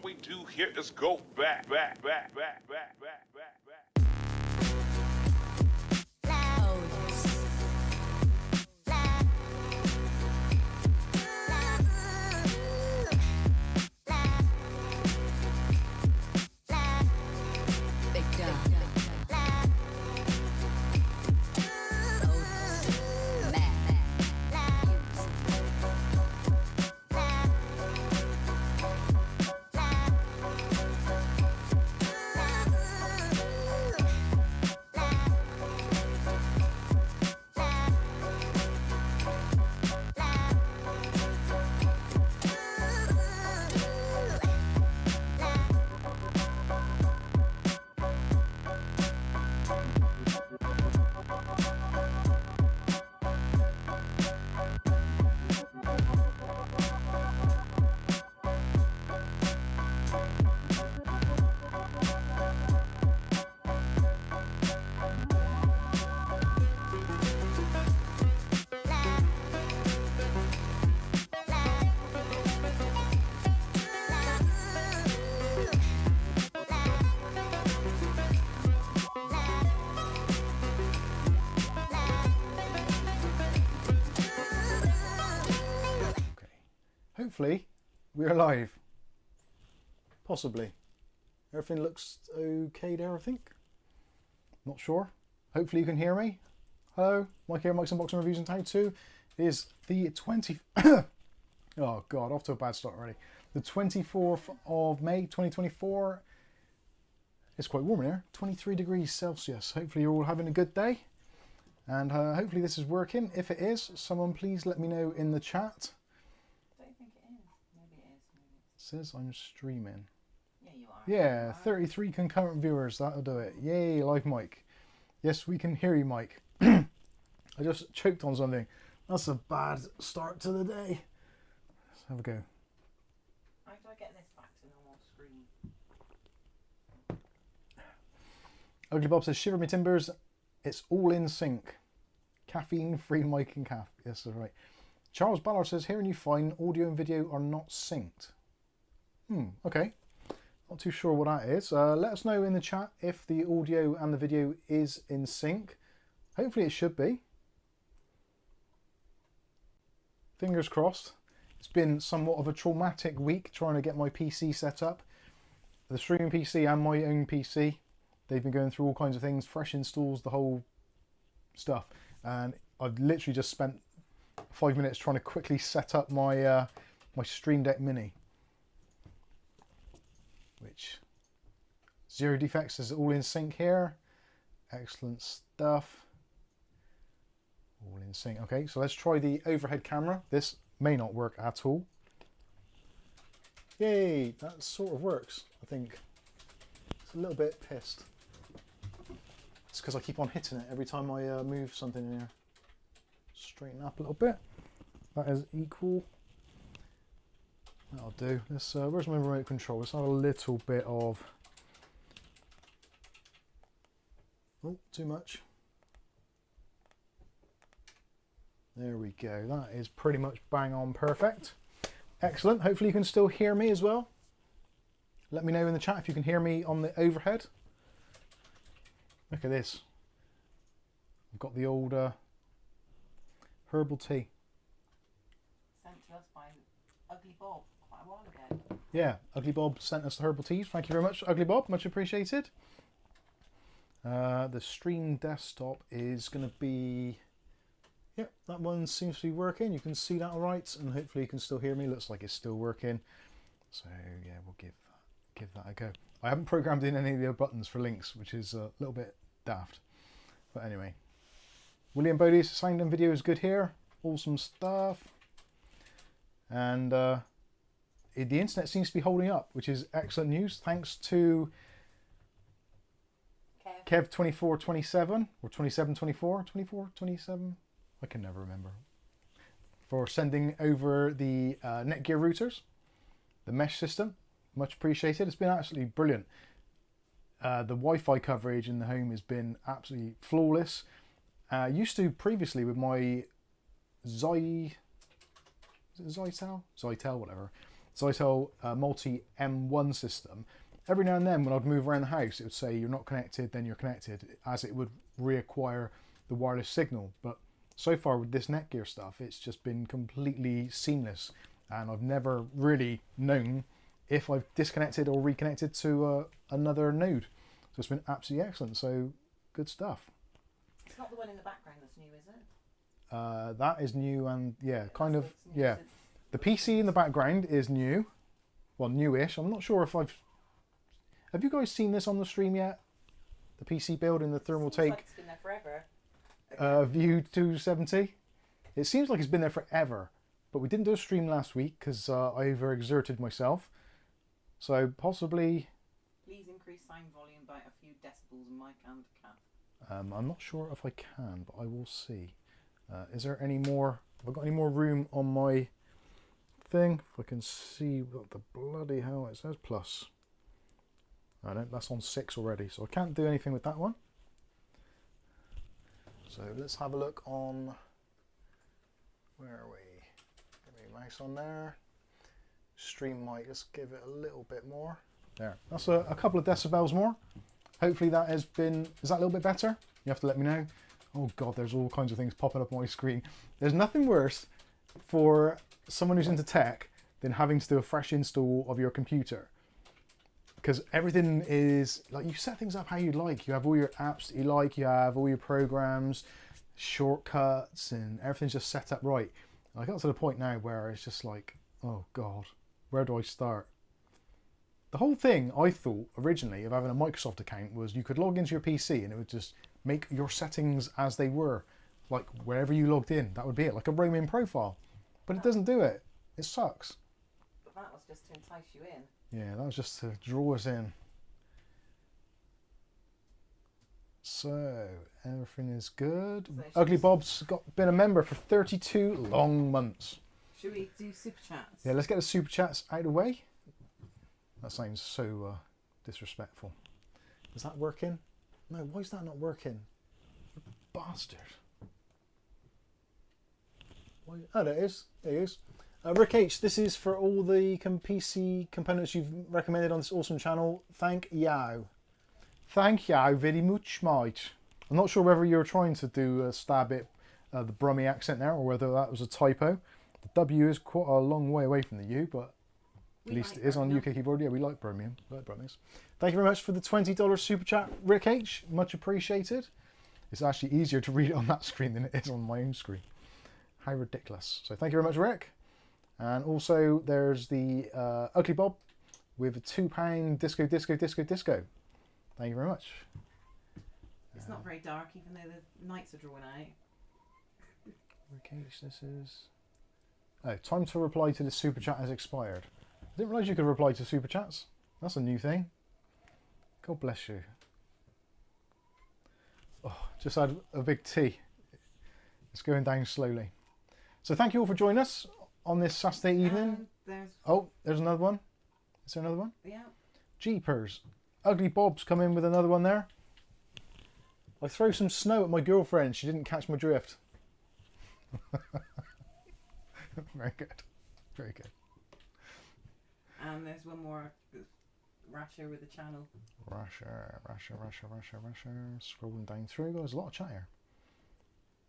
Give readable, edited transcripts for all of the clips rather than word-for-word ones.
we do here is go back. Hopefully we're live. Possibly. Everything looks okay there, I think. Not sure. Hopefully you can hear me. Hello, Mike here, Mike's Unboxing Reviews and How To. It is the 20... oh god, off to a bad start already. The 24th of May 2024. It's quite warm in here. 23 degrees Celsius. Hopefully you're all having a good day. And hopefully this is working. If it is, someone please let me know in the chat. Says I'm streaming. Yeah, you are. Yeah, 33 concurrent viewers, that'll do it. Yay, live mic. Yes, we can hear you, Mike. I just choked on something. That's a bad start to the day. Let's have a go. How do I get this back to normal screen? Ugly Bob says, shiver me timbers, it's all in sync. Caffeine-free mic and calf. Yes, that's right. Charles Ballard says, hearing you fine, audio and video are not synced. Okay. Not too sure what that is. Let us know in the chat if the audio and the video is in sync. Hopefully it should be. Fingers crossed. It's been somewhat of a traumatic week trying to get my PC set up. The streaming PC and my own PC. They've been going through all kinds of things, fresh installs, the whole stuff. And I've literally just spent 5 minutes trying to quickly set up my my Stream Deck Mini. Which zero defects is all in sync here. Excellent stuff. All in sync. Okay, so let's try the overhead camera. This may not work at all. Yay, that sort of works, I think. It's a little bit pissed. It's because I keep on hitting it every time I move something in here. Straighten up a little bit. That is equal. That'll do. Let's, where's my remote control? Let's have a little bit of... Oh, too much. There we go. That is pretty much bang on perfect. Excellent. Hopefully you can still hear me as well. Let me know in the chat if you can hear me on the overhead. Look at this. I've got the old herbal tea. Sent to us by Ugly Bob quite a while ago. Yeah, Ugly Bob sent us the herbal teas. Thank you very much, Ugly Bob. Much appreciated. The stream desktop is going to be... Yep, that one seems to be working. You can see that all right, and hopefully you can still hear me. Looks like it's still working. So yeah, we'll give that a go. I haven't programmed in any of the buttons for links, which is a little bit daft. But anyway, William Bodie's sound and video is good here. Awesome stuff. And the internet seems to be holding up, which is excellent news. Thanks to Kev2427 or 2724, 2427. I can never remember. For sending over the Netgear routers, the mesh system. Much appreciated. It's been absolutely brilliant. The Wi-Fi coverage in the home has been absolutely flawless. Used to previously with my Zytel, whatever. Zytel multi M1 system, every now and then when I'd move around the house, it would say you're not connected, then you're connected, as it would reacquire the wireless signal. But so far with this Netgear stuff, it's just been completely seamless, and I've never really known if I've disconnected or reconnected to another node. So it's been absolutely excellent. So good stuff. It's not the one in the background that's new, is it? That is new, and yeah, kind That's of, what's new yeah. since- The PC in the background is new. Well, newish. I'm not sure if I've... Have you guys seen this on the stream yet? The PC build in the Seems Thermaltake like it's been there forever. View 270. It seems like it's been there forever, but we didn't do a stream last week because I overexerted myself. So possibly... Please increase sound volume by a few decibels, mic and cap. I'm not sure if I can, but I will see. Is there any more... Have I got any more room on my thing? If I can see what the bloody hell it says. Plus. I don't, that's on 6 already, so I can't do anything with that one. So let's have a look on... Where are we? Get my mouse on there. Stream mic, let's give it a little bit more. There, that's a couple of decibels more. Hopefully that has been... Is that a little bit better? You have to let me know. Oh god, there's all kinds of things popping up on my screen. There's nothing worse for someone who's into tech than having to do a fresh install of your computer. Because everything is... Like, you set things up how you like. You have all your apps that you like. You have all your programs, shortcuts, and everything's just set up right. And I got to the point now where it's just like, oh god, where do I start? The whole thing, I thought, originally, of having a Microsoft account was you could log into your PC and it would just make your settings as they were. Like, wherever you logged in, that would be it. Like a roaming profile. But it doesn't do it. It sucks. But that was just to entice you in. Yeah, that was just to draw us in. So, everything is good. So Ugly Bob's been a member for 32 long months. Should we do super chats? Yeah, let's get the super chats out of the way. That sounds so disrespectful. Is that working? No, why is that not working? You bastard. Why? Oh, there it is. There it is. Rick H, this is for all the PC components you've recommended on this awesome channel. Thank you. Thank you very much, mate. I'm not sure whether you're trying to do a stab at the Brummie accent there, or whether that was a typo. The W is quite a long way away from the U, but at least it is on UK keyboard. Yeah, we like Brummies. Thank you very much for the $20 super chat, Rick H. Much appreciated. It's actually easier to read it on that screen than it is on my own screen. How ridiculous. So thank you very much, Rick. And also there's the Ugly Bob with a £2 disco. Thank you very much. It's not very dark, even though the nights are drawn out. Rick H, this is... Oh, time to reply to the super chat has expired. I didn't realise you could reply to super chats. That's a new thing. God bless you. Oh, just had a big tea. It's going down slowly. So thank you all for joining us on this Saturday evening. There's another one. Is there another one? Yeah. Jeepers. Ugly Bob's come in with another one there. I throw some snow at my girlfriend. She didn't catch my drift. Very good. Very good. And there's one more Rasher with the channel. Rasher. Scrolling down through. There's a lot of chat here.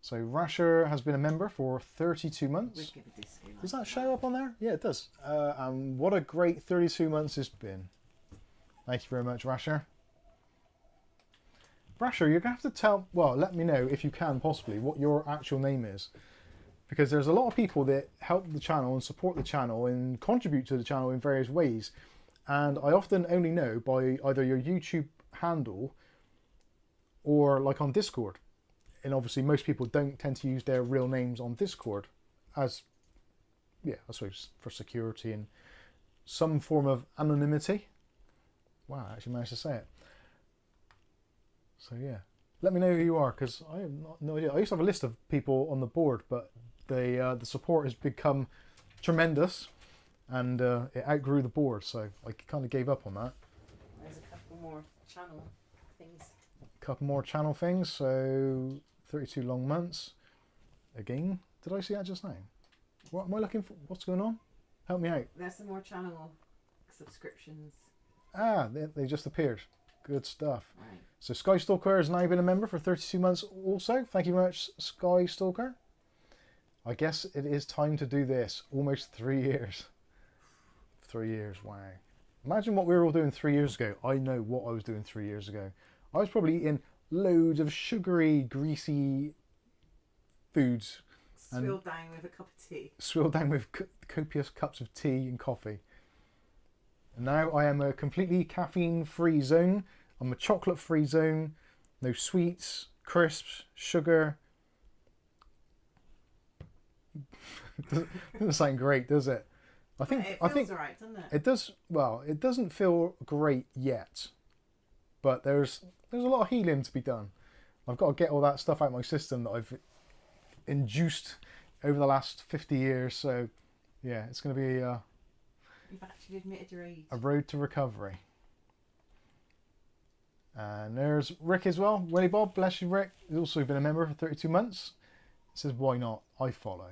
So Rasher has been a member for 32 months. We'll give a disco. Does that show up on there? Yeah, it does. And what a great 32 months it's been. Thank you very much, Rasher. Rasher, you're going to have to tell... Well, let me know, if you can, possibly, what your actual name is. Because there's a lot of people that help the channel and support the channel and contribute to the channel in various ways. And I often only know by either your YouTube handle or like on Discord. And obviously most people don't tend to use their real names on Discord as, yeah, I suppose for security and some form of anonymity. Wow, I actually managed to say it. So yeah, let me know who you are, because I have no idea. I used to have a list of people on the board, but the support has become tremendous, and it outgrew the board, so I kind of gave up on that. There's a couple more channel things. Couple more channel things, so 32 long months. Again, did I see that just now? What am I looking for? What's going on? Help me out. There's some more channel subscriptions. Ah, they just appeared. Good stuff. Right. So Sky Stalker has now been a member for 32 months also. Thank you very much, Sky Stalker. I guess it is time to do this. Almost 3 years. 3 years, wow. Imagine what we were all doing 3 years ago. I know what I was doing 3 years ago. I was probably eating loads of sugary, greasy foods. Swilled down with a cup of tea. Swilled down with copious cups of tea and coffee. And now I am a completely caffeine-free zone. I'm a chocolate-free zone. No sweets, crisps, sugar. Doesn't sound great, does it? I think It feels alright, doesn't it? it does. Well, it doesn't feel great yet, but there's a lot of healing to be done. I've got to get all that stuff out of my system that I've induced over the last 50 years. So, yeah, it's going to be You've actually admitted your age. a road to recovery. And there's Rick as well. Willie Bob, bless you, Rick. He's also been a member for 32 months. He says, why not? I follow.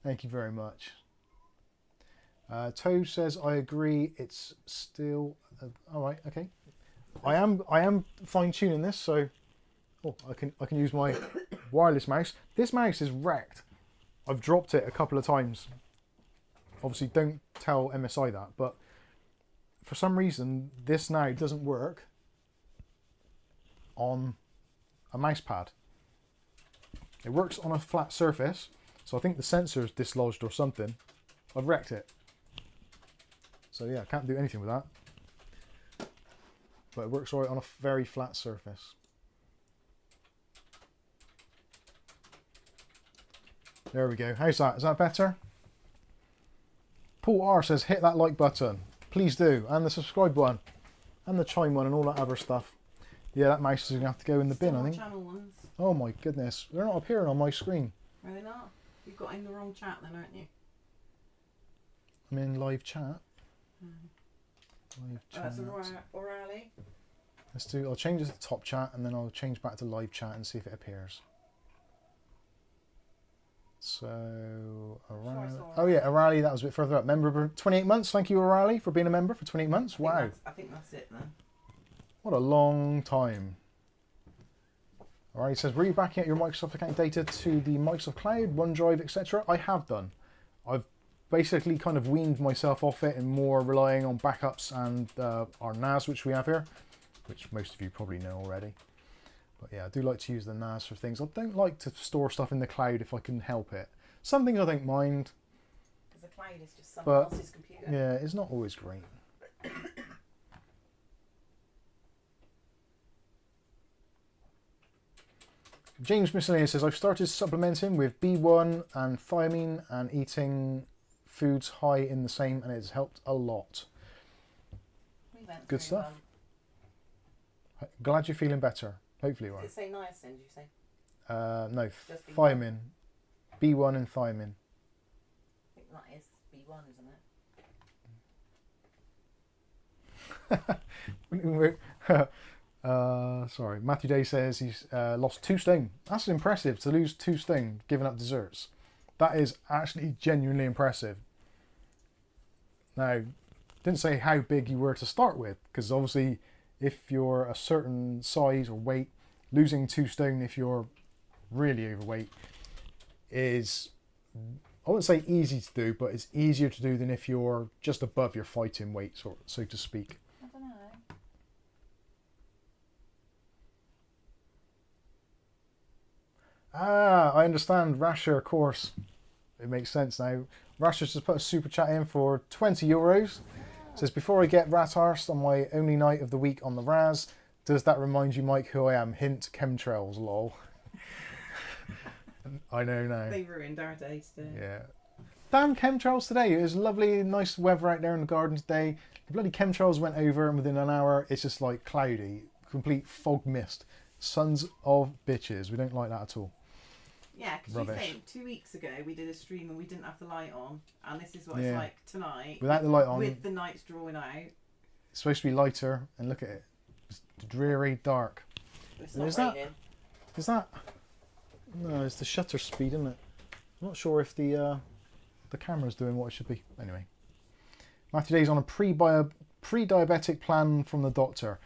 Thank you very much. Toe says, I agree. It's still... all right, okay. I am fine-tuning this, so... Oh, I can use my wireless mouse. This mouse is wrecked. I've dropped it a couple of times. Obviously, don't tell MSI that, but for some reason, this now doesn't work on a mouse pad. It works on a flat surface, so I think the sensor's dislodged or something. I've wrecked it. So yeah, I can't do anything with that. But it works all right on a very flat surface. There we go. How's that? Is that better? Paul R says, hit that like button. Please do. And the subscribe button. And the chime one and all that other stuff. Yeah, that mouse is going to have to go in the bin, I think. Channel ones. Oh my goodness. They're not appearing on my screen. Are they not? You've got in the wrong chat then, aren't you? I'm in live chat. Live Oh, chat. that's O'Reilly. Let's do. I'll change it to top chat and then I'll change back to live chat and see if it appears. So, O'Reilly. Oh yeah, O'Reilly, that was a bit further up. Member for 28 months. Thank you, O'Reilly, for being a member for 28 months. Wow. I think that's it then. What a long time. O'Reilly says, were you backing up your Microsoft account data to the Microsoft Cloud, OneDrive, etc.? I have done. I've basically kind of weaned myself off it and more relying on backups and our NAS, which we have here, which most of you probably know already. But yeah, I do like to use the NAS for things. I don't like to store stuff in the cloud if I can help it. Some things I don't mind. Because the cloud is just someone else's computer. Yeah, it's not always great. James Miscellaneous says, I've started supplementing with B1 and thiamine and eating foods high in the same, and it's helped a lot. Good stuff. Glad you're feeling better. Hopefully you are. Did it say niacin, did you say? No, Just B1. thiamine. B1 and thiamine. I think that is B1, isn't it? Sorry, Matthew Day says he's lost 2 stone. That's impressive to lose 2 stone giving up desserts. That is actually genuinely impressive. Now, didn't say how big you were to start with, because obviously if you're a certain size or weight, losing 2 stone if you're really overweight is, I wouldn't say easy to do, but it's easier to do than if you're just above your fighting weight, so to speak. I don't know. Ah, I understand. Rasher, of course. It makes sense now. Rasher's just put a super chat in for 20 euros. Says, before I get rat-arsed on my only night of the week on the Raz, does that remind you, Mike, who I am? Hint, chemtrails, lol. I know now. They ruined our days today. Yeah. Damn chemtrails today. It was lovely, nice weather out there in the garden today. The bloody chemtrails went over and within an hour it's just like cloudy. Complete fog mist. Sons of bitches. We don't like that at all. Yeah, because you think 2 weeks ago we did a stream and we didn't have the light on, and this is what it's like tonight. Without the light on. With the nights drawing out. It's supposed to be lighter, and look at it. It's dreary dark. It's not raining. Is that... No, it's the shutter speed, isn't it? I'm not sure if the the camera's doing what it should be. Anyway. Matthew Day's on a pre-diabetic plan from the doctor.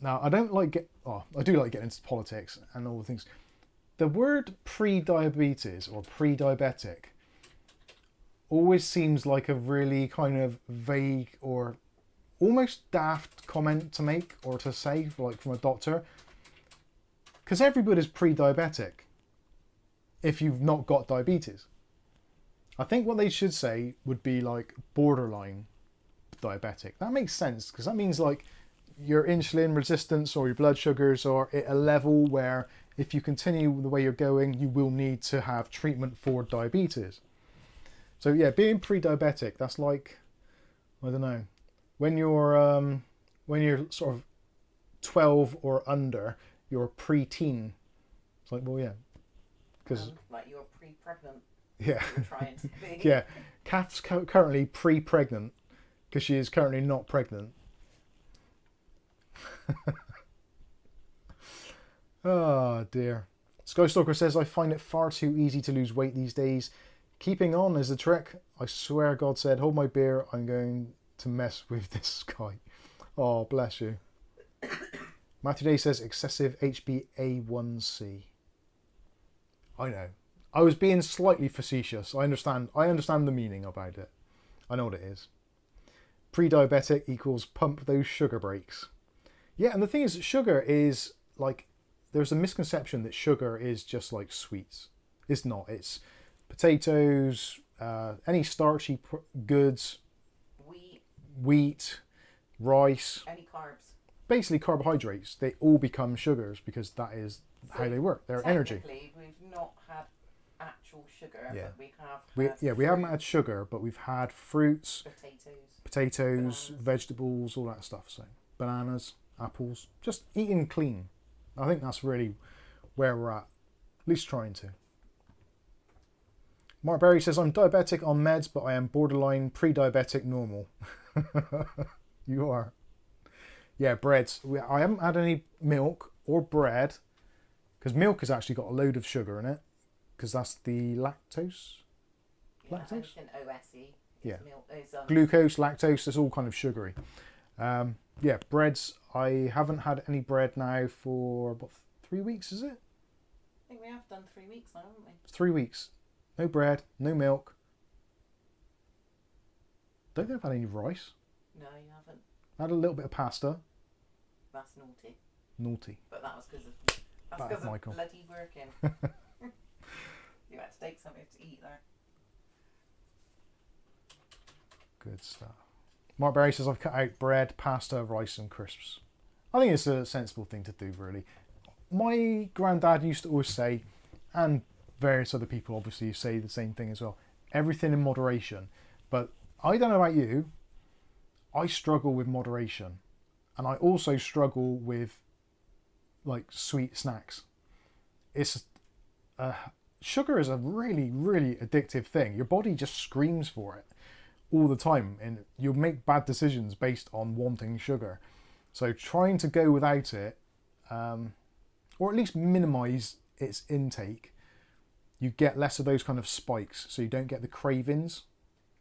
Now, I don't like I do like getting into politics and all the things. The word pre-diabetes or pre-diabetic always seems like a really kind of vague or almost daft comment to make or to say, like from a doctor. Because everybody's pre-diabetic if you've not got diabetes. I think what they should say would be like borderline diabetic. That makes sense because that means like your insulin resistance or your blood sugars are at a level where if you continue the way you're going, you will need to have treatment for diabetes. So yeah, being pre-diabetic, that's like, I don't know, when you're sort of 12 or under, you're pre-teen. It's like, well, yeah, because like you're pre-pregnant. Yeah. You're trying to be. Yeah, Kath's currently pre-pregnant because she is currently not pregnant. Oh dear. Skystalker says, I find it far too easy to lose weight these days. Keeping on is the trick. I swear God said, hold my beer, I'm going to mess with this guy. Oh, bless you. Matthew Day says, excessive HbA1c. I know. I was being slightly facetious. I understand the meaning about it. I know what it is. Pre-diabetic equals pump those sugar breaks. Yeah, and the thing is, sugar is like, there's a misconception that sugar is just like sweets. It's not. It's potatoes, any starchy goods, wheat, rice. Any carbs. Basically carbohydrates. They all become sugars because that is how they work. They're energy. Technically, we've not had actual sugar, Yeah. but we have had we haven't had sugar, but we've had fruits, potatoes, bananas. Vegetables, all that stuff. So bananas, apples, just eating clean. I think that's really where we're at least trying to. Mark Berry says, I'm diabetic on meds, but I am borderline pre-diabetic normal. You are. Yeah, breads. I haven't had any milk or bread because milk has actually got a load of sugar in it because that's the lactose. Yeah, Lactose? OSE. Yeah. Milk, Glucose, lactose, it's all kind of sugary. Yeah, breads. I haven't had any bread now for, what, 3 weeks, is it? I think we have done 3 weeks now, haven't we? 3 weeks. No bread, no milk. Don't think I've had any rice. No, you haven't. I had a little bit of pasta. That's naughty. Naughty. But that was That's because of Michael. bloody working. You had to take something to eat there. Good stuff. Mark Berry says, I've cut out bread, pasta, rice and crisps. I think it's a sensible thing to do, really. My granddad used to always say, and various other people obviously say the same thing as well, everything in moderation. But I don't know about you, I struggle with moderation. And I also struggle with like sweet snacks. It's sugar is a really, really addictive thing. Your body just screams for it all the time, and you'll make bad decisions based on wanting sugar. So trying to go without it, or at least minimize its intake, you get less of those kind of spikes, so you don't get the cravings.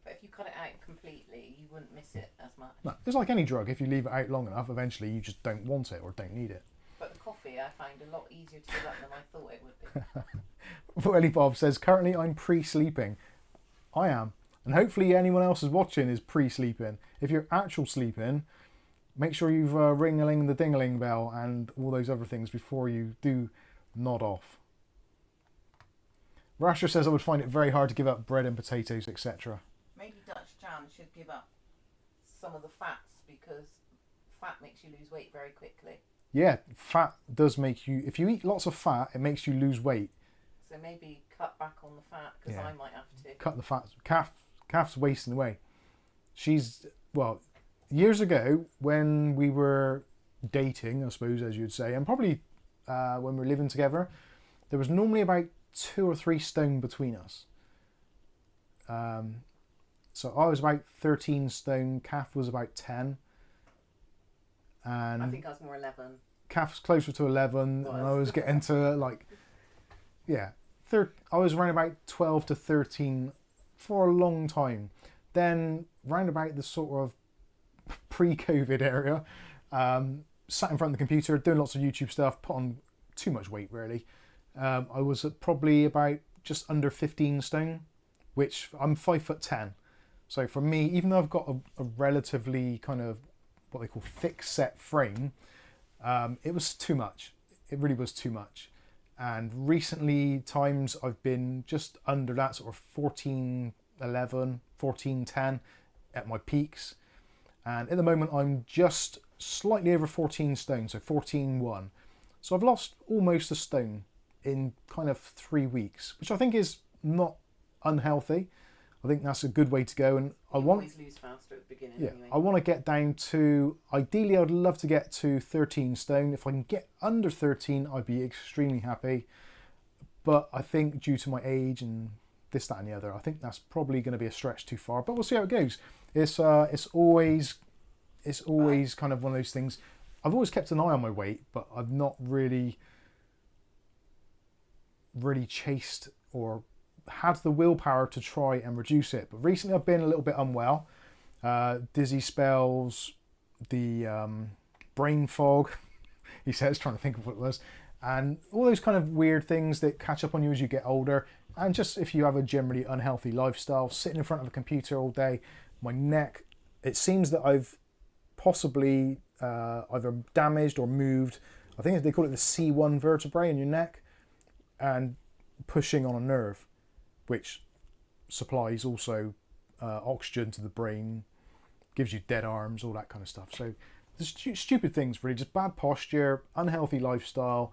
But if you cut it out completely, you wouldn't miss it as much. No, it's like any drug. If you leave it out long enough, eventually you just don't want it or don't need it. But the coffee I find a lot easier to give up than I thought it would be. Welly Bob says, currently I'm pre-sleeping. I am. And hopefully anyone else is watching is pre-sleeping. If you're actual sleeping, make sure you've ring-a-ling the ding-a-ling bell and all those other things before you do nod off. Rasher says, I would find it very hard to give up bread and potatoes, etc. Maybe Dutch Jan should give up some of the fats because fat makes you lose weight very quickly. Yeah, fat does make you, if you eat lots of fat, it makes you lose weight. So maybe cut back on the fat because I might have to. Cut the fat. Kath's wasting away. She's, well, years ago when we were dating, I suppose, as you'd say, and probably when we were living together, there was normally about 2 or 3 stone between us. So I was about 13 stone, Kath was about 10. And I think I was more 11. Kath was closer to 11, and I was getting to like, yeah, I was around about 12 to 13 for a long time. Then round about the sort of pre-COVID area, sat in front of the computer doing lots of YouTube stuff, put on too much weight really. I was at probably about just under 15 stone, which I'm 5'10". So for me, even though I've got a relatively kind of what they call thick set frame, it was too much. It really was too much. And recently times I've been just under that, sort of 14'11", 14'10" at my peaks. And at the moment I'm just slightly over 14 stone, so 14'1". So I've lost almost a stone in kind of 3 weeks, which I think is not unhealthy. I think that's a good way to go, and I always lose faster at the beginning. Yeah, anyway. I want to get down to, ideally I'd love to get to 13 stone. If I can get under 13, I'd be extremely happy. But I think due to my age and this, that, and the other, I think that's probably going to be a stretch too far. But we'll see how it goes. It's always kind of one of those things. I've always kept an eye on my weight, but I've not really chased or had the willpower to try and reduce it. But recently I've been a little bit unwell, dizzy spells, the brain fog, he says, trying to think of what it was, and all those kind of weird things that catch up on you as you get older. And just if you have a generally unhealthy lifestyle, sitting in front of a computer all day, my neck, it seems that I've possibly either damaged or moved, I think they call it the C1 vertebrae in your neck, and pushing on a nerve, which supplies also oxygen to the brain, gives you dead arms, all that kind of stuff. So there's stupid things really, just bad posture, unhealthy lifestyle,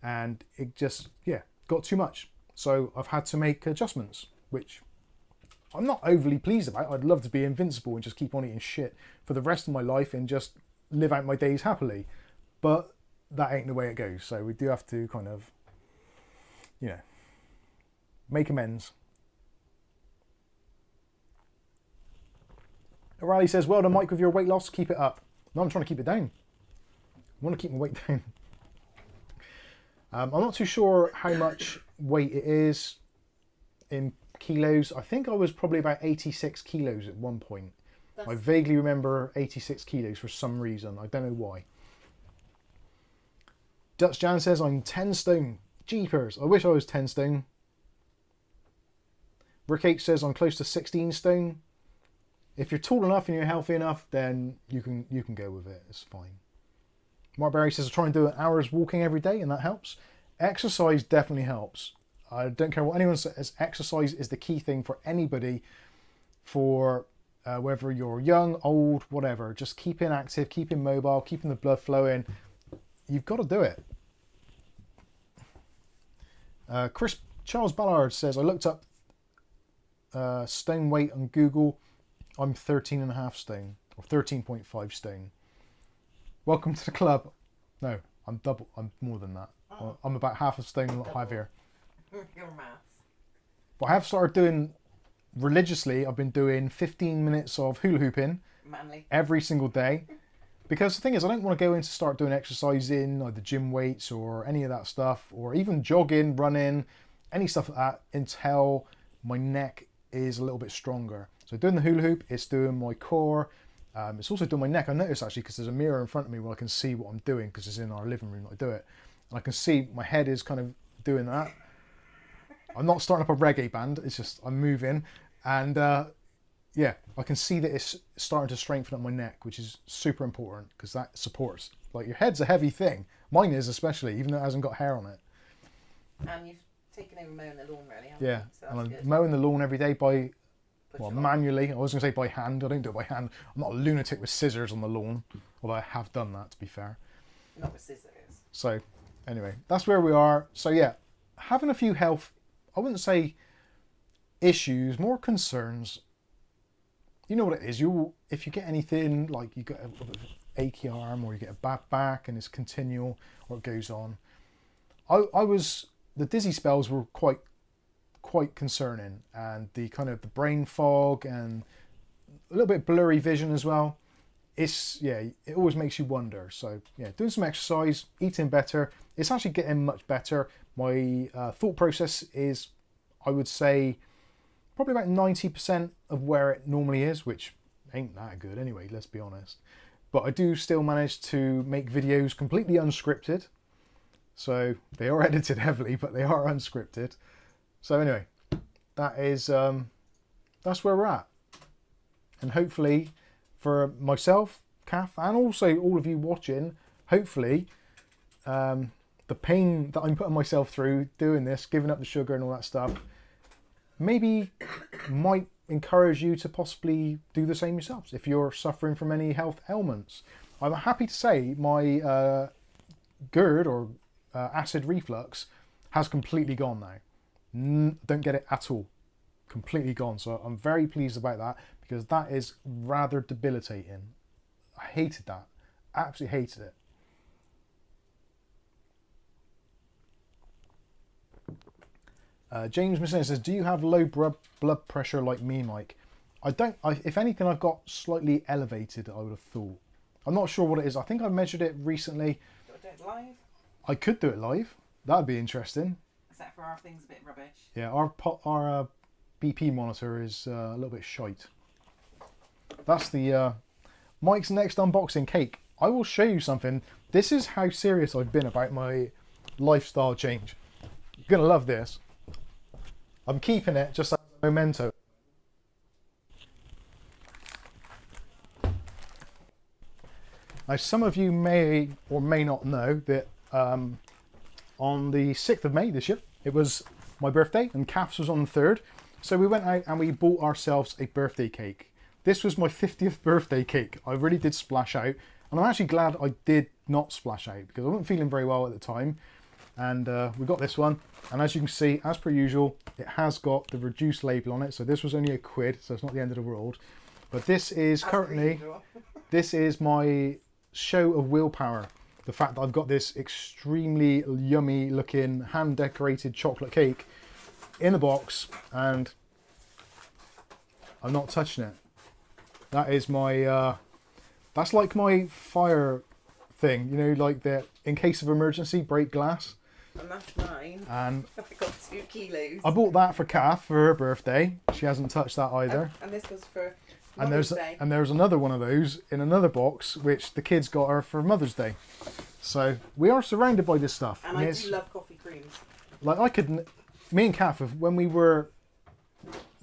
and it just, yeah, got too much. So I've had to make adjustments, which I'm not overly pleased about. I'd love to be invincible and just keep on eating shit for the rest of my life and just live out my days happily. But that ain't the way it goes. So we do have to kind of, you know, make amends. O'Reilly says, well done, Mike, with your weight loss. Keep it up. No, I'm trying to keep it down. I want to keep my weight down. I'm not too sure how much weight it is in kilos. I think I was probably about 86 kilos at one point. I vaguely remember 86 kilos for some reason. I don't know why. Dutch Jan says, I'm 10 stone. Jeepers. I wish I was 10 stone. Rick H says, I'm close to 16 stone. If you're tall enough and you're healthy enough, then you can go with it. It's fine. Mark Barry says, I try and do an hour's walking every day, and that helps. Exercise definitely helps. I don't care what anyone says. Exercise is the key thing for anybody, for whether you're young, old, whatever. Just keeping active, keeping mobile, keeping the blood flowing. You've got to do it. Charles Ballard says, I looked up stone weight on Google. I'm 13.5 stone, or 13.5 stone. Welcome to the club. No, I'm more than that. Oh. I'm about half a stone, a lot heavier. Your maths. But I have started doing, religiously, I've been doing 15 minutes of hula hooping. Manly. Every single day. Because the thing is, I don't want to go in to start doing exercising, like the gym weights or any of that stuff, or even jogging, running, any stuff like that, until my neck is a little bit stronger. So doing the hula hoop, it's doing my core, it's also doing my neck. I notice actually, because there's a mirror in front of me where I can see what I'm doing, because it's in our living room that I do it. And I can see my head is kind of doing that. I'm not starting up a reggae band, it's just I'm moving. And yeah, I can see that it's starting to strengthen up my neck, which is super important, because that supports. Like, your head's a heavy thing. Mine is especially, even though it hasn't got hair on it. And you've taken over mowing the lawn, really, haven't Yeah, you? So and I'm that's good. mowing the lawn every day by, well, Push it on. manually. I was going to say by hand. I don't do it by hand. I'm not a lunatic with scissors on the lawn, although I have done that, to be fair. Not with scissors. So, anyway, that's where we are. So, yeah, having a few health, I wouldn't say issues, more concerns. You know what it is. If you get anything, like you get a achy arm, or you get a bad back and it's continual, or it goes on. The dizzy spells were quite concerning, and the kind of the brain fog and a little bit blurry vision as well. it's, yeah, it always makes you wonder. So yeah, doing some exercise, eating better, it's actually getting much better. My thought process is, I would say, probably about 90% of where it normally is, which ain't that good anyway, let's be honest. But I do still manage to make videos completely unscripted. So they are edited heavily, but they are unscripted. So anyway, that is, that's where we're at. And hopefully for myself, Kath, and also all of you watching, hopefully the pain that I'm putting myself through doing this, giving up the sugar and all that stuff, maybe might encourage you to possibly do the same yourselves if you're suffering from any health ailments. I'm happy to say my GERD or acid reflux has completely gone now. Don't get it at all. Completely gone. So I'm very pleased about that, because that is rather debilitating. I hated that. Absolutely hated it. James Messina says, do you have low blood pressure like me, Mike? I don't. If anything, I've got slightly elevated, I would have thought. I'm not sure what it is. I think I measured it recently. Do it live? I could do it live. That'd be interesting. Except for our thing's a bit rubbish. Yeah, our BP monitor is a little bit shite. That's the Mike's next unboxing cake. I will show you something. This is how serious I've been about my lifestyle change. You're going to love this. I'm keeping it just as a memento. Now, some of you may or may not know that on the 6th of May this year, it was my birthday, and Kath's was on the 3rd. So we went out and we bought ourselves a birthday cake. This was my 50th birthday cake. I really did splash out, and I'm actually glad I did not splash out, because I wasn't feeling very well at the time. And we got this one, and as you can see, as per usual, it has got the reduced label on it. So this was only £1, so it's not the end of the world. But this is currently, this is my show of willpower. The fact that I've got this extremely yummy looking hand decorated chocolate cake in a box, and I'm not touching it. That is my, that's like my fire thing, you know, like the, in case of emergency, break glass. And that's mine. And I got 2 kilos. I bought that for Kath for her birthday. She hasn't touched that either. And this was for And Mother's Day. there's another one of those in another box, which the kids got her for Mother's Day. So we are surrounded by this stuff. And I do love coffee creams. Like I could, me and Kath, when we were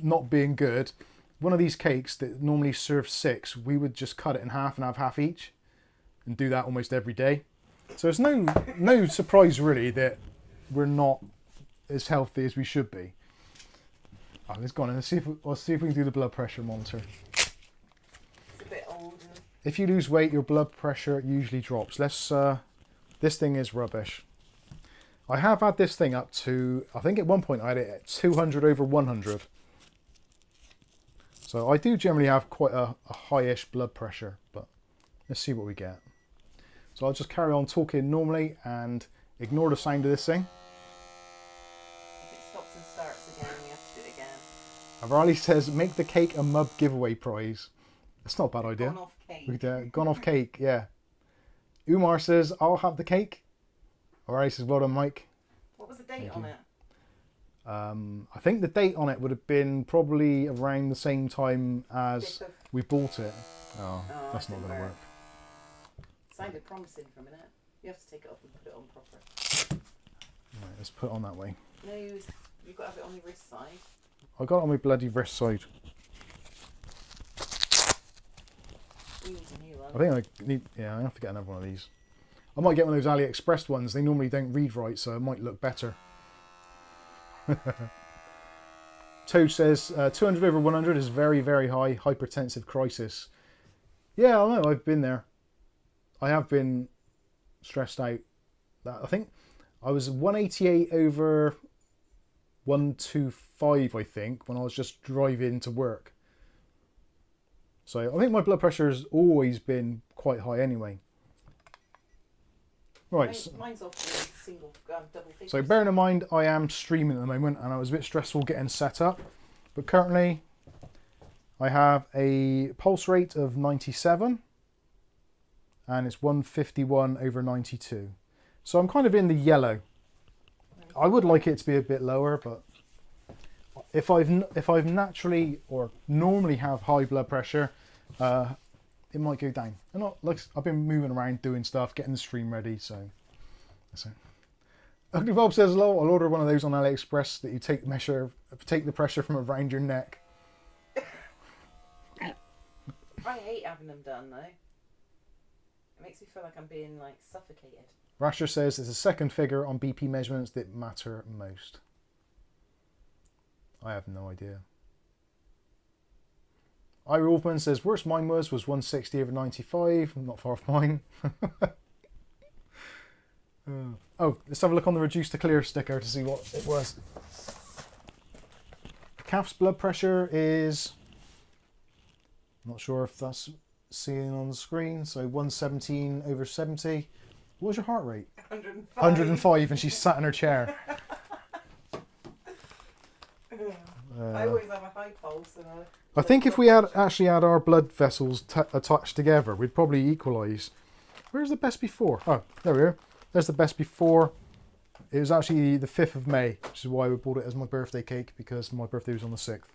not being good, one of these cakes that normally serves 6, we would just cut it in half and have half each, and do that almost every day. So it's no surprise really that we're not as healthy as we should be. Oh, let's go on and let's see if we can do the blood pressure monitor. It's a bit old. If you lose weight, your blood pressure usually drops. Let's. This thing is rubbish. I have had this thing up to, I think at one point I had it at 200 over 100. So I do generally have quite a high-ish blood pressure, but let's see what we get. So I'll just carry on talking normally and ignore the sound of this thing. If it stops and starts again, we have to do it again. Riley says, make the cake a mug giveaway prize. That's not a bad idea. Gone off cake. Gone off cake, yeah. Umar says, I'll have the cake. Riley says, well done, Mike. What was the date on it? I think the date on it would have been probably around the same time as we bought it. Oh, that's not going to work. Sounded promising for a minute. You have to take it off and put it on proper. Right, let's put it on that way. No, you've got to have it on your wrist side. I got it on my bloody wrist side. We need a new one. I think I need, yeah, I have to get another one of these. I might get one of those AliExpress ones. They normally don't read right, so it might look better. Toad says 200 over 100 is very, very high. Hypertensive crisis. Yeah, I know. I've been there. I have been stressed out. I think I was 188 over 125, I think, when I was just driving to work. So I think my blood pressure has always been quite high anyway. Right. Mine's off single, double figures. So bearing in mind I am streaming at the moment and I was a bit stressful getting set up. But currently I have a pulse rate of 97. and it's 151/92. So I'm kind of in the yellow. I would like it to be a bit lower, but if I've naturally or normally have high blood pressure, it might go down. And not like I've been moving around doing stuff, getting the stream ready, so that's it. Ugly Bob says, "Hello, I'll order one of those on AliExpress that you take the pressure from around your neck." I hate having them done though. It makes me feel like I'm being like suffocated. Rasher says it's the second figure on BP measurements that matter most. I have no idea. Ira Wolfman says, worst mine was 160/95. Not far off mine. Oh, let's have a look on the reduced to clear sticker to see what it was. Calf's blood pressure is, not sure if that's seen on the screen, so 117/70. What was your heart rate? 105. 105, and she's sat in her chair. I always have a high pulse. And I think if we actually had our blood vessels attached together, we'd probably equalise. Where's the best before? Oh, there we are. There's the best before. It was actually the 5th of May, which is why we bought it as my birthday cake, because my birthday was on the 6th.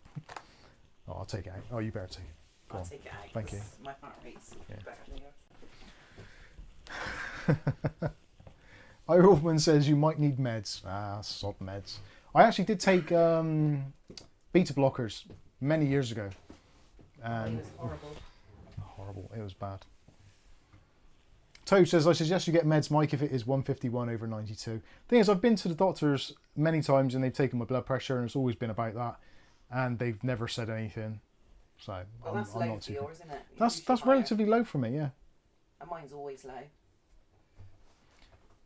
Oh, I'll take it out. Oh, you better take it. Go I'll on. take it out. Thank you. My heart rate's better than yours. Ira Wolfman says you might need meds. Ah, sod meds. I actually did take beta blockers many years ago. And It was horrible. Horrible. It was bad. Toad says, I suggest you get meds, Mike, if it is 151/92. Thing is, I've been to the doctors many times and they've taken my blood pressure and it's always been about that. And they've never said anything. So Well, that's I'm low not for too... yours, isn't it? That's Usually higher. relatively low for me, yeah. And mine's always low.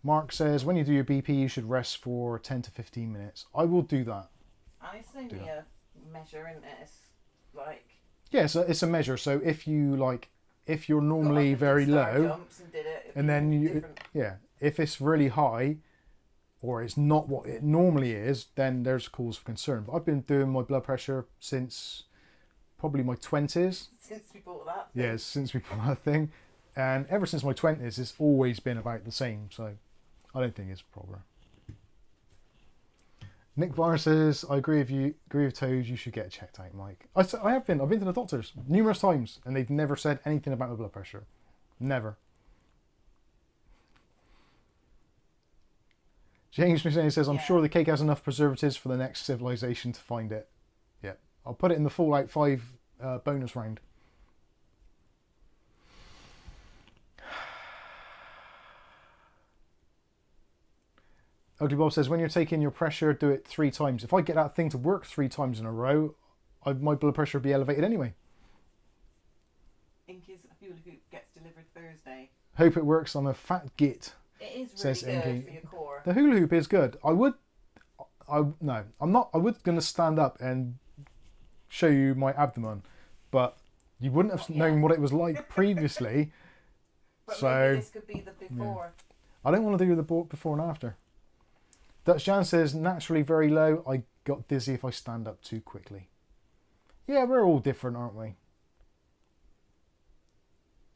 Mark says, when you do your BP, you should rest for 10 to 15 minutes. I will do that. And it's only a measure, isn't it? It's like... Yeah, so it's a measure. So if you're normally very low, and then yeah, if it's really high, or it's not what it normally is, then there's cause for concern. But I've been doing my blood pressure since probably my 20s. Since we bought that thing. Yeah, since we bought that thing. And ever since my 20s, it's always been about the same. So I don't think it's a problem. Nick Barr says, I agree with Toad, you should get it checked out, Mike. I've been to the doctors numerous times and they've never said anything about my blood pressure. Never. James McShane says, I'm sure the cake has enough preservatives for the next civilization to find it. Yeah, I'll put it in the Fallout 5 bonus round. Ugly Bob says, when you're taking your pressure, do it 3 times. If I get that thing to work 3 times in a row, my blood pressure would be elevated anyway. Inky's hula hoop gets delivered Thursday. Hope it works. I'm a fat git. It is says really good Inky. for your core. The hula hoop is good. I'm going to stand up and show you my abdomen, but you wouldn't have known what it was like previously. But so maybe this could be the before. Yeah. I don't want to do the before and after. Dutch Jan says, naturally very low. I got dizzy if I stand up too quickly. Yeah, we're all different, aren't we?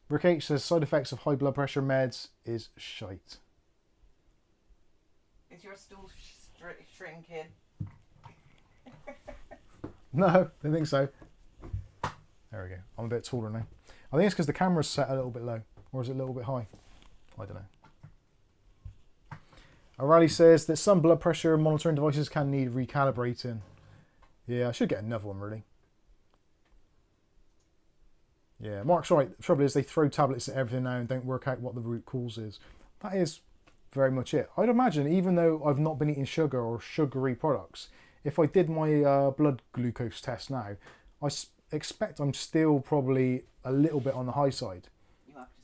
Rick H says, side effects of high blood pressure meds is shite. Is your stool shrinking? No, I don't think so. There we go. I'm a bit taller now. I think it's because the camera's set a little bit low. Or is it a little bit high? I don't know. O'Reilly says that some blood pressure monitoring devices can need recalibrating. Yeah, I should get another one, really. Yeah, Mark's right. The trouble is they throw tablets at everything now and don't work out what the root cause is. That is very much it. I'd imagine, even though I've not been eating sugar or sugary products, if I did my blood glucose test now, I expect I'm still probably a little bit on the high side.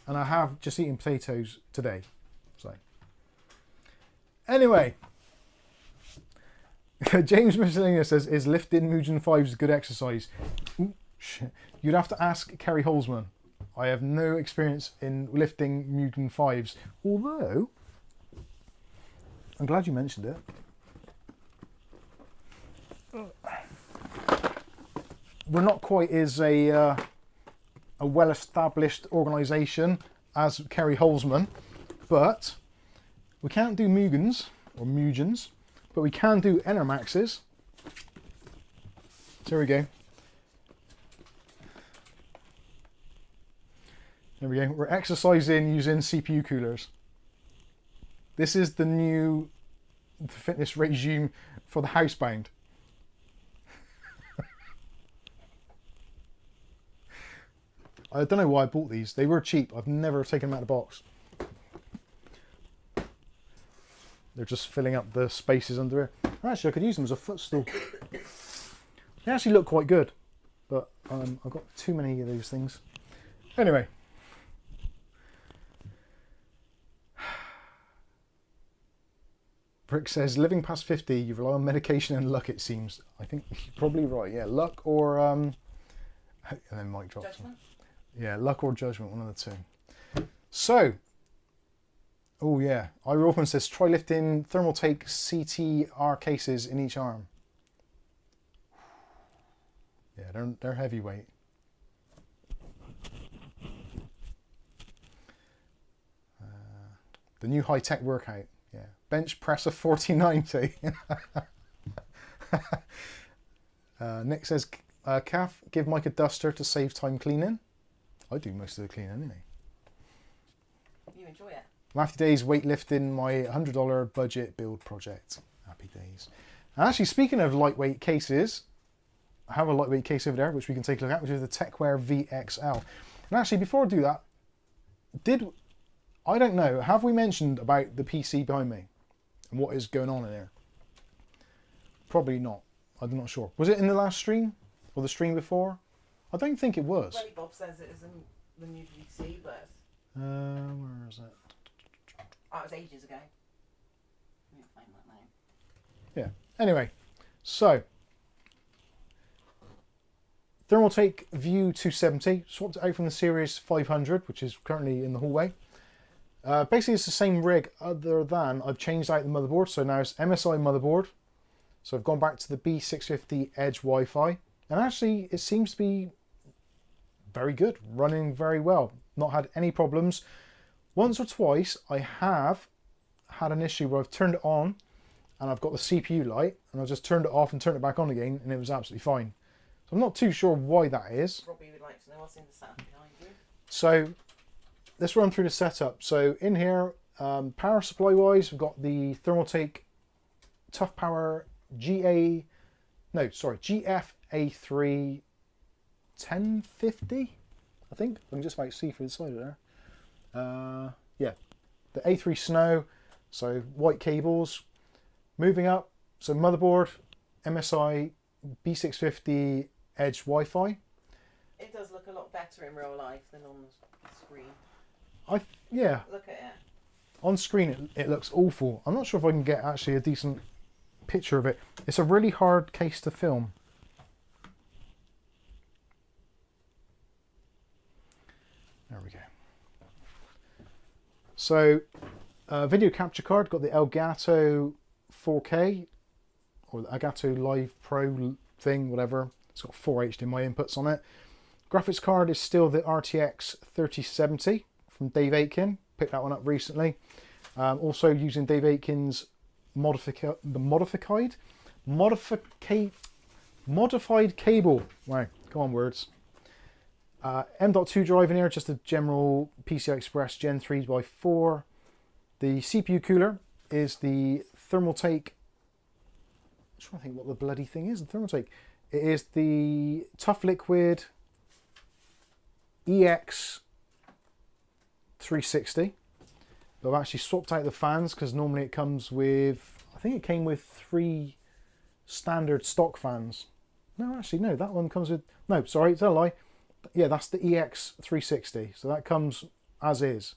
And I have just eaten potatoes today. So, anyway, James Misselinia says, is lifting Mugen 5s good exercise? Ooh, shit. You'd have to ask Kerry Holzman. I have no experience in lifting Mugen 5s, although I'm glad you mentioned it. We're not quite as a well-established organisation as Kerry Holzman, but we can't do Mugens or Mugens, but we can do Enermaxes. So here we go. There we go. We're exercising using CPU coolers. This is the new fitness regime for the housebound. I don't know why I bought these. They were cheap. I've never taken them out of the box. They're just filling up the spaces under here. Actually, I could use them as a footstool. They actually look quite good, but I've got too many of those things. Anyway. Brick says, living past 50, you rely on medication and luck, it seems. I think you're probably right. Yeah, luck or... and then Mike drops them. Yeah, luck or judgment, one of the two. So, oh yeah, Ira Orphan says, try lifting Thermaltake CTR cases in each arm. Yeah, they're heavyweight. The new high-tech workout. Yeah, bench press of 4090. Nick says, Calf, give Mike a duster to save time cleaning. I do most of the cleaning anyway. You enjoy it. Happy days weightlifting my $100 budget build project. Happy days. And actually, speaking of lightweight cases, I have a lightweight case over there which we can take a look at, which is the Tecware VXL. And actually, before I do that, I don't know, have we mentioned about the PC behind me and what is going on in there? Probably not. I'm not sure. Was it in the last stream or the stream before? I don't think it was. Well, Bob says it isn't the new PC, but... where is it? Oh, it was ages ago. Let me find that now. Yeah. Anyway, so Thermaltake View 270, swapped it out from the Ceres 500, which is currently in the hallway. Basically, it's the same rig, other than I've changed out the motherboard. So now it's MSI motherboard. So I've gone back to the B650 Edge Wi-Fi, and actually, it seems to be very good, running very well. Not had any problems. Once or twice, I have had an issue where I've turned it on, and I've got the CPU light, and I just turned it off and turned it back on again, and it was absolutely fine. So I'm not too sure why that is. Robbie would like to know what's in the setup behind you. So let's run through the setup. So in here, power supply wise, we've got the Thermaltake Tough Power GFA3 1050, I think. I can just about see through the side of there. Yeah, the A3 Snow, so white cables. Moving up, so motherboard, MSI B650 Edge Wi-Fi. It does look a lot better in real life than on the screen. Yeah. Look at it. On screen it looks awful. I'm not sure if I can get actually a decent picture of it. It's a really hard case to film. There we go. So, video capture card, got the Elgato 4K or the Elgato Live Pro thing, whatever. It's got 4 HDMI inputs on it. Graphics card is still the RTX 3070 from Dave Aitken. Picked that one up recently. Also using Dave Aitken's modified cable. Wow, come on words. M.2 drive in here, just a general PCI Express Gen 3x4. The CPU cooler is the Thermaltake. I'm trying to think what the bloody thing is. The Thermaltake. It is the Tough Liquid EX 360. But I've actually swapped out the fans because normally it comes with, I think it came with 3 standard stock fans. No, actually, no, that one comes with, no, sorry, it's a lie. Yeah, that's the EX 360. So that comes as is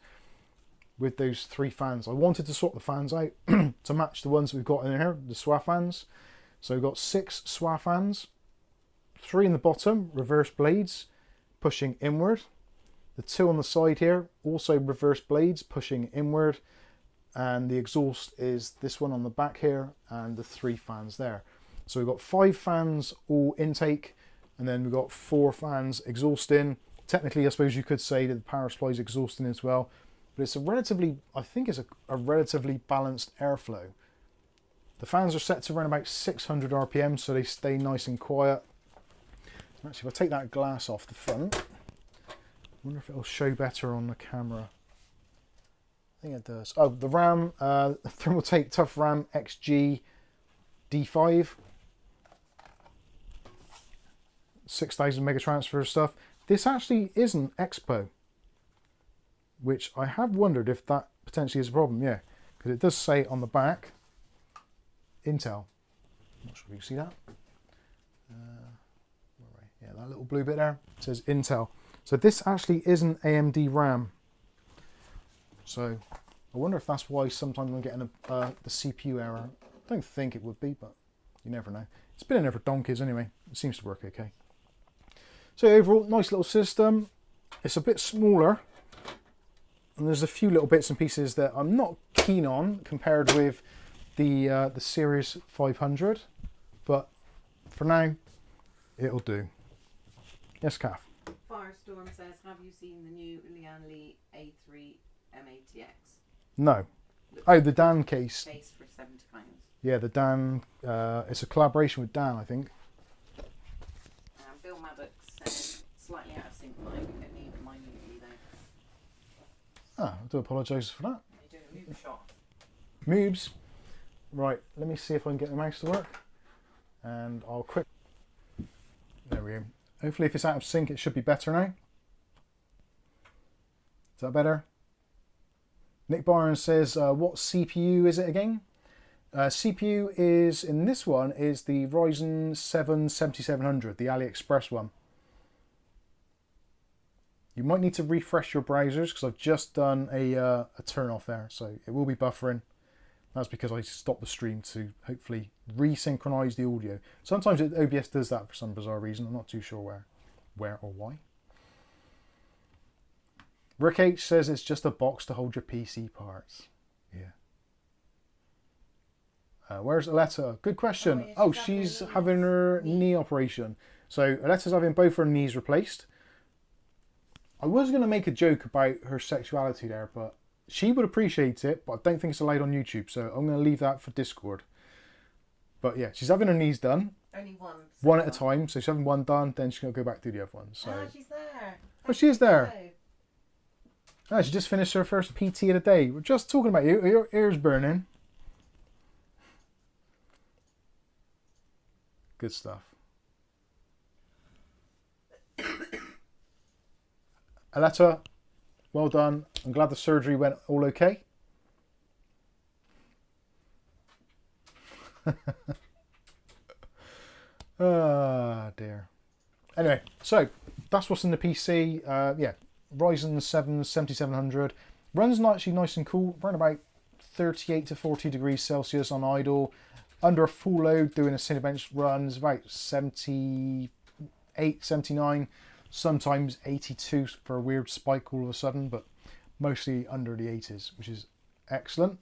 with those 3 fans. I wanted to swap the fans out to match the ones we've got in here, the SWA fans. So we've got 6 SWA fans, 3 in the bottom, reverse blades, pushing inward. The 2 on the side here, also reverse blades, pushing inward. And the exhaust is this one on the back here, and the 3 fans there. So we've got 5 fans all intake, and then we've got 4 fans exhausting, Technically, I suppose you could say that the power supply is exhausting as well, but it's a relatively, I think it's a relatively balanced airflow. The fans are set to run about 600 RPM, so they stay nice and quiet. Actually, if I take that glass off the front, I wonder if it'll show better on the camera. I think it does. Oh, the RAM, Thermaltake Tough RAM XG D5. 6,000 mega transfer stuff. This actually isn't Expo, which I have wondered if that potentially is a problem. Yeah, because it does say on the back Intel. I'm not sure if you can see that. Yeah, that little blue bit there says Intel. So this actually isn't AMD RAM. So I wonder if that's why sometimes I'm getting the CPU error. I don't think it would be, but you never know. It's been in there for donkeys anyway. It seems to work okay. So overall, nice little system. It's a bit smaller, and there's a few little bits and pieces that I'm not keen on compared with the Ceres 500, but for now, it'll do. Yes, Kath. Firestorm says, have you seen the new Lian Li A3 MATX? No. Oh, the Dan case. Case for £70. Yeah, the Dan. It's a collaboration with Dan, I think. Bill Maddox said, slightly out of sync mic, it needs minutely though. Ah, I do apologise for that. They do a move shot. Moves. Right, let me see if I can get the mouse to work. And I'll quick. There we go. Hopefully if it's out of sync it should be better now. Is that better? Nick Byron says, what CPU is it again? CPU is, in this one, is the Ryzen 7 7700, the AliExpress one. You might need to refresh your browsers because I've just done a turn off there, so it will be buffering. That's because I stopped the stream to hopefully resynchronize the audio. Sometimes OBS does that for some bizarre reason. I'm not too sure where or why. Rick H says it's just a box to hold your PC parts. Yeah. Where's Aletta? Good question. Oh, she's having her knee operation. So Aletta's having both her knees replaced. I was going to make a joke about her sexuality there, but she would appreciate it, but I don't think it's allowed on YouTube, so I'm going to leave that for Discord. But yeah, she's having her knees done. Only one. One at a time, so she's having one done, then she's going to go back to the other one. So. Oh, she's there. Oh, she is there. Oh, she just finished her first PT of the day. We're just talking about you. Your ears burning. Good stuff. Aletta, well done. I'm glad the surgery went all okay. Ah, dear. Anyway, so that's what's in the PC. Yeah, Ryzen 7 7700. Runs actually nice and cool. Around about 38 to 40 degrees Celsius on idle. Under a full load, doing a Cinebench runs about 78, 79, sometimes 82 for a weird spike all of a sudden, but mostly under the 80s, which is excellent.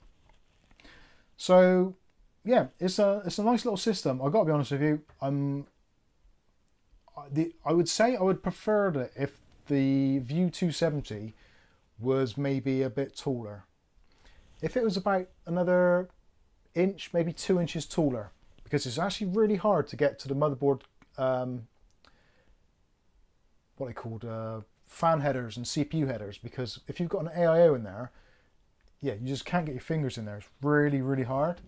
So yeah, it's a nice little system. I got to be honest with you. I would say I would prefer that if the View 270 was maybe a bit taller. If it was about another inch, maybe 2 inches taller, because it's actually really hard to get to the motherboard, what they called fan headers and CPU headers, because if you've got an AIO in there, yeah, you just can't get your fingers in there. It's really, really hard.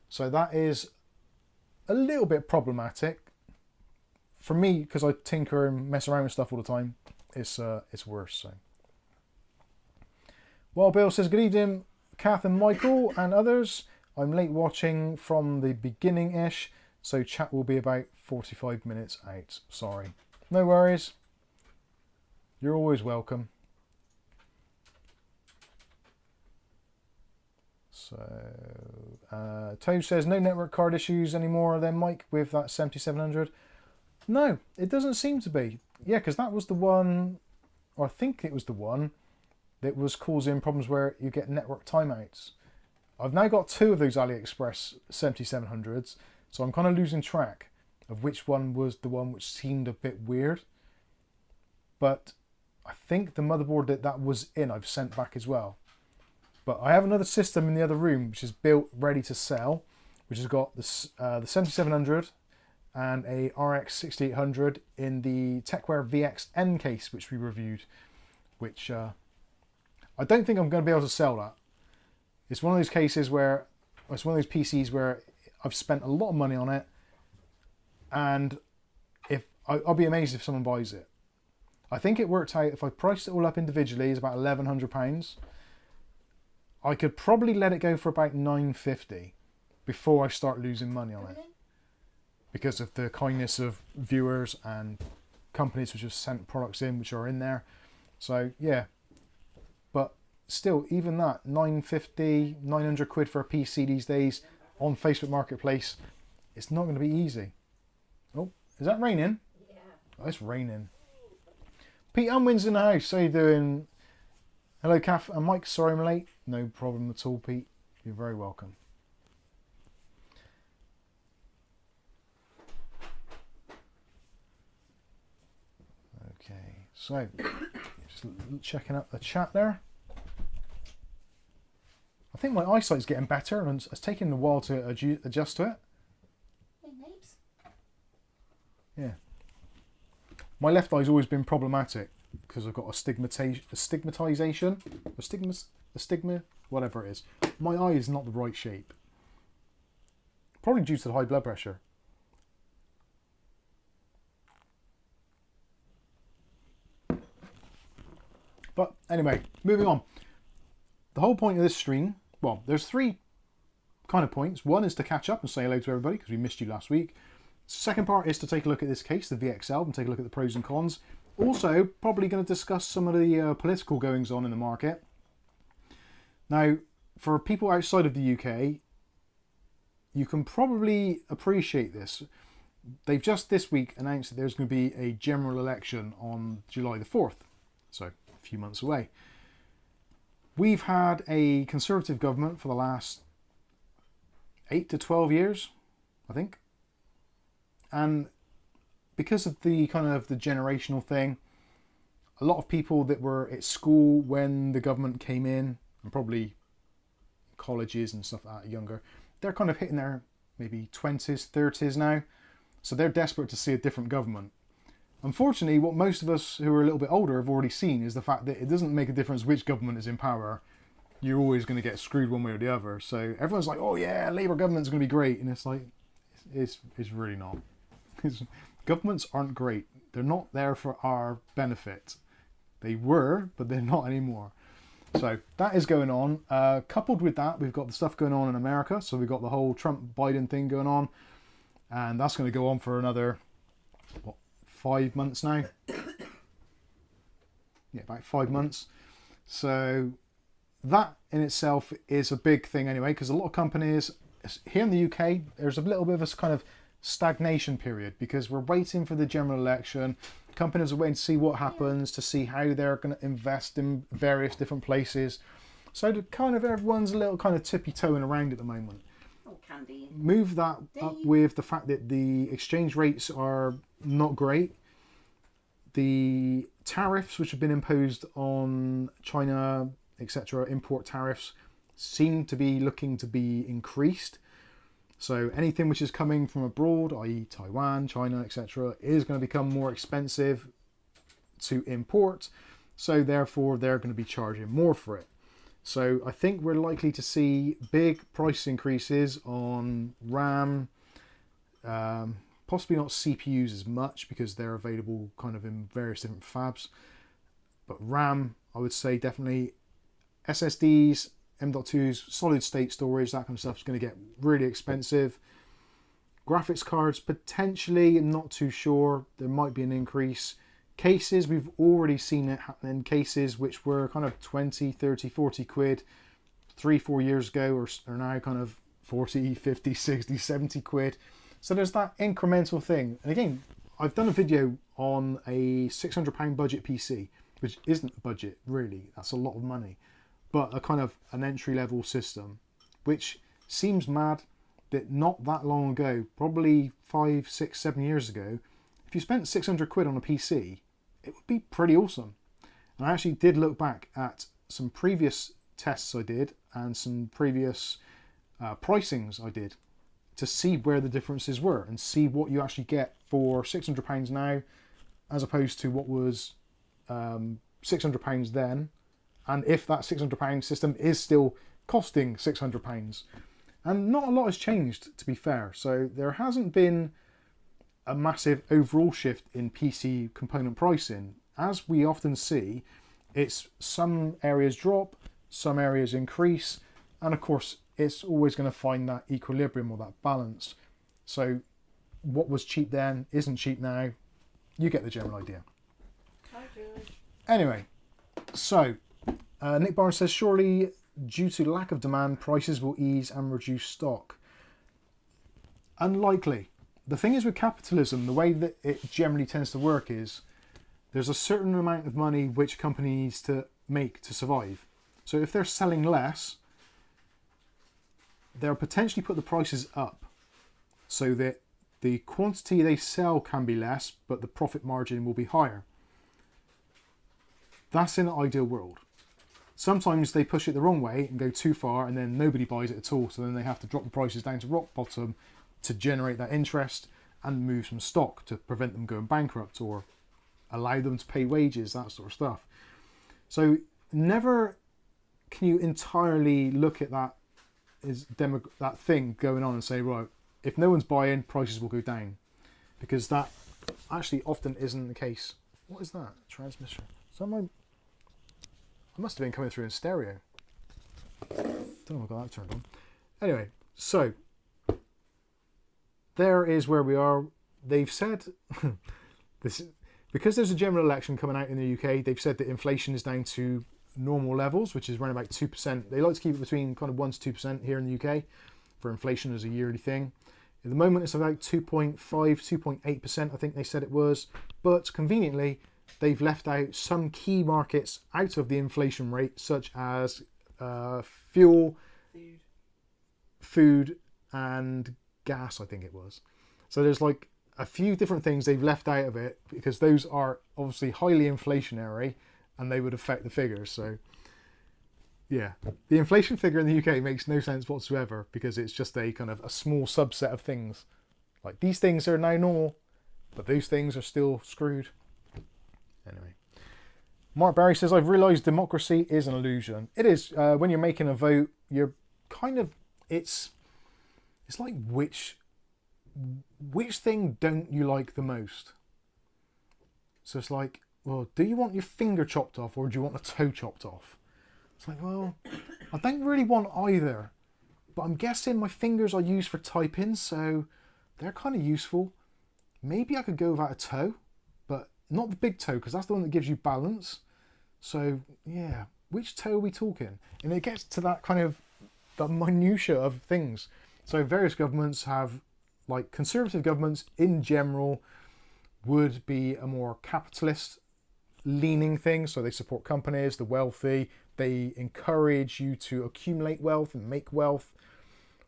So that is a little bit problematic. For me, because I tinker and mess around with stuff all the time, it's worse. So. Well, Bill says, good evening, Kath and Michael and others. I'm late watching from the beginning-ish, so chat will be about 45 minutes out. Sorry. No worries. You're always welcome. So, Toe says, no network card issues anymore then, Mike, with that 7700. No, it doesn't seem to be. Yeah, because that was the one, or I think it was the one, that was causing problems where you get network timeouts. I've now got two of those AliExpress 7700s, so I'm kind of losing track of which one was the one which seemed a bit weird. But I think the motherboard that was in I've sent back as well. But I have another system in the other room which is built ready to sell, which has got the 7700 and a RX 6800 in the Tecware VXL case, which we reviewed, which I don't think I'm going to be able to sell that. It's one of those cases where, it's one of those PCs where I've spent a lot of money on it, and if I'll be amazed if someone buys it. I think it worked out, if I priced it all up individually, it's about £1,100. I could probably let it go for about £950 before I start losing money on it, because of the kindness of viewers and companies which have sent products in which are in there. So yeah, but still, even that, 950, 900 quid for a PC these days on Facebook Marketplace, it's not going to be easy. Oh, is that raining? Yeah. Oh, it's raining. Pete Unwin's in the house. How you doing? Hello, Kath and Mike. Sorry I'm late. No problem at all, Pete. You're very welcome. Okay, so just checking out the chat there. I think my eyesight's getting better, and it's taking a while to adjust to it. Hey, Napes. Yeah. My left eye's always been problematic because I've got a stigmatization, whatever it is. My eye is not the right shape. Probably due to the high blood pressure. But anyway, moving on. The whole point of this stream, well, there's three kind of points. One is to catch up and say hello to everybody because we missed you last week. Second part is to take a look at this case, the VXL, and take a look at the pros and cons. Also, probably going to discuss some of the political goings on in the market. Now, for people outside of the UK, you can probably appreciate this. They've just this week announced that there's going to be a general election on July the 4th, so a few months away. We've had a Conservative government for the last 8 to 12 years, I think. And because of the kind of the generational thing, a lot of people that were at school when the government came in, and probably colleges and stuff like that younger, they're kind of hitting their maybe 20s, 30s now. So they're desperate to see a different government. Unfortunately, what most of us who are a little bit older have already seen is the fact that it doesn't make a difference which government is in power. You're always going to get screwed one way or the other. So everyone's like, oh yeah, Labour government's going to be great. And it's like, it's really not. Governments aren't great. They're not there for our benefit. They were, but they're not anymore. So that is going on. Coupled with that, we've got the stuff going on in America. So we've got the whole Trump-Biden thing going on. And that's going to go on for another, what, 5 months now? Yeah, about 5 months. So that in itself is a big thing anyway, because a lot of companies here in the UK, there's a little bit of a kind of stagnation period because we're waiting for the general election. Companies are waiting to see what happens, to see how they're going to invest in various different places. So the kind of everyone's a little kind of tippy-toeing around at the moment. Oh, candy. Move that up with the fact that the exchange rates are not great. The tariffs which have been imposed on China, etc., import tariffs, seem to be looking to be increased. So anything which is coming from abroad, i.e. Taiwan, China, etc., is going to become more expensive to import. So therefore, they're going to be charging more for it. So I think we're likely to see big price increases on RAM, possibly not CPUs as much because they're available kind of in various different fabs. But RAM, I would say definitely. SSDs, M.2s, solid state storage, that kind of stuff is going to get really expensive. Graphics cards, potentially, I'm not too sure. There might be an increase. Cases, we've already seen it happening. Cases which were kind of 20, 30, 40 quid 3-4 years ago are now kind of 40, 50, 60, 70 quid. So there's that incremental thing. And again, I've done a video on a £600 budget PC, which isn't a budget, really. That's a lot of money. But a kind of an entry-level system, which seems mad that not that long ago, probably 5, 6, 7 years ago, if you spent 600 quid on a PC, it would be pretty awesome. And I actually did look back at some previous tests I did and some previous pricings I did to see where the differences were and see what you actually get for £600 now as opposed to what was £600 then, and if that £600 system is still costing £600. And not a lot has changed, to be fair. So there hasn't been a massive overall shift in PC component pricing. As we often see, it's some areas drop, some areas increase, and of course it's always going to find that equilibrium or that balance. So what was cheap then isn't cheap now. You get the general idea. Hi, George. Anyway, so Nick Barnes says, surely due to lack of demand, prices will ease and reduce stock. Unlikely. The thing is with capitalism, the way that it generally tends to work is there's a certain amount of money which company needs to make to survive. So if they're selling less, they'll potentially put the prices up so that the quantity they sell can be less, but the profit margin will be higher. That's in an ideal world. Sometimes they push it the wrong way and go too far, and then nobody buys it at all, so then they have to drop the prices down to rock bottom to generate that interest and move some stock to prevent them going bankrupt or allow them to pay wages, that sort of stuff. So never can you entirely look at that that thing going on and say, right, if no one's buying, prices will go down, because that actually often isn't the case. What is that? Transmission. Is that my... I must have been coming through in stereo. Don't know if I got that turned on. Anyway, so there is where we are. They've said this because there's a general election coming out in the UK. They've said that inflation is down to normal levels, which is around about 2%. They like to keep it between kind of 1 to 2% here in the UK for inflation as a yearly thing. At the moment, it's about 2.5, 2.8%. I think they said it was, but conveniently, they've left out some key markets out of the inflation rate, such as fuel, food, and gas, I think it was. So there's like a few different things they've left out of it because those are obviously highly inflationary and they would affect the figures. So yeah, the inflation figure in the UK makes no sense whatsoever because it's just a kind of a small subset of things. Like these things are now normal, but those things are still screwed. Anyway, Mark Barry says, I've realised democracy is an illusion. It is. When you're making a vote, you're kind of, it's like which thing don't you like the most? So it's like, well, do you want your finger chopped off or do you want a toe chopped off? It's like, well, I don't really want either, but I'm guessing my fingers are used for typing, so they're kind of useful. Maybe I could go without a toe, but not the big toe, because that's the one that gives you balance. So yeah, which toe are we talking? And it gets to that kind of the minutiae of things. So various governments have, like conservative governments in general would be a more capitalist leaning thing. So they support companies, the wealthy, they encourage you to accumulate wealth and make wealth.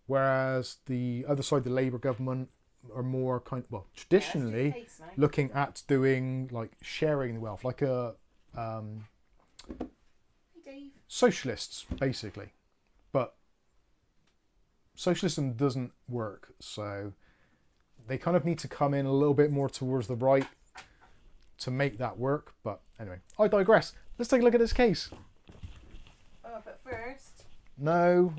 Whereas the other side, the Labour government, are more kind of, well, traditionally looking at doing like sharing the wealth, like a socialists basically. But socialism doesn't work, so they kind of need to come in a little bit more towards the right to make that work. But anyway, I digress. Let's take a look at this case. Oh, but first, no,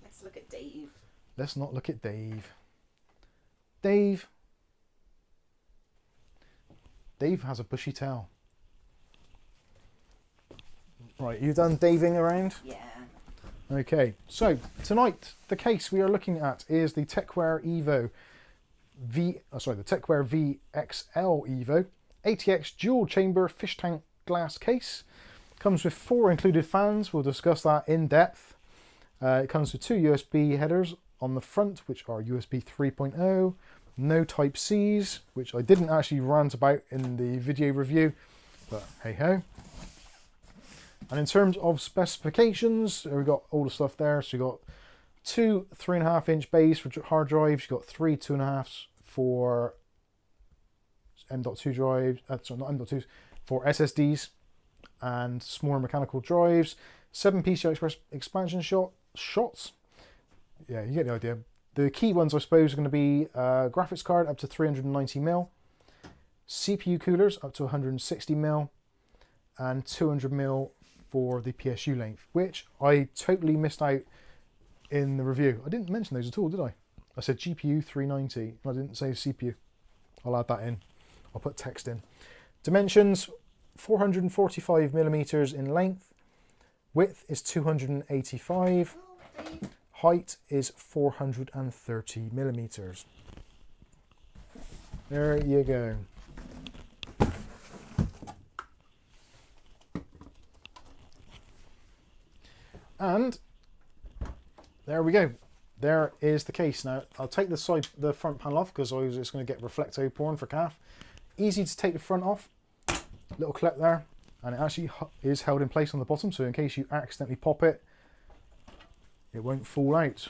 let's look at Dave. let's not look at Dave. Dave has a bushy tail. Right, you done daving around? Yeah. Okay, so tonight the case we are looking at is the Tecware EVO the Tecware VXL EVO ATX dual chamber fish tank glass case. Comes with 4 included fans. We'll discuss that in depth. It comes with 2 USB headers on the front, which are USB 3.0. No Type Cs, which I didn't actually rant about in the video review, but hey ho. And in terms of specifications, we've got all the stuff there. So you've got 2 3.5-inch bays for hard drives. You've got 3 2.5s for M.2 drives. Sorry, not M.2s. for SSDs and smaller mechanical drives. 7 PCI Express expansion shots. Yeah, you get the idea. The key ones, I suppose, are going to be graphics card up to 390mm, CPU coolers up to 160mm, and 200mm for the PSU length, which I totally missed out in the review. I didn't mention those at all, did I? I said GPU 390. I didn't say CPU. I'll add that in. I'll put text in. Dimensions, 445mm in length. Width is 285. Height is 430mm. There you go. And there we go. There is the case. Now I'll take the front panel off because I was just going to get reflecto porn for calf. Easy to take the front off. Little clip there, and it actually is held in place on the bottom, so in case you accidentally pop it, it won't fall out,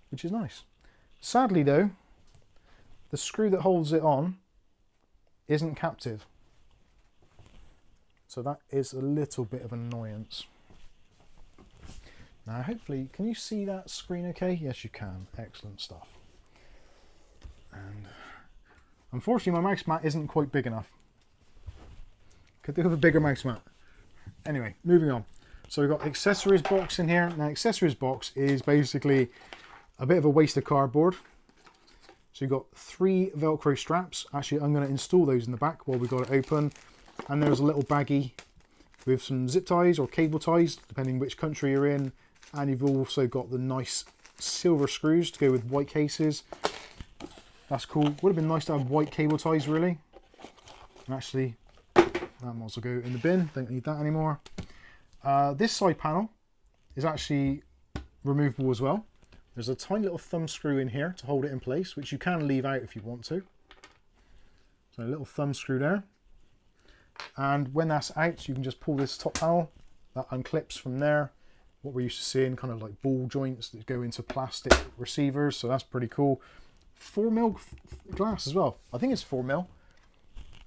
which is nice. Sadly though, the screw that holds it on isn't captive, so that is a little bit of an annoyance. Now hopefully, can you see that screen okay? Yes you can, excellent stuff. And unfortunately my mouse mat isn't quite big enough. Could do with a bigger mouse mat. Anyway, moving on. So we've got accessories box in here. Now accessories box is basically a bit of a waste of cardboard. So you've got 3 Velcro straps. Actually I'm going to install those in the back while we've got it open. And there's a little baggie with some zip ties or cable ties, depending which country you're in. And you've also got the nice silver screws to go with white cases. That's cool. Would have been nice to have white cable ties really. And actually, that might also go in the bin. Don't need that anymore. This side panel is actually removable as well. There's a tiny little thumb screw in here to hold it in place, which you can leave out if you want to. So a little thumb screw there. And when that's out, you can just pull this top panel. That unclips from there. What we're used to seeing, kind of like ball joints that go into plastic receivers. So that's pretty cool. 4mm glass as well. I think it's 4mm.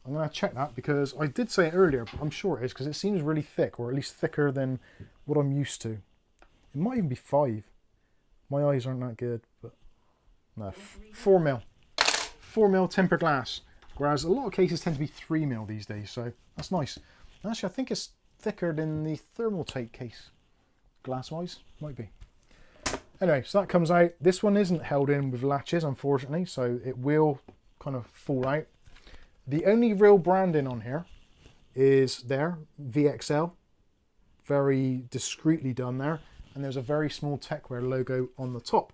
I'm going to check that because I did say it earlier, but I'm sure it is because it seems really thick, or at least thicker than what I'm used to. It might even be 5. My eyes aren't that good, but no, 4mm. 4mm tempered glass, whereas a lot of cases tend to be 3mm these days, so that's nice. Actually, I think it's thicker than the Thermaltake case, glass-wise. Might be. Anyway, so that comes out. This one isn't held in with latches, unfortunately, so it will kind of fall out. The only real branding on here is there, VXL. Very discreetly done there. And there's a very small Tecware logo on the top.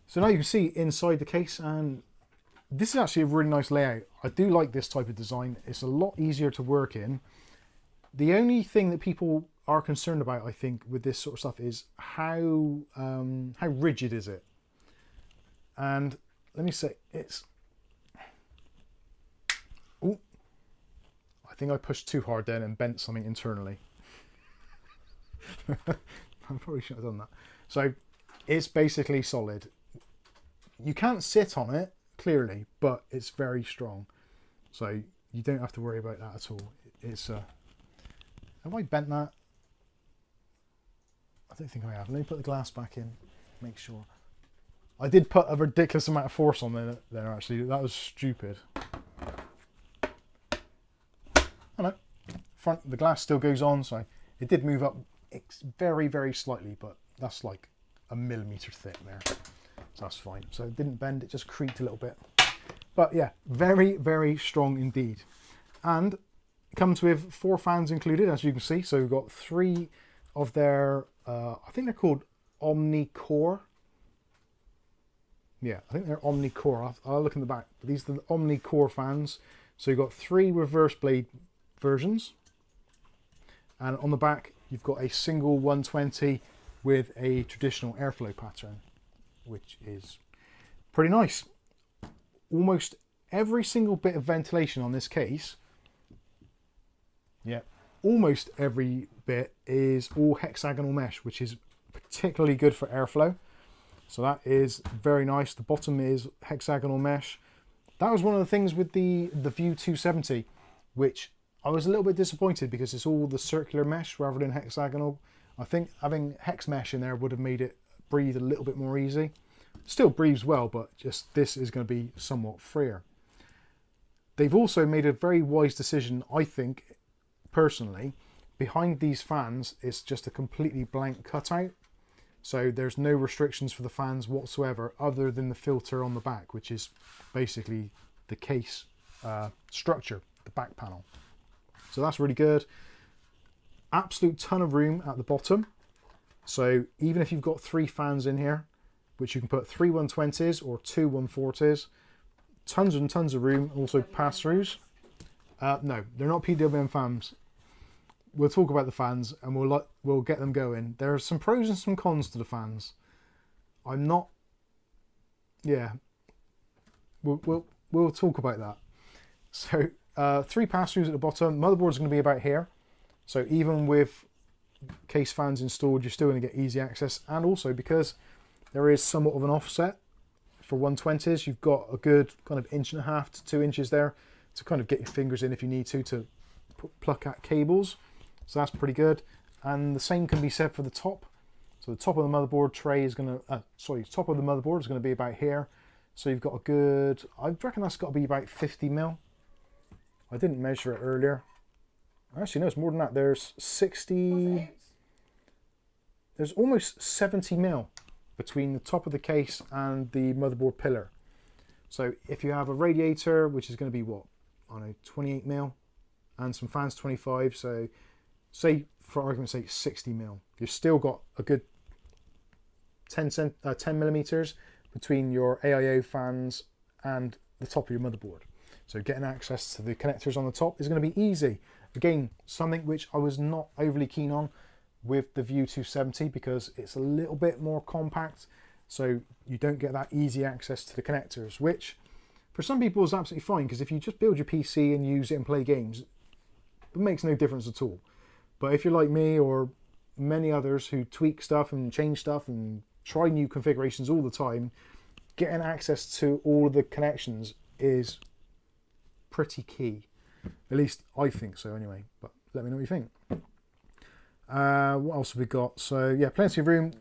So now you can see inside the case, and this is actually a really nice layout. I do like this type of design. It's a lot easier to work in. The only thing that people are concerned about, I think, with this sort of stuff is how rigid is it? And let me say, it's... Ooh, I think I pushed too hard then and bent something internally. I probably should have done that. So it's basically solid. You can't sit on it, clearly, but it's very strong. So you don't have to worry about that at all. It's... have I bent that? I don't think I have. Let me put the glass back in, make sure. I did put a ridiculous amount of force on there actually. That was stupid. Oh no, the glass still goes on, so it did move up very, very slightly, but that's like a millimetre thick there. So that's fine. So it didn't bend, it just creaked a little bit. But yeah, very, very strong indeed. And it comes with 4 fans included, as you can see. So we've got 3 of their, I think they're called Omni-Core. Yeah, I think they're Omni-Core. I'll look in the back. But these are the Omni-Core fans. So you've got 3 reverse blade versions. And on the back, you've got a single 120 with a traditional airflow pattern, which is pretty nice. Almost every single bit of ventilation on this case, yeah, almost every bit is all hexagonal mesh, which is particularly good for airflow. So that is very nice. The bottom is hexagonal mesh. That was one of the things with the View 270, which I was a little bit disappointed because it's all the circular mesh rather than hexagonal. I think having hex mesh in there would have made it breathe a little bit more easy. Still breathes well, but just this is going to be somewhat freer. They've also made a very wise decision, I think, personally. Behind these fans, it's just a completely blank cutout. So there's no restrictions for the fans whatsoever other than the filter on the back, which is basically the case structure, the back panel. So that's really good. Absolute ton of room at the bottom. So even if you've got 3 fans in here, which you can put 3 120s or 2 140s, tons and tons of room. Also pass-throughs. No, they're not PWM fans. We'll talk about the fans and we'll get them going. There are some pros and some cons to the fans. I'm not. Yeah. We'll talk about that. So 3 pass-throughs at the bottom. Motherboard's going to be about here. So even with case fans installed, you're still going to get easy access. And also because there is somewhat of an offset for 120s, you've got a good kind of 1.5 to 2 inches there to kind of get your fingers in if you need to pluck at cables. So that's pretty good. And the same can be said for the top. So the top of the motherboard tray is going to, top of the motherboard is going to be about here. So you've got a good, I reckon that's got to be about 50 mil. I didn't measure it earlier. Actually, no, it's more than that. There's 60, there's almost 70 mil between the top of the case and the motherboard pillar. So if you have a radiator, which is going to be what, I don't know, 28 mil, and some fans 25, so say for argument's sake 60 mil, you've still got a good 10 millimeters between your AIO fans and the top of your motherboard. So getting access to the connectors on the top is going to be easy. Again, something which I was not overly keen on with the View 270 because it's a little bit more compact, so you don't get that easy access to the connectors, which for some people is absolutely fine because if you just build your PC and use it and play games, it makes no difference at all. But if you're like me or many others who tweak stuff and change stuff and try new configurations all the time, getting access to all of the connections is pretty key. At least I think so anyway, but let me know what you think. What else have we got? So yeah, plenty of room.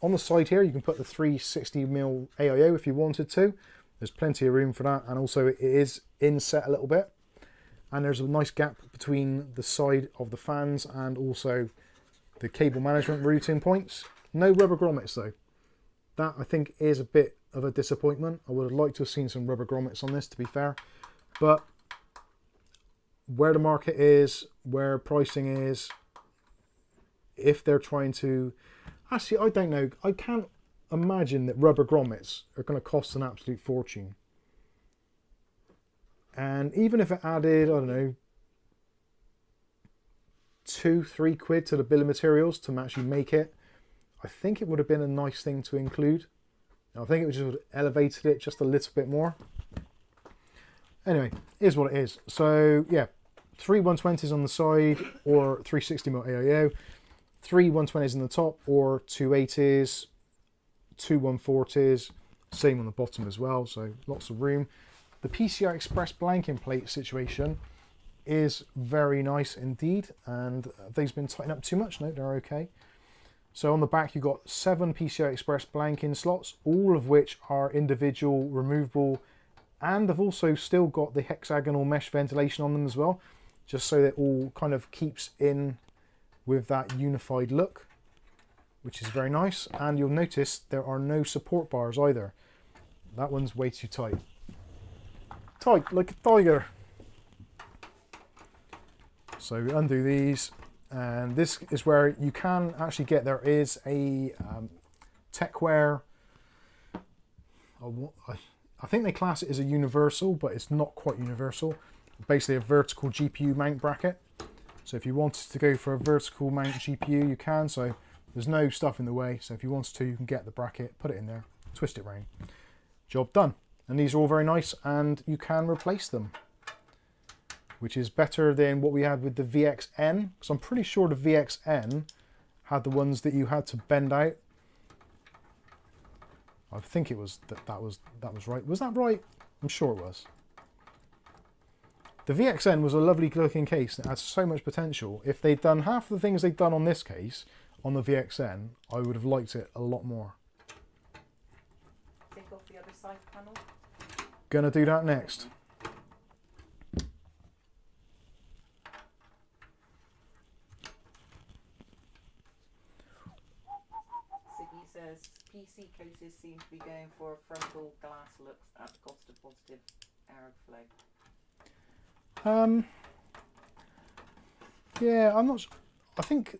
On the side here, you can put the 360mm AIO if you wanted to. There's plenty of room for that, and also it is inset a little bit. And there's a nice gap between the side of the fans and also the cable management routing points. No rubber grommets though. That I think is a bit of a disappointment. I would have liked to have seen some rubber grommets on this, to be fair. But where the market is, where pricing is, if they're trying to... Actually, I don't know. I can't imagine that rubber grommets are going to cost an absolute fortune. And even if it added, I don't know, 2-3 quid to the bill of materials to actually make it, I think it would have been a nice thing to include. I think it would just have elevated it just a little bit more. Anyway, here's what it is. So yeah, 3 120s on the side or 360mm AIO, 3 120s in the top or 2 80s, 2 140s, same on the bottom as well, so lots of room. The PCI Express blanking plate situation is very nice indeed, and they've been tightened up too much. No, they're okay. So on the back you've got 7 PCI Express blanking slots, all of which are individual, removable, and they've also still got the hexagonal mesh ventilation on them as well, just so that it all kind of keeps in with that unified look, which is very nice. And you'll notice there are no support bars either. That one's way too tight. Tight like a tiger. So we undo these, and this is where you can actually get, there is a Tecware, I think they class it as a universal, but it's not quite universal. Basically a vertical GPU mount bracket. So if you wanted to go for a vertical mount GPU, you can. So there's no stuff in the way. So if you wanted to, you can get the bracket, put it in there, twist it round. Job done. And these are all very nice, and you can replace them, which is better than what we had with the VXN. Because I'm pretty sure the VXN had the ones that you had to bend out. I think it was that was right. Was that right? I'm sure it was. The VXN was a lovely looking case. It had so much potential. If they'd done half the things they'd done on this case, on the VXN, I would have liked it a lot more. Take off the other side panel. Gonna do that next. Siggy says PC cases seem to be going for frontal glass looks at the cost of positive airflow. Yeah, I'm not. I think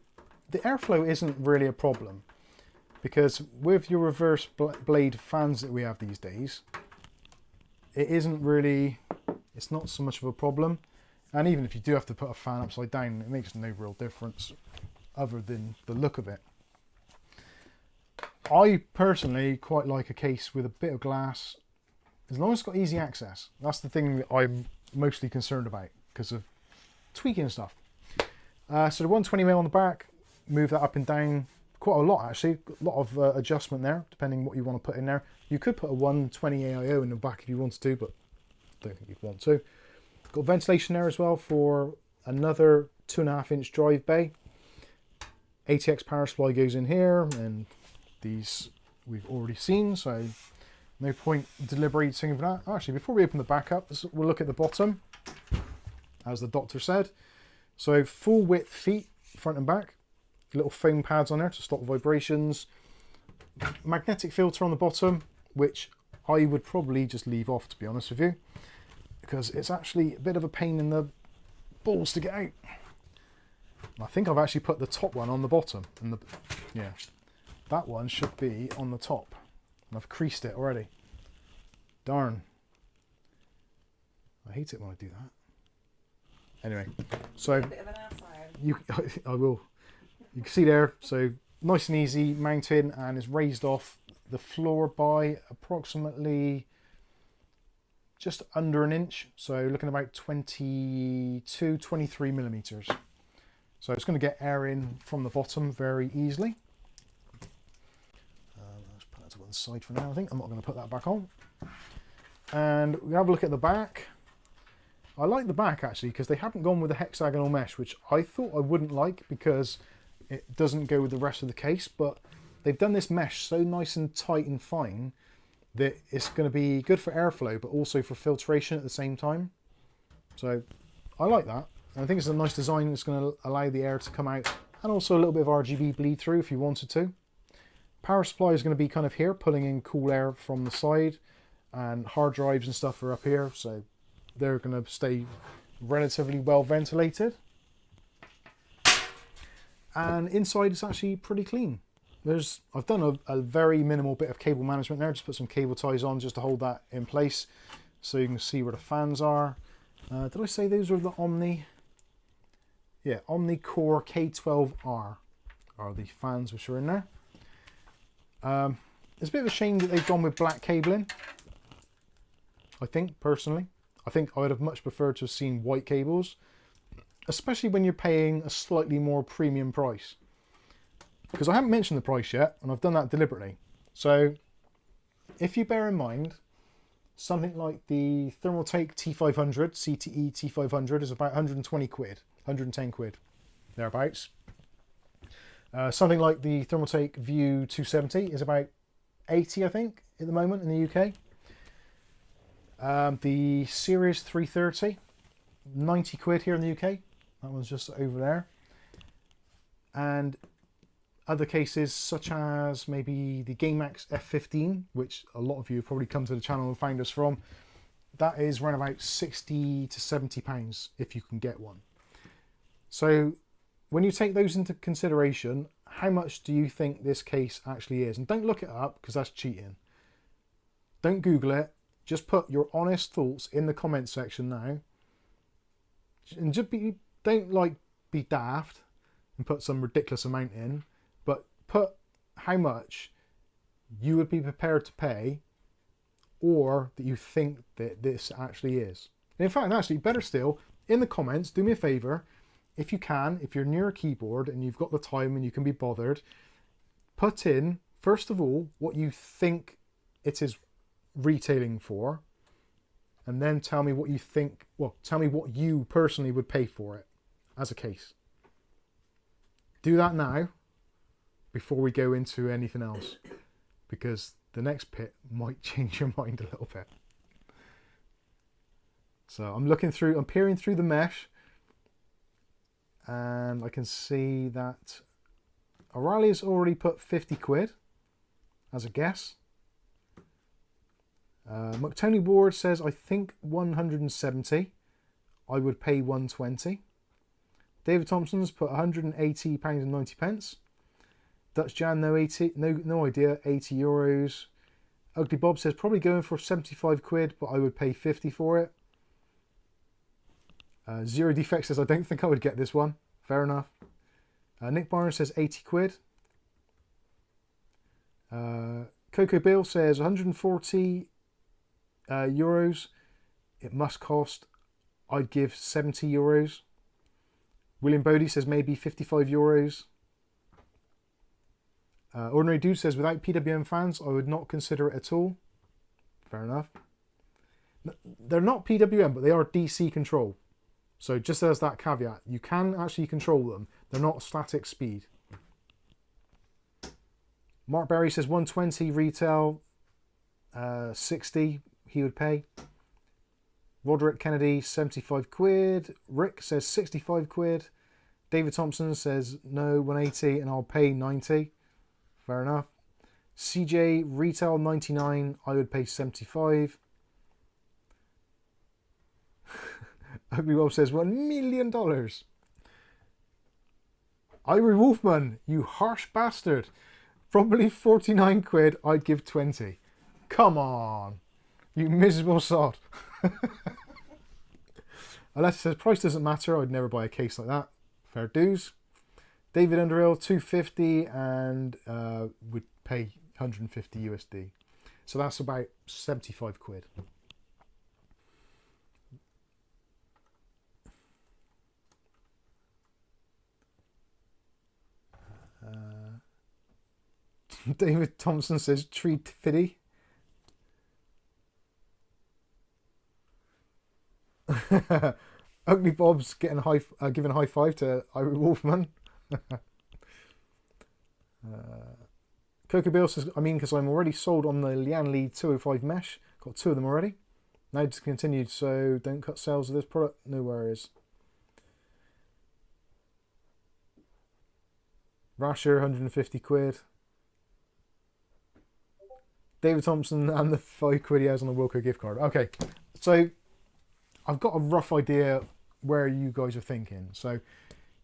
the airflow isn't really a problem because with your reverse blade fans that we have these days, it isn't really. It's not so much of a problem, and even if you do have to put a fan upside down, it makes no real difference other than the look of it. I personally quite like a case with a bit of glass, as long as it's got easy access. That's the thing that I'm mostly concerned about because of tweaking and stuff. So the 120mm on the back, move that up and down quite a lot actually. A lot of adjustment there, depending what you want to put in there. You could put a 120 AIO in the back if you wanted to, but I don't think you'd want to. Got ventilation there as well for another 2.5-inch drive bay. ATX power supply goes in here, and these we've already seen, so no point deliberating over that. Actually, before we open the back up, we'll look at the bottom, as the doctor said. So full width feet, front and back. Little foam pads on there to stop vibrations. Magnetic filter on the bottom, which I would probably just leave off, to be honest with you, because it's actually a bit of a pain in the balls to get out. I think I've actually put the top one on the bottom, and yeah, that one should be on the top. I've creased it already. Darn. I hate it when I do that. Anyway, so A bit of an ass iron. I will. You can see there, so nice and easy mounting, and it's raised off the floor by approximately just under an inch. So looking about 22, 23 millimeters. So it's going to get air in from the bottom very easily. Let's put that to one side for now. I think I'm not going to put that back on. And we have a look at the back. I like the back actually because they haven't gone with the hexagonal mesh, which I thought I wouldn't like because it doesn't go with the rest of the case, but they've done this mesh so nice and tight and fine that it's going to be good for airflow but also for filtration at the same time. So I like that. And I think it's a nice design that's going to allow the air to come out, and also a little bit of RGB bleed through if you wanted to. Power supply is going to be kind of here, pulling in cool air from the side, and hard drives and stuff are up here, so they're going to stay relatively well ventilated. And inside it's actually pretty clean. I've done a very minimal bit of cable management there, just put some cable ties on just to hold that in place so you can see where the fans are. Did I say those are the Omni? Yeah, Omni Core K12R are the fans which are in there. It's a bit of a shame that they've gone with black cabling, I think, personally. I think I would have much preferred to have seen white cables, especially when you're paying a slightly more premium price. Because I haven't mentioned the price yet, and I've done that deliberately. So, if you bear in mind, something like the Thermaltake T500, CTE T500 is about 120 quid, 110 quid, thereabouts. Something like the Thermaltake View 270 is about 80, I think, at the moment in the UK. The Ceres 330, 90 quid here in the UK. That one's just over there. And other cases such as maybe the GameMax F15, which a lot of you have probably come to the channel and found us from. That is around about 60 to 70 pounds if you can get one. So when you take those into consideration, how much do you think this case actually is? And don't look it up because that's cheating. Don't Google it. Just put your honest thoughts in the comments section now. And just don't be daft and put some ridiculous amount in, but put how much you would be prepared to pay, or that you think that this actually is. And in fact, actually, better still, in the comments, do me a favor, if you can, if you're near a keyboard and you've got the time and you can be bothered, put in, first of all, what you think it is retailing for, and then tell me what you think, well, tell me what you personally would pay for it as a case. Do that now before we go into anything else, because the next bit might change your mind a little bit. So I'm peering through the mesh, and I can see that O'Reilly's already put 50 quid as a guess. McTony Ward says, I think 170. I would pay 120. David Thompson's put £180.90. Dutch Jan, no idea, 80 euros. Ugly Bob says, probably going for 75 quid, but I would pay 50 for it. Zero Defect says, I don't think I would get this one. Fair enough. Nick Barnes says 80 quid. Coco Bill says 140 euros. It must cost. I'd give 70 euros. William Bodie says maybe 55 euros. Ordinary Dude says, without PWM fans, I would not consider it at all. Fair enough. They're not PWM, but they are DC control. So just as that caveat, you can actually control them. They're not static speed. Mark Berry says 120 retail, 60 he would pay. Roderick Kennedy, 75 quid. Rick says 65 quid. David Thompson says no, 180 and I'll pay 90. Fair enough. CJ, retail 99, I would pay 75. Ugly Wolf says $1 million. Ivory Wolfman, you harsh bastard. Probably 49 quid, I'd give 20. Come on, you miserable sod. Unless it says price doesn't matter, I'd never buy a case like that. Fair dues. David Underhill, 250 and would pay 150 USD. So that's about 75 quid. David Thompson says treat fitty. Ugly Bob's getting giving a high five to Irie Wolfman. Coco Bill says, I mean, because I'm already sold on the Lian Li 205 mesh. Got 2 of them already. Now discontinued, so don't cut sales of this product. No worries. Rasher, 150 quid. David Thompson and the 5 quid he has on the Wilco gift card. Okay, so I've got a rough idea where you guys are thinking. So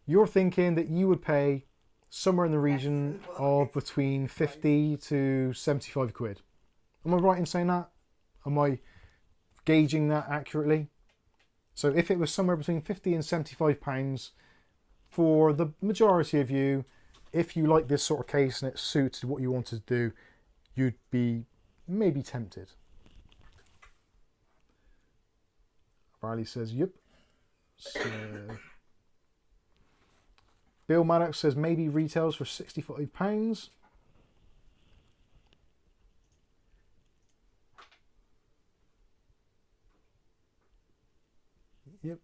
you're thinking that you would pay somewhere in the region of between 50 to 75 quid. Am I right in saying that? Am I gauging that accurately? So if it was somewhere between 50 and 75 pounds for the majority of you, if you like this sort of case and it suits what you want to do, you'd be maybe tempted. Riley says, yep. So, Bill Maddox says maybe retails for £65. Yep.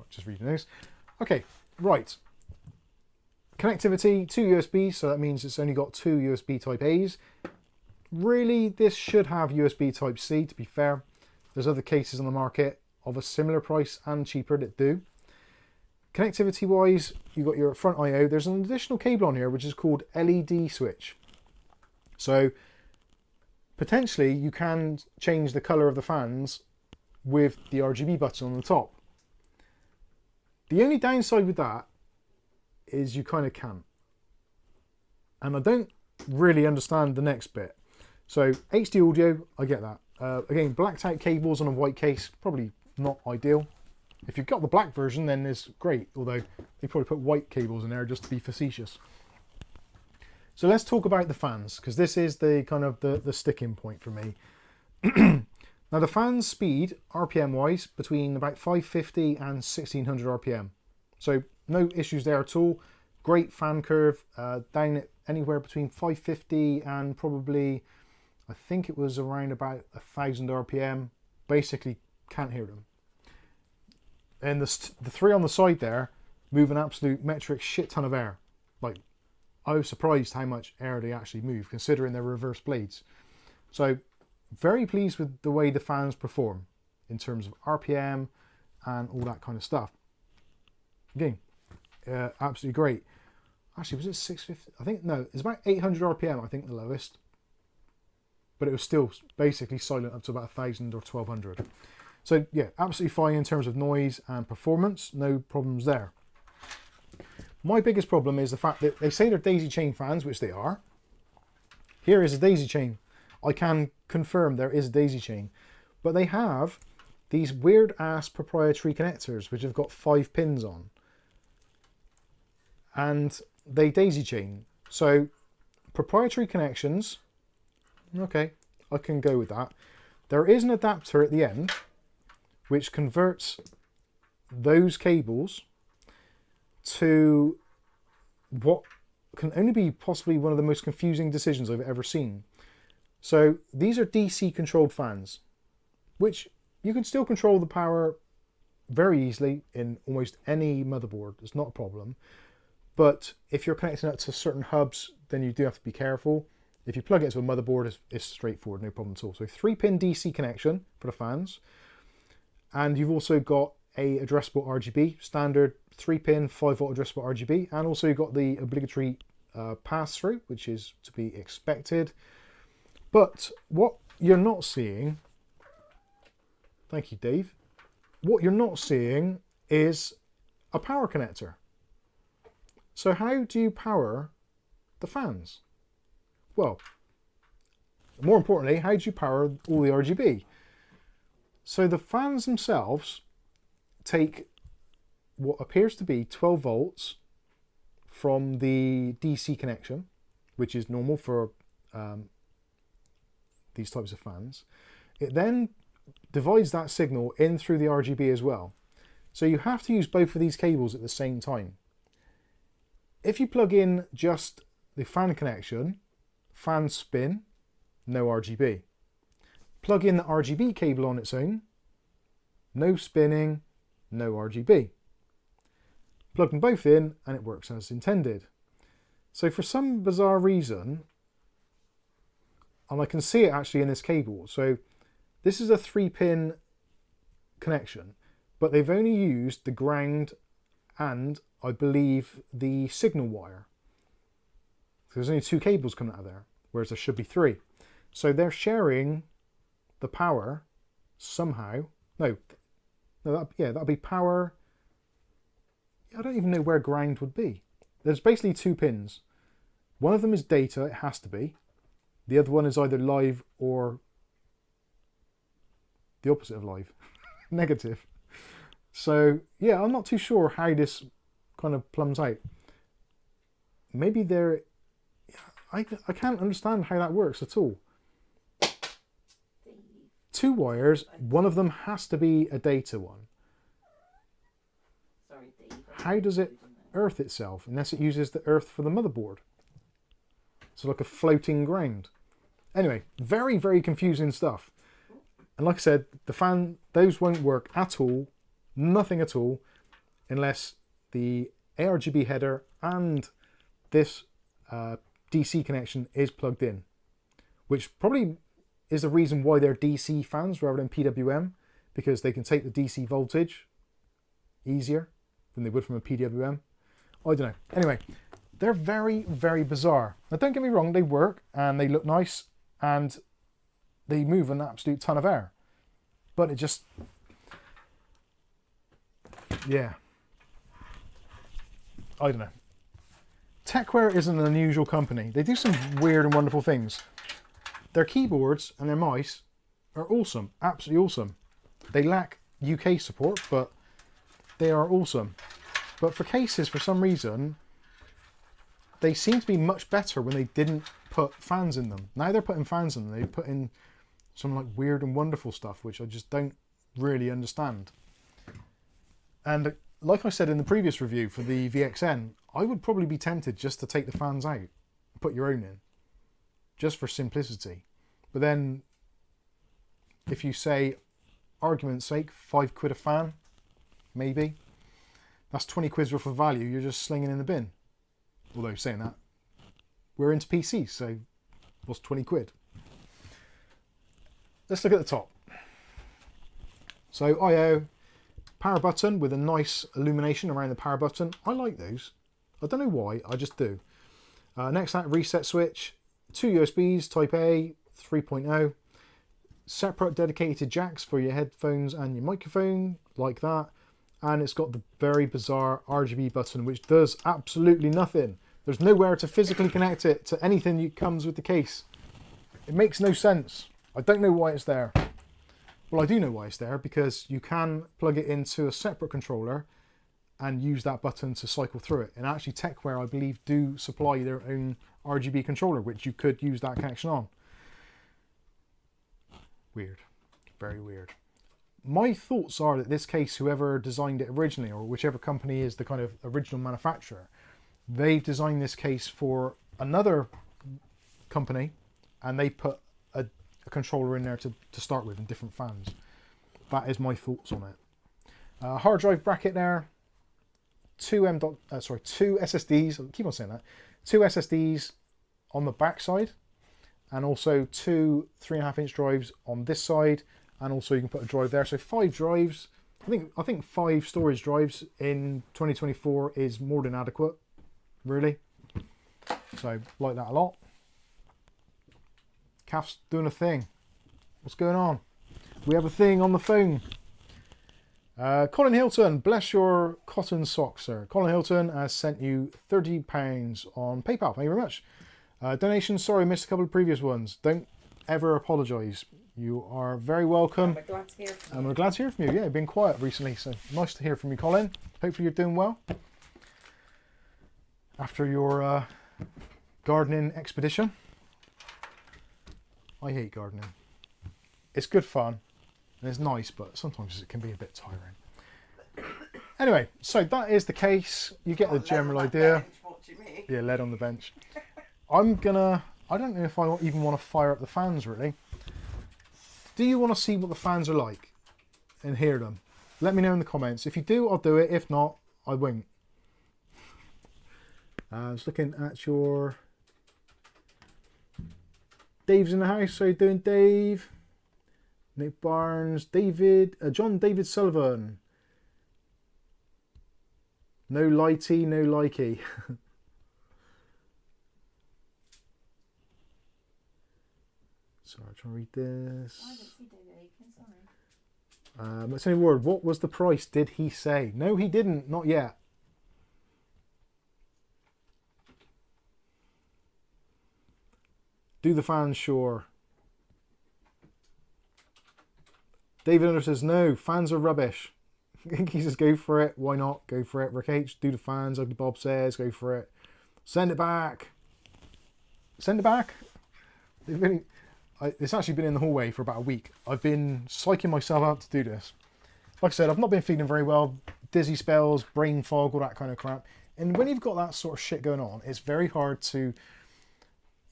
Just reading those. Okay, right. Connectivity, 2 USB, so that means it's only got 2 USB Type A's. Really, this should have USB Type C, to be fair. There's other cases on the market of a similar price and cheaper that do. Connectivity wise, you've got your front I/O. There's an additional cable on here which is called LED switch. So potentially you can change the color of the fans with the RGB button on the top. The only downside with that is you kind of can't. And I don't really understand the next bit. So HD audio, I get that. Again, blacked out cables on a white case, probably not ideal. If you've got the black version, then it's great, although they probably put white cables in there just to be facetious. So let's talk about the fans, because this is the kind of the sticking point for me. Now the fan speed, RPM wise, between about 550 and 1600 RPM. So no issues there at all. Great fan curve, down at anywhere between 550 and probably, I think it was around about 1,000 RPM. Basically can't hear them. And the three on the side there move an absolute metric shit ton of air. Like, I was surprised how much air they actually move, considering they're reverse blades. So, very pleased with the way the fans perform in terms of RPM and all that kind of stuff. Again, absolutely great. Actually, was it 650? I think, no, it's about 800 RPM, I think, the lowest. But it was still basically silent up to about 1,000 or 1,200. So, yeah, absolutely fine in terms of noise and performance. No problems there. My biggest problem is the fact that they say they're daisy chain fans, which they are. Here is a daisy chain. I can confirm there is a daisy chain. But they have these weird ass proprietary connectors which have got 5 pins on. And they daisy chain. So proprietary connections, okay, I can go with that. There is an adapter at the end which converts those cables to what can only be possibly one of the most confusing decisions I've ever seen. So these are DC controlled fans, which you can still control the power very easily in almost any motherboard. It's not a problem. But if you're connecting it to certain hubs, then you do have to be careful. If you plug it into a motherboard, it's straightforward, no problem at all. So 3-pin DC connection for the fans. And you've also got a addressable RGB, standard 3-pin 5-volt addressable RGB. And also you've got the obligatory pass-through, which is to be expected. But what you're not seeing, thank you, Dave. What you're not seeing is a power connector. So how do you power the fans? Well, more importantly, how do you power all the RGB? So the fans themselves take what appears to be 12 volts from the DC connection, which is normal for these types of fans. It then divides that signal in through the RGB as well. So you have to use both of these cables at the same time. If you plug in just the fan connection, fan spin, no RGB. Plug in the RGB cable on its own, no spinning, no RGB. Plug them both in and it works as intended. So for some bizarre reason, and I can see it actually in this cable, so this is a 3-pin connection, but they've only used the ground and I believe the signal wire. So there's only 2 cables coming out of there, whereas there should be 3. So they're sharing the power somehow. That'll be power. I don't even know where ground would be. There's basically 2 pins. One of them is data, it has to be. The other one is either live or the opposite of live, negative. So yeah, I'm not too sure how this kind of plums out. Maybe they're, I can't understand how that works at all. 2 wires, one of them has to be a data one. Sorry, Dave. How does it earth itself unless it uses the earth for the motherboard? So like a floating ground. Anyway, very, very confusing stuff. And like I said, the fan, those won't work at all, nothing at all, unless the ARGB header and this DC connection is plugged in, which probably is the reason why they're DC fans rather than PWM, because they can take the DC voltage easier than they would from a PWM. I don't know. Anyway, they're very, very bizarre. Now don't get me wrong, they work and they look nice and they move an absolute ton of air. But it just, yeah. I don't know. Tecware is an unusual company. They do some weird and wonderful things. Their keyboards and their mice are awesome, absolutely awesome. They lack UK support, but they are awesome. But for cases, for some reason, they seem to be much better when they didn't put fans in them. Now they're putting fans in them. They put in some like weird and wonderful stuff, which I just don't really understand. And like I said in the previous review for the VXN, I would probably be tempted just to take the fans out and put your own in, just for simplicity. But then if you say, argument's sake, £5 a fan, maybe, that's 20 quid's worth of value you're just slinging in the bin. Although saying that, we're into PCs, so what's 20 quid? Let's look at the top. So I/O power button with a nice illumination around the power button. I like those. I don't know why, I just do. Next that reset switch, 2 USBs, Type A, 3.0, separate dedicated jacks for your headphones and your microphone, like that. And it's got the very bizarre RGB button, which does absolutely nothing. There's nowhere to physically connect it to anything that comes with the case. It makes no sense. I don't know why it's there. Well, I do know why it's there, because you can plug it into a separate controller and use that button to cycle through it. And actually Tecware, I believe, do supply their own RGB controller, which you could use that connection on. Weird. Very weird. My thoughts are that this case, whoever designed it originally, or whichever company is the kind of original manufacturer, they've designed this case for another company, and they put a controller in there to start with, and different fans. That is my thoughts on it. Hard drive bracket there, two SSDs, I keep on saying that, 2 SSDs on the back side, and also 2 3.5-inch drives on this side, and also you can put a drive there. So 5 drives. I think 5 storage drives in 2024 is more than adequate, really. So like that a lot. Calf's doing a thing. What's going on? We have a thing on the phone. Colin Hilton, bless your cotton socks, sir. Colin Hilton has sent you £30 on PayPal. Thank you very much. Donation, sorry, missed a couple of previous ones. Don't ever apologise. You are very welcome. We're glad to hear from you. And we're glad to hear from you. Yeah, you've been quiet recently, so nice to hear from you, Colin. Hopefully you're doing well after your gardening expedition. I hate gardening. It's good fun and it's nice, but sometimes it can be a bit tiring. Anyway, so that is the case. You get the general idea. What do you mean? Yeah, lead on the bench. I don't know if I even want to fire up the fans, really. Do you want to see what the fans are like and hear them? Let me know in the comments. If you do, I'll do it. If not, I won't. I was looking at your... Dave's in the house. How you doing, Dave? Nick Barnes, David, John David Sullivan. No lighty, no likey. Sorry, I'm trying to read this. I didn't see David Aiken, sorry. Let's say a word. What was the price? Did he say? No, he didn't. Not yet. Do the fans, sure. David Under says, no, fans are rubbish. He says, go for it. Why not? Go for it. Rick H, do the fans. Ugly Bob says, go for it. Send it back. Send it back. It's actually been in the hallway for about a week. I've been psyching myself out to do this. Like I said, I've not been feeling very well. Dizzy spells, brain fog, all that kind of crap. And when you've got that sort of shit going on, it's very hard to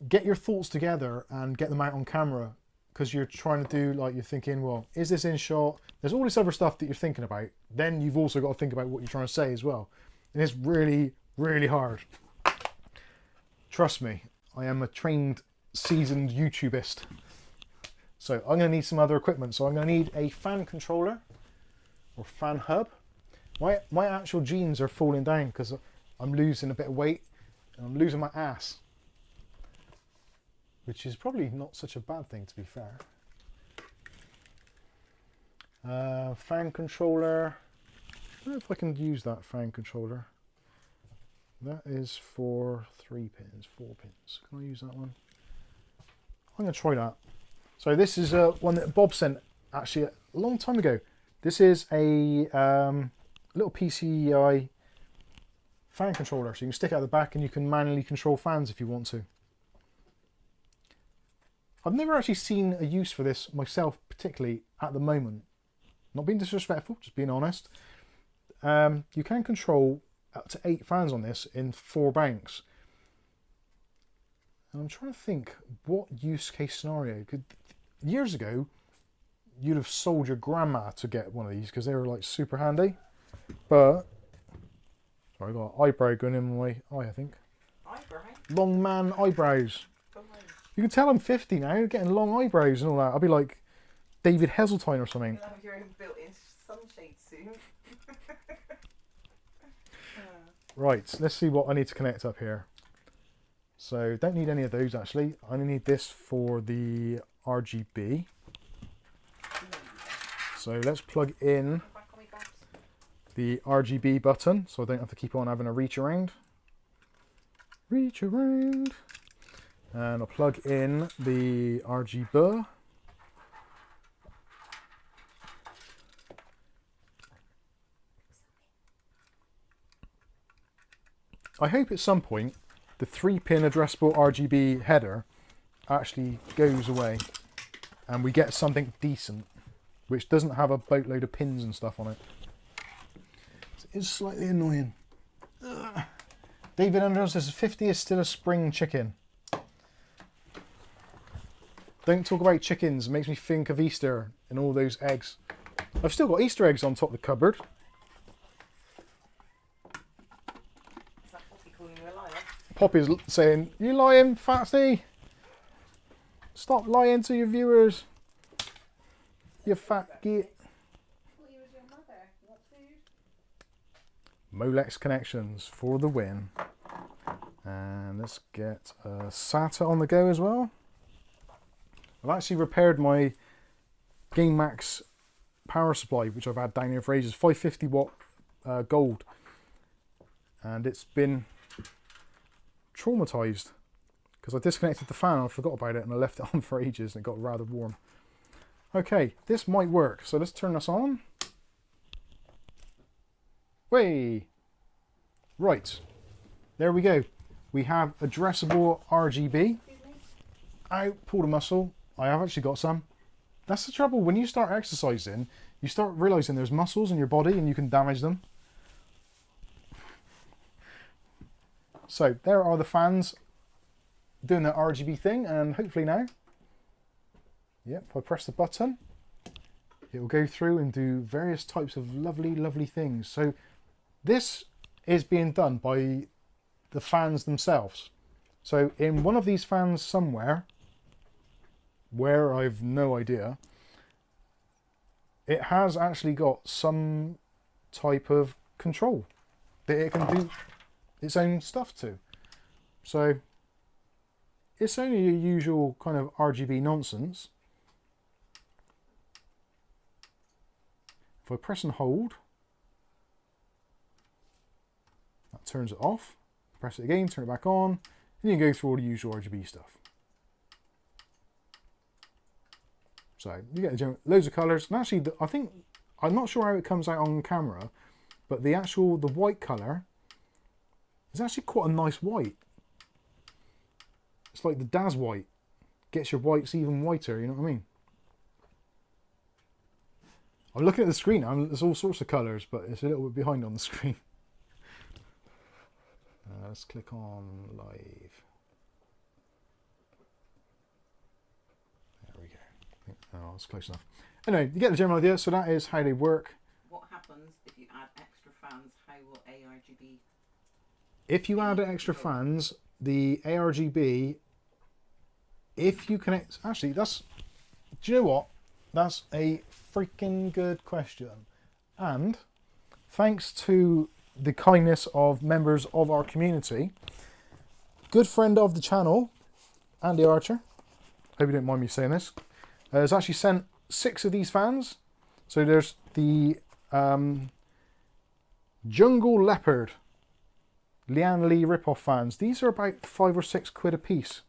get your thoughts together and get them out on camera, because you're trying to do, like, you're thinking, well, is this in shot? There's all this other stuff that you're thinking about. Then you've also got to think about what you're trying to say as well. And it's really, really hard. Trust me, I am a trained, seasoned YouTubist. So I'm going to need some other equipment. So I'm going to need a fan controller or fan hub. My actual jeans are falling down because I'm losing a bit of weight and I'm losing my ass. Which is probably not such a bad thing, to be fair. Fan controller. I don't know if I can use that fan controller. That is for 3 pins, 4 pins. Can I use that one? I'm going to try that. So this is one that Bob sent actually a long time ago. This is a little PCI fan controller. So you can stick it out the back and you can manually control fans if you want to. I've never actually seen a use for this myself, particularly at the moment. Not being disrespectful, just being honest. You can control up to 8 fans on this in 4 banks. And I'm trying to think what use case scenario could. Years ago, you'd have sold your grandma to get one of these because they were like super handy. But sorry, I got an eyebrow going in my eye, I think. Eyebrow? Long man eyebrows. Come on. You can tell I'm 50 now, getting long eyebrows and all that. I'll be like David Heseltine or something. You'll have your own built-in sunshade soon. Right, let's see what I need to connect up here. So don't need any of those actually. I only need this for the RGB. So let's plug in the RGB button so I don't have to keep on having a reach around. Reach around. And I'll plug in the RGB. I hope at some point the 3-pin addressable RGB header actually goes away and we get something decent which doesn't have a boatload of pins and stuff on it. It's slightly annoying. Ugh. David Andrews says 50 is still a spring chicken. Don't talk about chickens, it makes me think of Easter and all those eggs. I've still got Easter eggs on top of the cupboard. Poppy's saying, "You lying, Fatsy? Stop lying to your viewers. You fat git." Molex connections for the win. And let's get a SATA on the go as well. I've actually repaired my GameMax power supply, which I've had down here for ages, 550 watt gold. And it's been traumatized because I disconnected the fan and I forgot about it and I left it on for ages and it got rather warm. Okay, this might work, so let's turn this on. Way! Right, there we go. We have addressable RGB. I pulled a muscle. I have actually got some. That's the trouble, when you start exercising, you start realizing there's muscles in your body and you can damage them. So there are the fans doing the RGB thing, and hopefully now, yep, if I press the button, it will go through and do various types of lovely, lovely things. So this is being done by the fans themselves. So in one of these fans somewhere, where I've no idea, it has actually got some type of control that it can do its own stuff to. So it's only your usual kind of RGB nonsense. If I press and hold, that turns it off. Press it again, turn it back on, and you can go through all the usual RGB stuff. So you get loads of colours, and actually I think, I'm not sure how it comes out on camera, but the white colour is actually quite a nice white. It's like the Daz white. Gets your whites even whiter, you know what I mean? I'm looking at the screen now, there's all sorts of colours, but it's a little bit behind on the screen. Let's click on live. There we go. Oh, it's close enough. Anyway, you get the general idea, so that is how they work. What happens if you add extra fans? How will ARGB... If you add extra fans, the ARGB, if you connect... Actually, that's... Do you know what? That's a freaking good question. And thanks to the kindness of members of our community, good friend of the channel, Andy Archer, hope you don't mind me saying this, has actually sent 6 of these fans. So there's the Jungle Leopard Leanne Lee rip-off fans. These are about 5 or 6 quid a piece.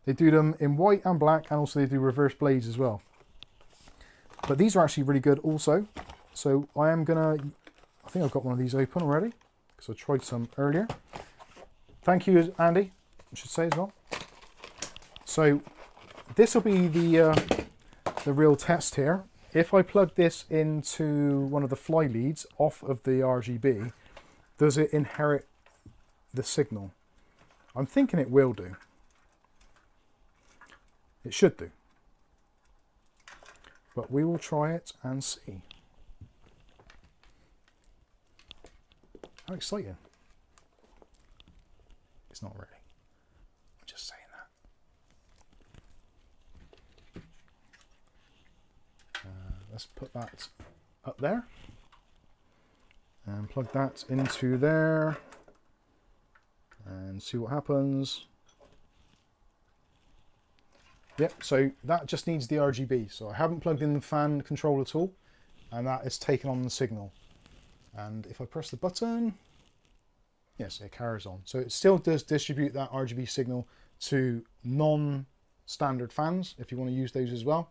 They do them in white and black, and also they do reverse blades as well. But these are actually really good also. So I am gonna, I think I've got one of these open already, because I tried some earlier. Thank you, Andy, I should say as well. So this will be the real test here. If I plug this into one of the fly leads off of the RGB, does it inherit the signal? I'm thinking it will do. It should do. But we will try it and see. How exciting. It's not really. I'm just saying that. Let's put that up there. And plug that into there. And see what happens. Yep, so that just needs the RGB. So I haven't plugged in the fan control at all. And that is taken on the signal. And if I press the button, yes, it carries on. So it still does distribute that RGB signal to non-standard fans, if you want to use those as well,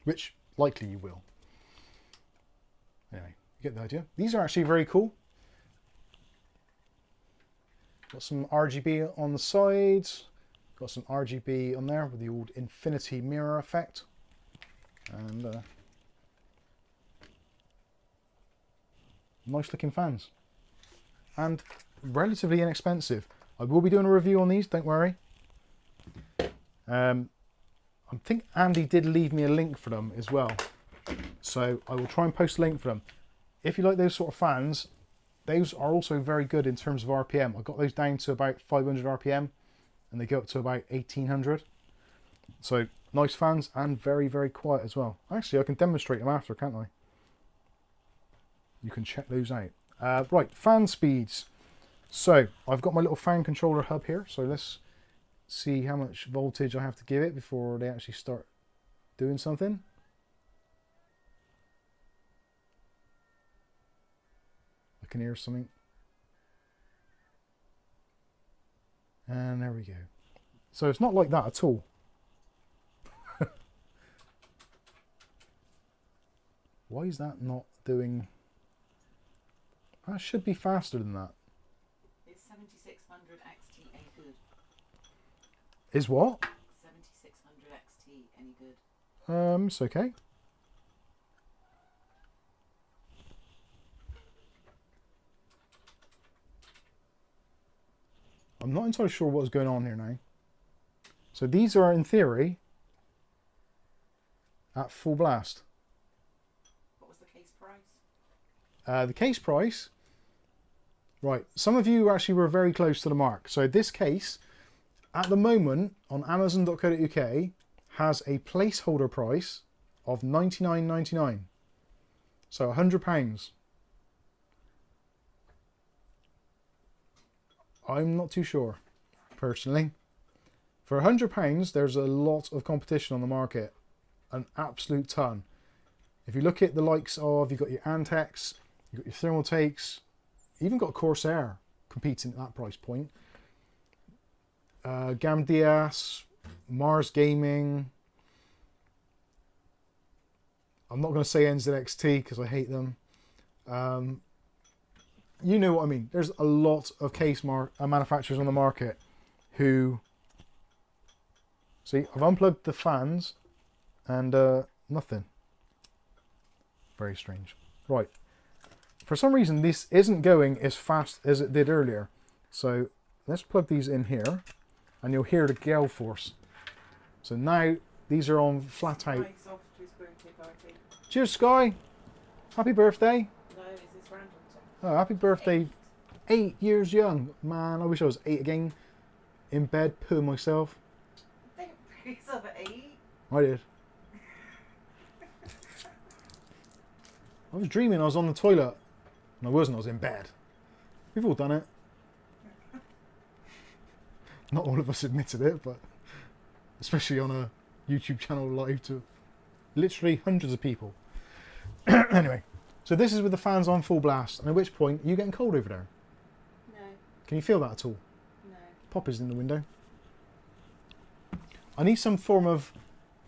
which likely you will. Anyway, you get the idea. These are actually very cool. Got some RGB on the sides. Got some RGB on there with the old infinity mirror effect. And nice looking fans. And relatively inexpensive. I will be doing a review on these, don't worry. I think Andy did leave me a link for them as well. So I will try and post a link for them. If you like those sort of fans, those are also very good in terms of RPM. I got those down to about 500 RPM and they go up to about 1800. So nice fans and very, very quiet as well. Actually, I can demonstrate them after, can't I? You can check those out. Right, fan speeds. So I've got my little fan controller hub here. So let's see how much voltage I have to give it before they actually start doing something. I can hear something. And there we go. So it's not like that at all. Why is that not doing... That should be faster than that. Is 7600 XT any good? Is what? 7600 XT any good? It's okay. I'm not entirely sure what's going on here now. So these are, in theory, at full blast. What was the case price? The case price... Right, some of you actually were very close to the mark. So this case, at the moment, on Amazon.co.uk, has a placeholder price of £99.99. So £100. I'm not too sure, personally. For £100, there's a lot of competition on the market. An absolute ton. If you look at the likes of, you've got your Antex, you've got your Thermaltakes, even got Corsair competing at that price point. Gamdias, Mars Gaming. I'm not going to say NZXT because I hate them. You know what I mean. There's a lot of case manufacturers on the market who... See, I've unplugged the fans and nothing. Very strange. Right. For some reason, this isn't going as fast as it did earlier. So let's plug these in here and you'll hear the gale force. So now these are on flat out. Price off to his birthday party. Cheers, Sky. Happy birthday. No, is this random? Oh, happy birthday. 8 years young. Man, I wish I was 8 again. In bed, pooing myself. Don't put yourself at 8. I did. I was dreaming I was on the toilet. And I wasn't, I was in bed. We've all done it. Not all of us admitted it, but especially on a YouTube channel live to literally hundreds of people. Anyway, so this is with the fans on full blast, and at which point, are you getting cold over there? No. Can you feel that at all? No. Poppy's in the window. I need some form of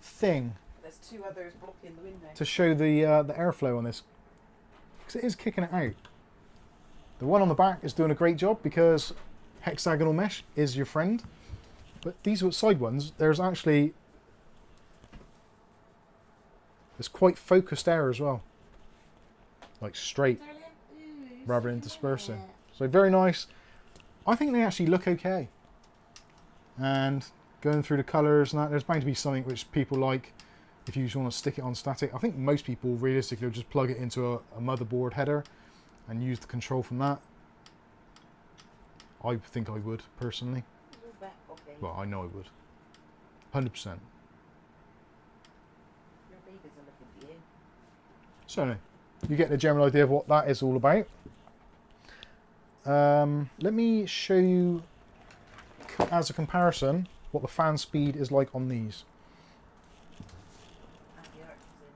thing There's 2 others blocking the window. to show the airflow on this, because it is kicking it out. The one on the back is doing a great job because hexagonal mesh is your friend, but these side ones, there's quite focused air as well, like straight rather than dispersing. So very nice. I think they actually look okay, and going through the colours and that, there's bound to be something which people like if you just want to stick it on static. I think most people realistically will just plug it into a motherboard header and use the control from that. I think I would, personally. Well, I know I would. 100%. Your babies are looking for you. Certainly. You get the general idea of what that is all about. Let me show you, as a comparison, what the fan speed is like on these. Andy Archer's in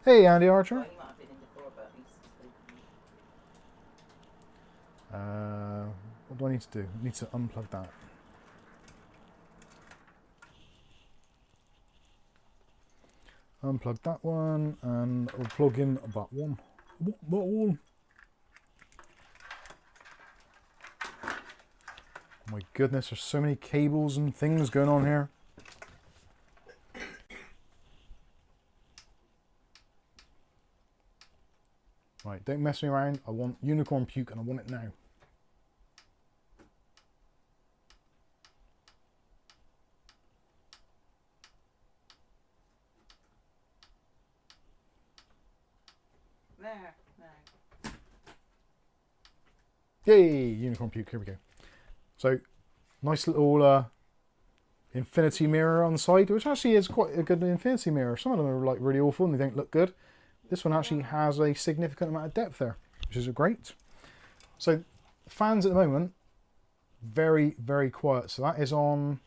there. Hey, Andy Archer. Well, he might have been in before, but he's spoken. What do I need to do? I need to unplug that. Unplug that one, and I'll plug in that one. That one. Oh my goodness, there's so many cables and things going on here. Right, don't mess me around. I want unicorn puke and I want it now. There. Yay, unicorn puke, here we go. So, nice little infinity mirror on the side, which actually is quite a good infinity mirror. Some of them are like really awful and they don't look good. This one actually has a significant amount of depth there, which is great. So, fans at the moment, very, very quiet. So that is on...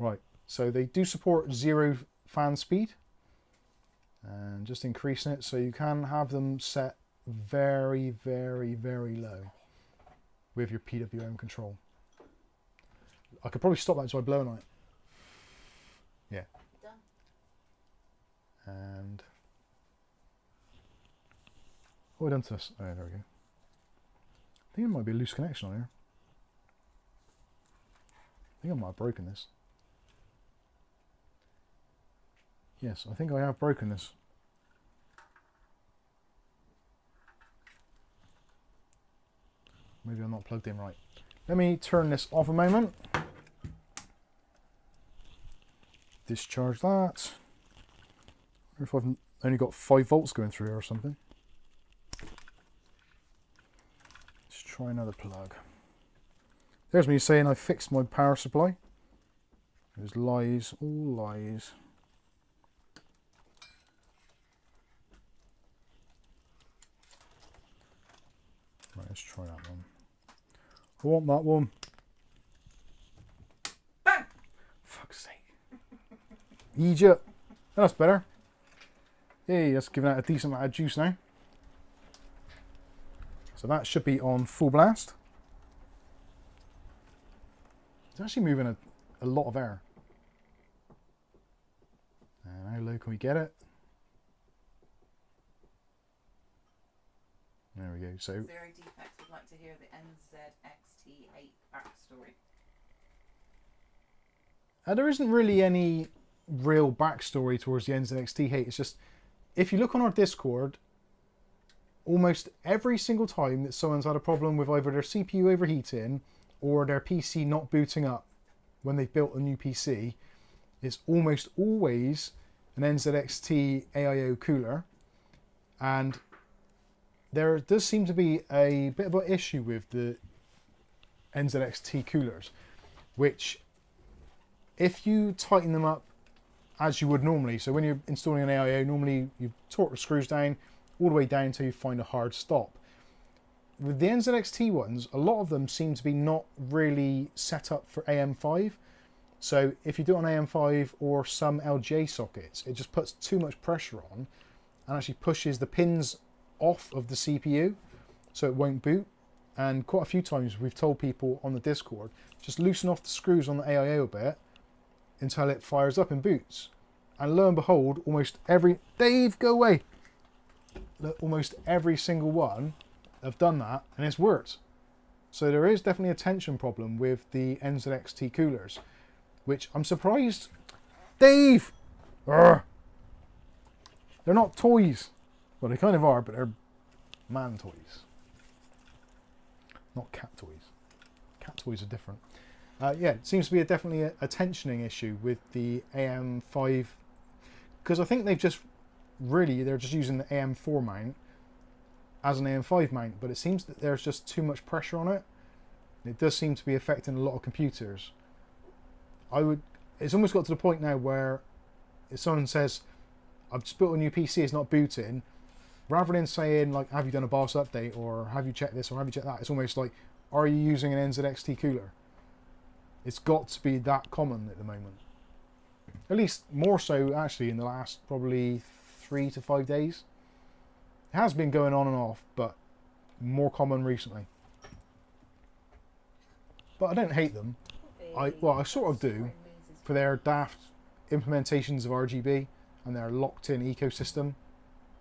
Right, so they do support 0 fan speed. And just increasing it, so you can have them set very, very, very low with your PWM control. I could probably stop that by blowing on it. Yeah. Done. And what have I done to this? Oh, there we go. I think it might be a loose connection on here. I think I might have broken this. Yes, I think I have broken this. Maybe I'm not plugged in right. Let me turn this off a moment. Discharge that. I wonder if I've only got 5 volts going through here or something. Let's try another plug. There's me saying I fixed my power supply. It was lies, all lies. Right, let's try that one. I want that one. Bang! Fuck's sake. Egypt. Oh, that's better. Yay, that's giving out a decent amount of juice now. So that should be on full blast. It's actually moving a lot of air. And how low can we get it? There we go. So Zero Defects would like to hear the NZXT 8 backstory. there isn't really any real backstory towards the NZXT hate. It's just, if you look on our Discord, almost every single time that someone's had a problem with either their CPU overheating or their PC not booting up when they've built a new PC, it's almost always an NZXT AIO cooler. And there does seem to be a bit of an issue with the NZXT coolers, which if you tighten them up as you would normally, so when you're installing an AIO, normally you torque the screws down all the way down until you find a hard stop. With the NZXT ones, a lot of them seem to be not really set up for AM5. So if you do it on AM5 or some LGA sockets, it just puts too much pressure on and actually pushes the pins off of the CPU, so it won't boot. And quite a few times we've told people on the Discord, just loosen off the screws on the AIO a bit until it fires up and boots. And lo and behold, almost every... Dave, go away! Almost every single one have done that, and it's worked. So there is definitely a tension problem with the NZXT coolers, which I'm surprised... Dave! Urgh. They're not toys. Well, they kind of are, but they're man toys. Not cat toys. Cat toys are different. Yeah, it seems to be definitely a tensioning issue with the AM5, because I think they've just they're just using the AM4 mount as an AM5 mount, but it seems that there's just too much pressure on it. It does seem to be affecting a lot of computers. It's almost got to the point now where if someone says, I've just built a new PC, it's not booting, rather than saying like, have you done a BIOS update, or have you checked this, or have you checked that, it's almost like, are you using an NZXT cooler? It's got to be that common at the moment. At least more so actually in the last probably 3 to 5 days. It has been going on and off, but more common recently. But I don't hate them. Well, I sort of do for their daft implementations of RGB and their locked-in ecosystem,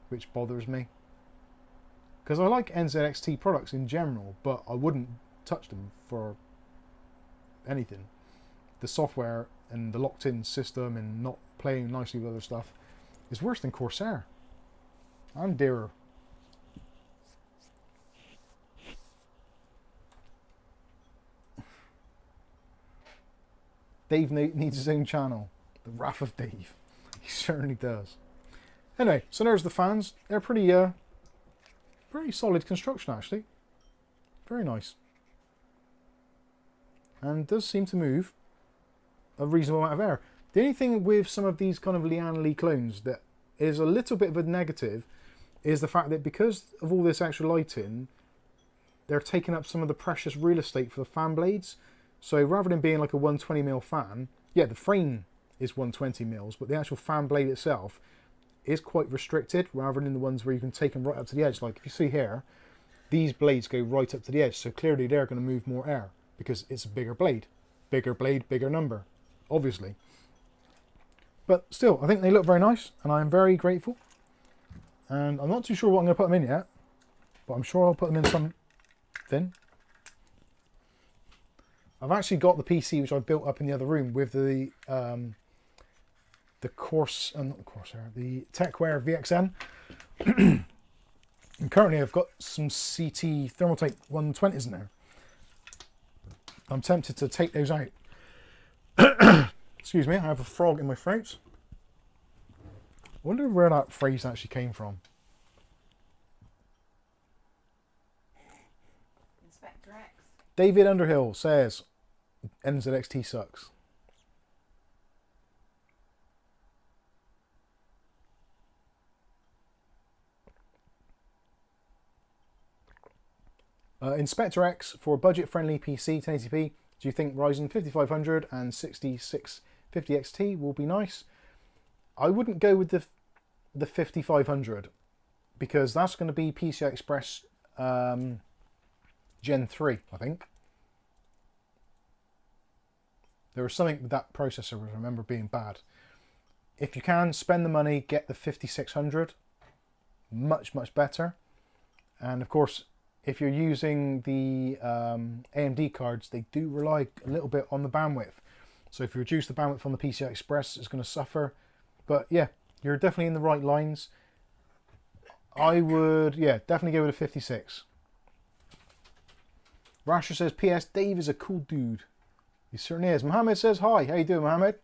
which bothers me. Because I like NZXT products in general, but I wouldn't touch them for anything. The software and the locked-in system and not playing nicely with other stuff is worse than Corsair and dearer. Dave needs his own channel. The Wrath of Dave. He certainly does. Anyway, so there's the fans. They're pretty solid construction actually. Very nice. And does seem to move a reasonable amount of air. The only thing with some of these kind of Lian Li clones that is a little bit of a negative is the fact that because of all this extra lighting, they're taking up some of the precious real estate for the fan blades. So rather than being like a 120mm fan, yeah, the frame is 120mm, but the actual fan blade itself is quite restricted, rather than the ones where you can take them right up to the edge. Like if you see here, these blades go right up to the edge, so clearly they're going to move more air because it's a bigger blade, bigger number, obviously. But still, I think they look very nice, and I'm very grateful. And I'm not too sure what I'm going to put them in yet, but I'm sure I'll put them in something. I've actually got the PC which I built up in the other room with the Tecware VXL. And currently I've got some CT Thermaltake 120s in there. I'm tempted to take those out. Excuse me, I have a frog in my throat. I wonder where that phrase actually came from. Inspector X. David Underhill says, NZXT sucks. Inspector X, for a budget-friendly PC 1080p, do you think Ryzen 5500 and 6650 XT will be nice? I wouldn't go with the 5500 because that's going to be PCI Express Gen 3, I think. There was something with that processor I remember being bad. If you can, spend the money, get the 5600. Much better. And of course, if you're using the AMD cards, they do rely a little bit on the bandwidth. So if you reduce the bandwidth on the PCI Express, it's going to suffer. But yeah, you're definitely in the right lines. I would, yeah, definitely go with a 56. Rasher says, P.S. Dave is a cool dude. He certainly is. Mohammed says, hi. How you doing, Mohammed?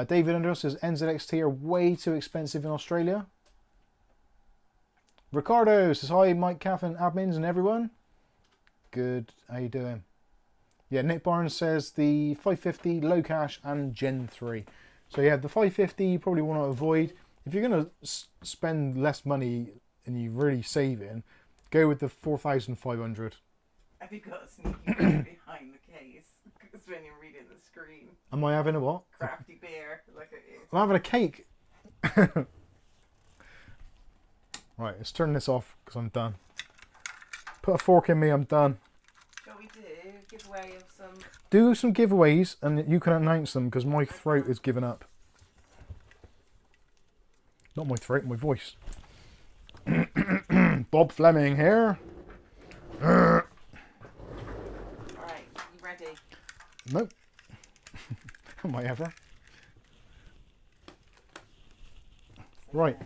David Under says, NZXT are way too expensive in Australia. Ricardo says, hi, Mike, Catherine, admins, and everyone. Good. How you doing? Yeah, Nick Barnes says the 550, low cache, and Gen 3. So yeah, the 550 you probably want to avoid. If you're going to spend less money and you're really saving, go with the 4500. Have you got a sneaky behind the case? Because when you're reading the screen. Am I having a what? Crafty bear. Look at you. I'm having a cake. Right, let's turn this off because I'm done. Put a fork in me, I'm done. Shall we do a giveaway of some... Do some giveaways and you can announce them because my throat is giving up. Not my throat, my voice. Bob Fleming here. Alright, you ready? Nope. Am I ever? Right,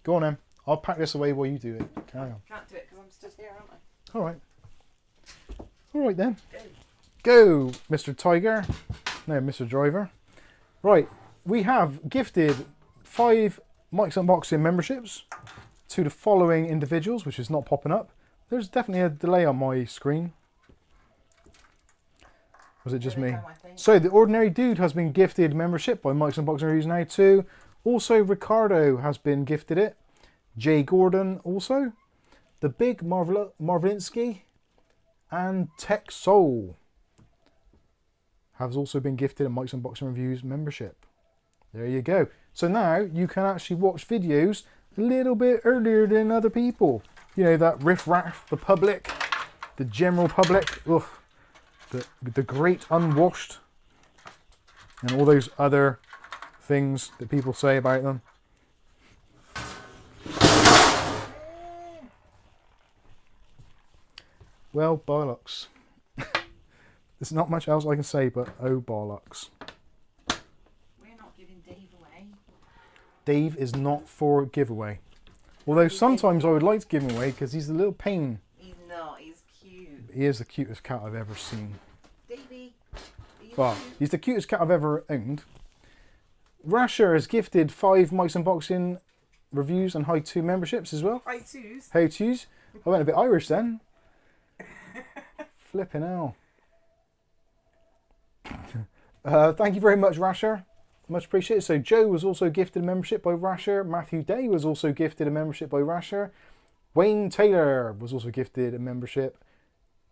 go on then. I'll pack this away while you do it. Carry on. Can't do it because I'm stood here, aren't I? All right. All right then. Go, Mr. Tiger. No, Mr. Driver. Right, we have gifted 5 Mike's Unboxing memberships to the following individuals, which is not popping up. There's definitely a delay on my screen. Was it just me? So the Ordinary Dude has been gifted membership by Mike's Unboxing Reviews now too. Also Ricardo has been gifted it. Jay Gordon also. The Big Marvelinsky and Tech Soul has also been gifted a Mike's Unboxing Reviews membership. There you go. So now you can actually watch videos a little bit earlier than other people. You know, that riff-raff, the public, the general public, ugh, the great unwashed, and all those other things that people say about them. Well, bollocks. There's not much else I can say, but oh bollocks. We're not giving Dave away. Dave is not for giveaway. Although sometimes I would like to give him away because he's a little pain. He's not, he's cute. He is the cutest cat I've ever seen. Davey, Well, he's the cutest cat I've ever owned. Rasher has gifted 5 Mike's Unboxing Reviews and How-To memberships as well. How-Tos. How-Tos. I went a bit Irish then. Flipping hell. Thank you very much, Rasher. Much appreciated. So Joe was also gifted a membership by Rasher. Matthew Day was also gifted a membership by Rasher. Wayne Taylor was also gifted a membership.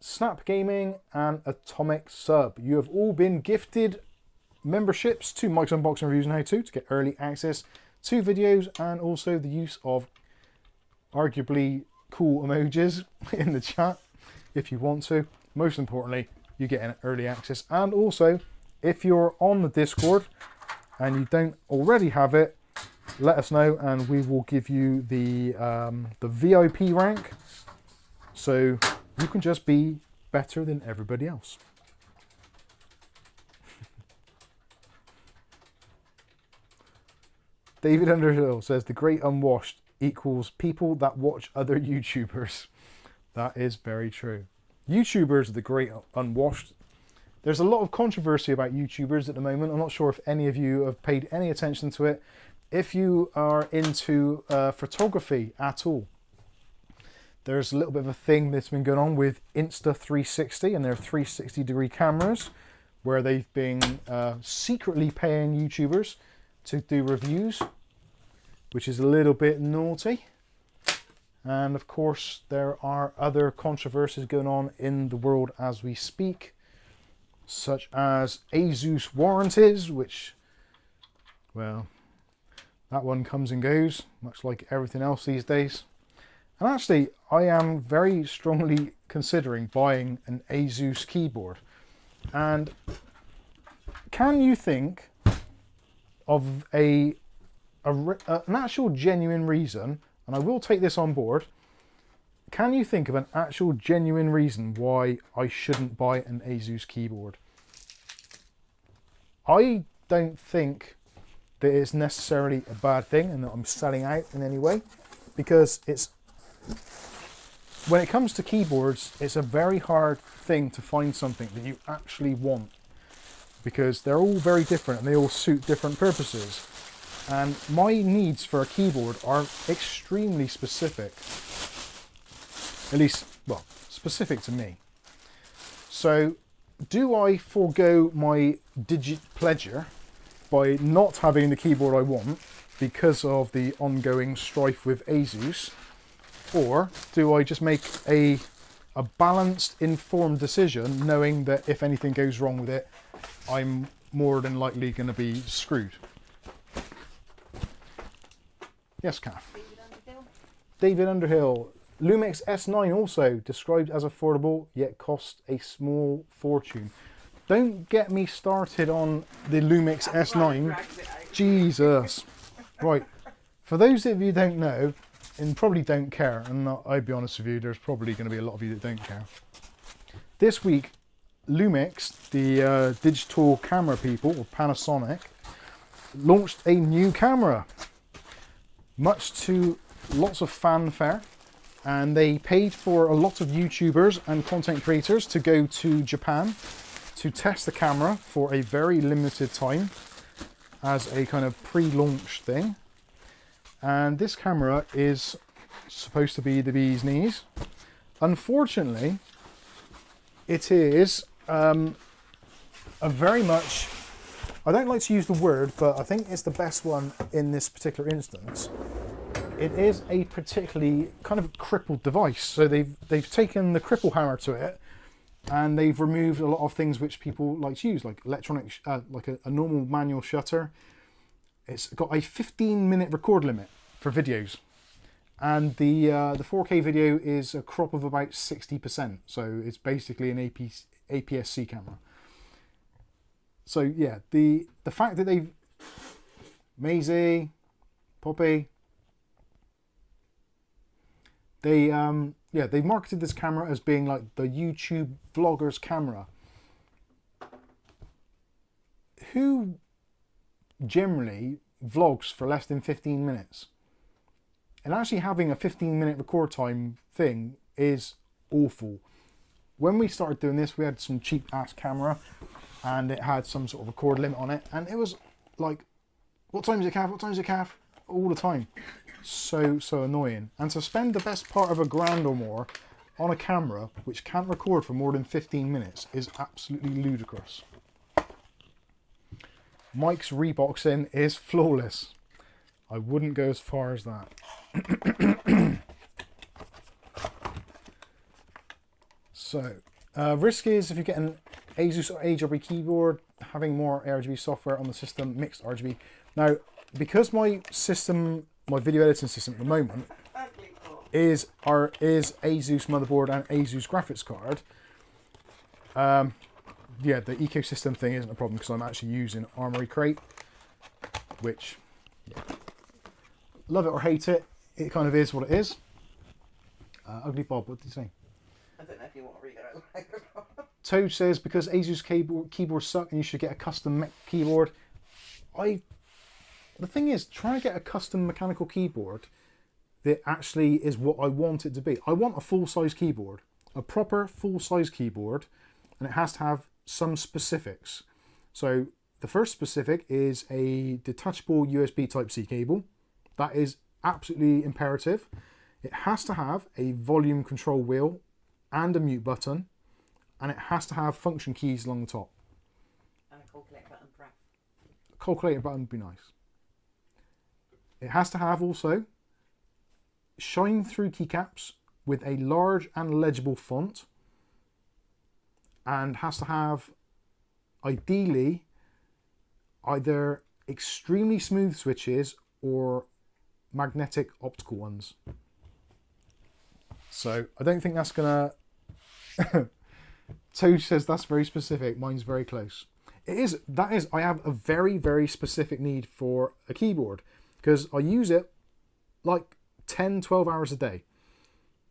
Snap Gaming and Atomic Sub. You have all been gifted memberships to Mike's Unboxing Reviews and How-To get early access to videos and also the use of arguably cool emojis in the chat if you want to. Most importantly, you get an early access, and also if you're on the Discord and you don't already have it, let us know and we will give you the VIP rank, so you can just be better than everybody else. David Underhill says the great unwashed equals people that watch other YouTubers. That is very true. YouTubers are the great unwashed. There's a lot of controversy about YouTubers at the moment. I'm not sure if any of you have paid any attention to it. If you are into photography at all, there's a little bit of a thing that's been going on with Insta360 and their 360-degree cameras, where they've been secretly paying YouTubers to do reviews, which is a little bit naughty. And of course, there are other controversies going on in the world as we speak, such as ASUS warranties, which, well, that one comes and goes, much like everything else these days. And actually, I am very strongly considering buying an ASUS keyboard. And can you think of an actual genuine reason, and I will take this on board, can you think of an actual genuine reason why I shouldn't buy an ASUS keyboard? I don't think that it's necessarily a bad thing and that I'm selling out in any way, because it's, when it comes to keyboards, it's a very hard thing to find something that you actually want, because they're all very different and they all suit different purposes. And my needs for a keyboard are extremely specific. At least, well, specific to me. So, do I forego my digit pleasure by not having the keyboard I want because of the ongoing strife with ASUS? Or do I just make a balanced, informed decision, knowing that if anything goes wrong with it, I'm more than likely going to be screwed? Yes, Kath. David Underhill. Lumix S9 also described as affordable, yet cost a small fortune. Don't get me started on the Lumix S9. Jesus. Right. For those of you who don't know, and probably don't care, and I'd be honest with you, there's probably going to be a lot of you that don't care. This week, Lumix, the digital camera people, or Panasonic, launched a new camera. Much to lots of fanfare, and they paid for a lot of YouTubers and content creators to go to Japan to test the camera for a very limited time as a kind of pre-launch thing. And this camera is supposed to be the bee's knees. Unfortunately, it is a very much, I don't like to use the word, but I think it's the best one in this particular instance. It is a particularly kind of crippled device. So they've taken the cripple hammer to it, and they've removed a lot of things which people like to use, like electronic, like a normal manual shutter. It's got a 15-minute record limit for videos, and the 4K video is a crop of about 60%. So it's basically an APS-C camera. So yeah, the fact that they've Maisie, Poppy, they marketed this camera as being like the YouTube vlogger's camera. Who generally vlogs for less than 15 minutes? And actually having a 15-minute record time thing is awful. When we started doing this, we had some cheap ass camera and it had some sort of record limit on it, and it was like, what time is it, Cav? What time is it, Cav? All the time. So annoying. And to spend the best part of £1,000 or more on a camera which can't record for more than 15 minutes is absolutely ludicrous. Mike's reboxing is flawless. I wouldn't go as far as that. So, risk is if you get an ASUS or ARGB keyboard, having more ARGB software on the system, mixed RGB. Now, because my video editing system at the moment is ASUS motherboard and ASUS graphics card, yeah, the ecosystem thing isn't a problem because I'm actually using Armory Crate, which, yeah, love it or hate it, it kind of is what it is. Ugly Bob, what did you say? I don't know if you want to read it out loud. Toad says, because ASUS keyboards suck and you should get a custom mech keyboard. The thing is, trying to get a custom mechanical keyboard that actually is what I want it to be. I want a full-size keyboard, a proper full-size keyboard, and it has to have some specifics. So the first specific is a detachable USB Type-C cable. That is absolutely imperative. It has to have a volume control wheel and a mute button, and it has to have function keys along the top. And a calculator button, perhaps. A calculator button would be nice. It has to have also shine-through keycaps with a large and legible font, and has to have, ideally, either extremely smooth switches or magnetic optical ones. So I don't think that's gonna... Toad says that's very specific, mine's very close. That is, I have a very, very specific need for a keyboard because I use it like 10, 12 hours a day.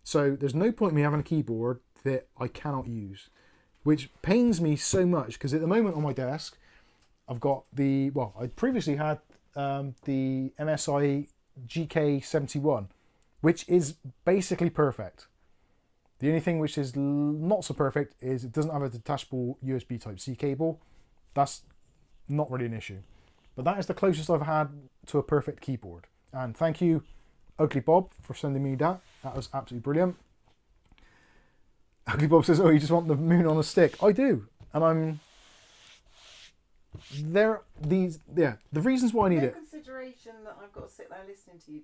So there's no point in me having a keyboard that I cannot use, which pains me so much because at the moment on my desk, I've got the, well, I previously had the MSI GK71, which is basically perfect. The only thing which is not so perfect is it doesn't have a detachable USB Type-C cable. That's not really an issue. But that is the closest I've had to a perfect keyboard. And thank you, Ugly Bob, for sending me that. That was absolutely brilliant. Ugly Bob says, oh, you just want the moon on a stick. I do. And I'm... There, these, yeah, the reasons why I need it. Consideration that I've got to sit there listening to you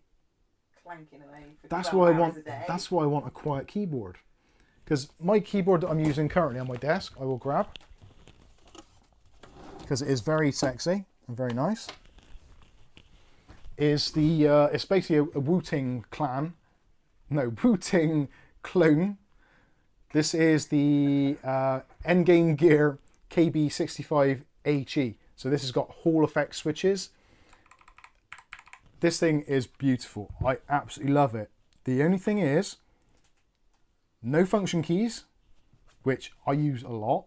clanking away for That's 12 why I hours want. a day. That's why I want a quiet keyboard. Because my keyboard that I'm using currently on my desk, I will grab because it is very sexy and very nice. Is the it's basically a Wu-Ting clan, no Wu-Ting clone. This is the Endgame Gear KB65HE. So this has got Hall effect switches. This thing is beautiful. I absolutely love it. The only thing is, no function keys, which I use a lot.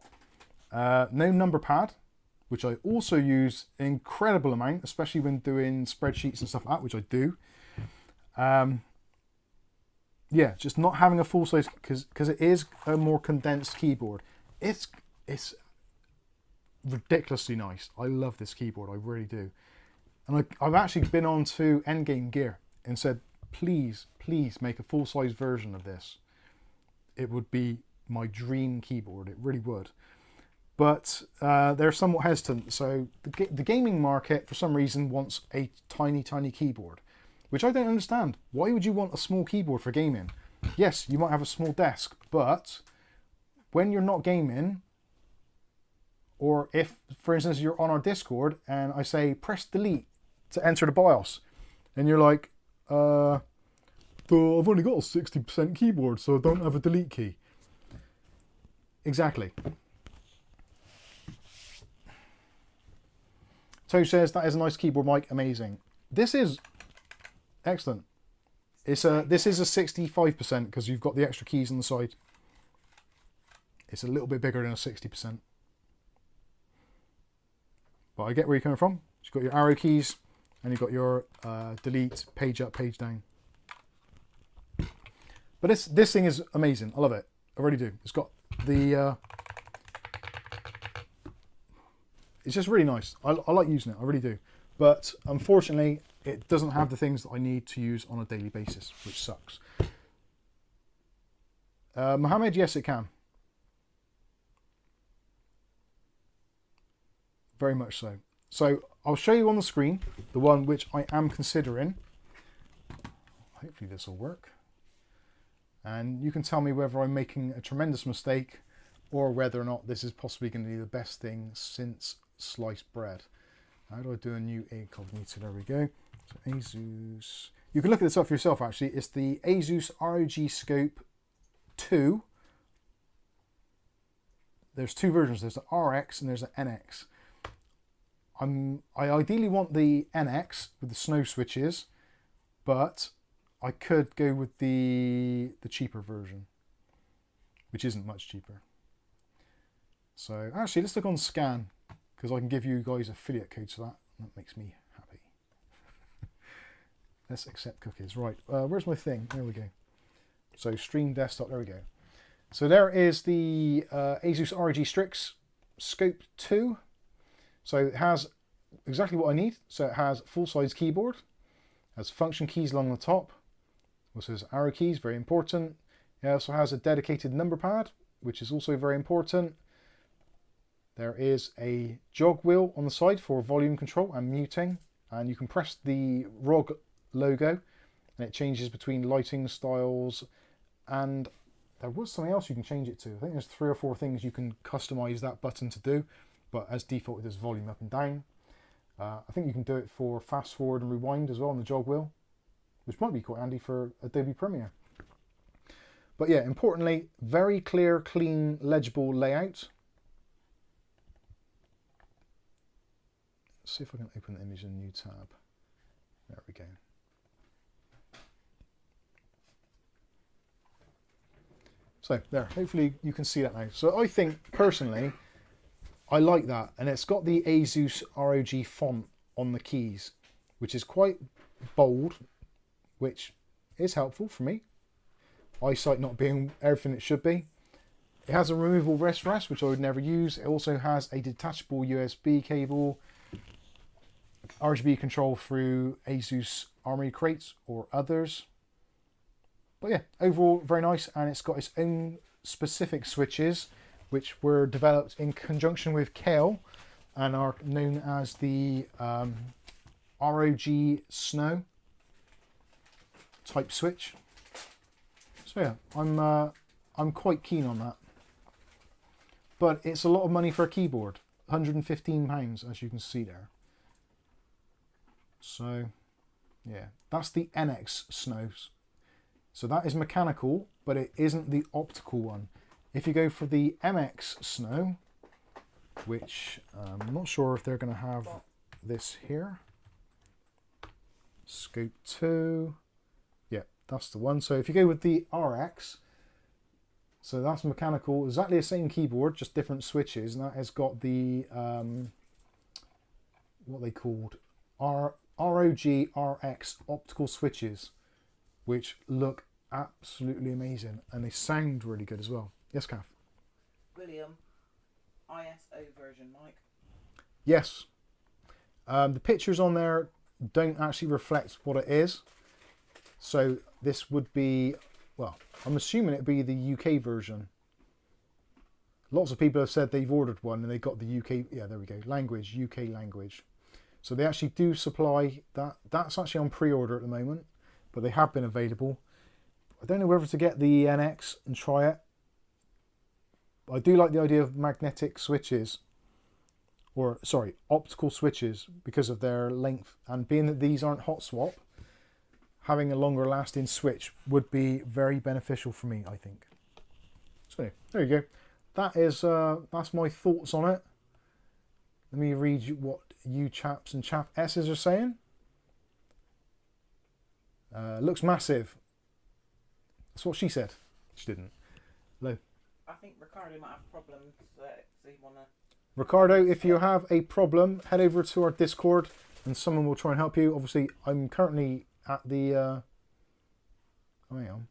No number pad, which I also use an incredible amount, especially when doing spreadsheets and stuff like that, which I do. yeah, just not having a full size, because it is a more condensed keyboard. It's ridiculously nice. I love this keyboard, I really do. And I've actually been on to Endgame Gear and said, please make a full size version of this. It would be my dream keyboard, it really would. But they're somewhat hesitant. So the gaming market, for some reason, wants a tiny keyboard, which I don't understand. Why would you want a small keyboard for gaming? Yes, you might have a small desk, but when you're not gaming, or if, for instance, you're on our Discord and I say press delete to enter the BIOS, and you're like, but I've only got a 60% keyboard, so I don't have a delete key. Exactly. Toe says that is a nice keyboard, Mike. Amazing. This is excellent. This is a 65% because you've got the extra keys on the side. It's a little bit bigger than a 60%. But I get where you're coming from. You've got your arrow keys and you've got your delete, page up, page down. But this thing is amazing. I love it. I really do. It's got the... it's just really nice. I like using it. I really do. But unfortunately, it doesn't have the things that I need to use on a daily basis, which sucks. Mohammed, yes, it can. Very much so. So I'll show you on the screen the one which I am considering. Hopefully this will work. And you can tell me whether I'm making a tremendous mistake or whether or not this is possibly going to be the best thing since sliced bread. How do I do a new incognito? There we go. So ASUS. You can look at this up for yourself actually. It's the ASUS ROG Scope 2. There's two versions. There's the RX and there's the NX. I ideally want the NX with the snow switches, but I could go with the cheaper version, which isn't much cheaper. So actually, let's look on scan, because I can give you guys affiliate codes for that. That makes me happy. Let's accept cookies. Right, where's my thing? There we go. So stream desktop, there we go. So there is the ASUS ROG Strix Scope 2. So it has exactly what I need. So it has full-size keyboard, has function keys along the top, also has arrow keys, very important. It also has a dedicated number pad, which is also very important. There is a jog wheel on the side for volume control and muting, and you can press the ROG logo and it changes between lighting styles, and there was something else you can change it to. I think there's 3 or 4 things you can customize that button to do, but as default it is volume up and down. I think you can do it for fast forward and rewind as well on the jog wheel, which might be quite handy for Adobe Premiere. But yeah, importantly, very clear, clean, legible layout. Let's see if I can open the image in a new tab. There we go. So there, hopefully you can see that now. So I think personally, I like that, and it's got the ASUS ROG font on the keys, which is quite bold, which is helpful for me. Eyesight not being everything it should be. It has a removable wrist rest, which I would never use. It also has a detachable USB cable, RGB control through ASUS Armory crates or others. But yeah, overall very nice, and it's got its own specific switches, which were developed in conjunction with Kale and are known as the ROG Snow type switch. So yeah, I'm quite keen on that. But it's a lot of money for a keyboard, £115 as you can see there. So yeah, that's the NX Snows. So that is mechanical, but it isn't the optical one. If you go for the MX Snow, which I'm not sure if they're going to have this here. Scope 2. Yeah, that's the one. So if you go with the RX, so that's mechanical, exactly the same keyboard, just different switches, and that has got the what they called ROG RX optical switches, which look absolutely amazing, and they sound really good as well. Yes, Kath? William, ISO version, Mike. Yes. The pictures on there don't actually reflect what it is. So this would be, well, I'm assuming it'd be the UK version. Lots of people have said they've ordered one and they got the UK, yeah, there we go, language, UK language. So they actually do supply that. That's actually on pre-order at the moment, but they have been available. I don't know whether to get the NX and try it. I do like the idea of magnetic switches, or sorry, optical switches, because of their length, and being that these aren't hot swap, having a longer lasting switch would be very beneficial for me, I think. So there you go. That is that's my thoughts on it. Let me read you what you chaps and chap S's are saying. Looks massive. That's what she said. She didn't. Hello. I think Ricardo might have problems, so you want to... Ricardo, if you have a problem, head over to our Discord and someone will try and help you. Obviously, I'm currently at the... oh, hang on.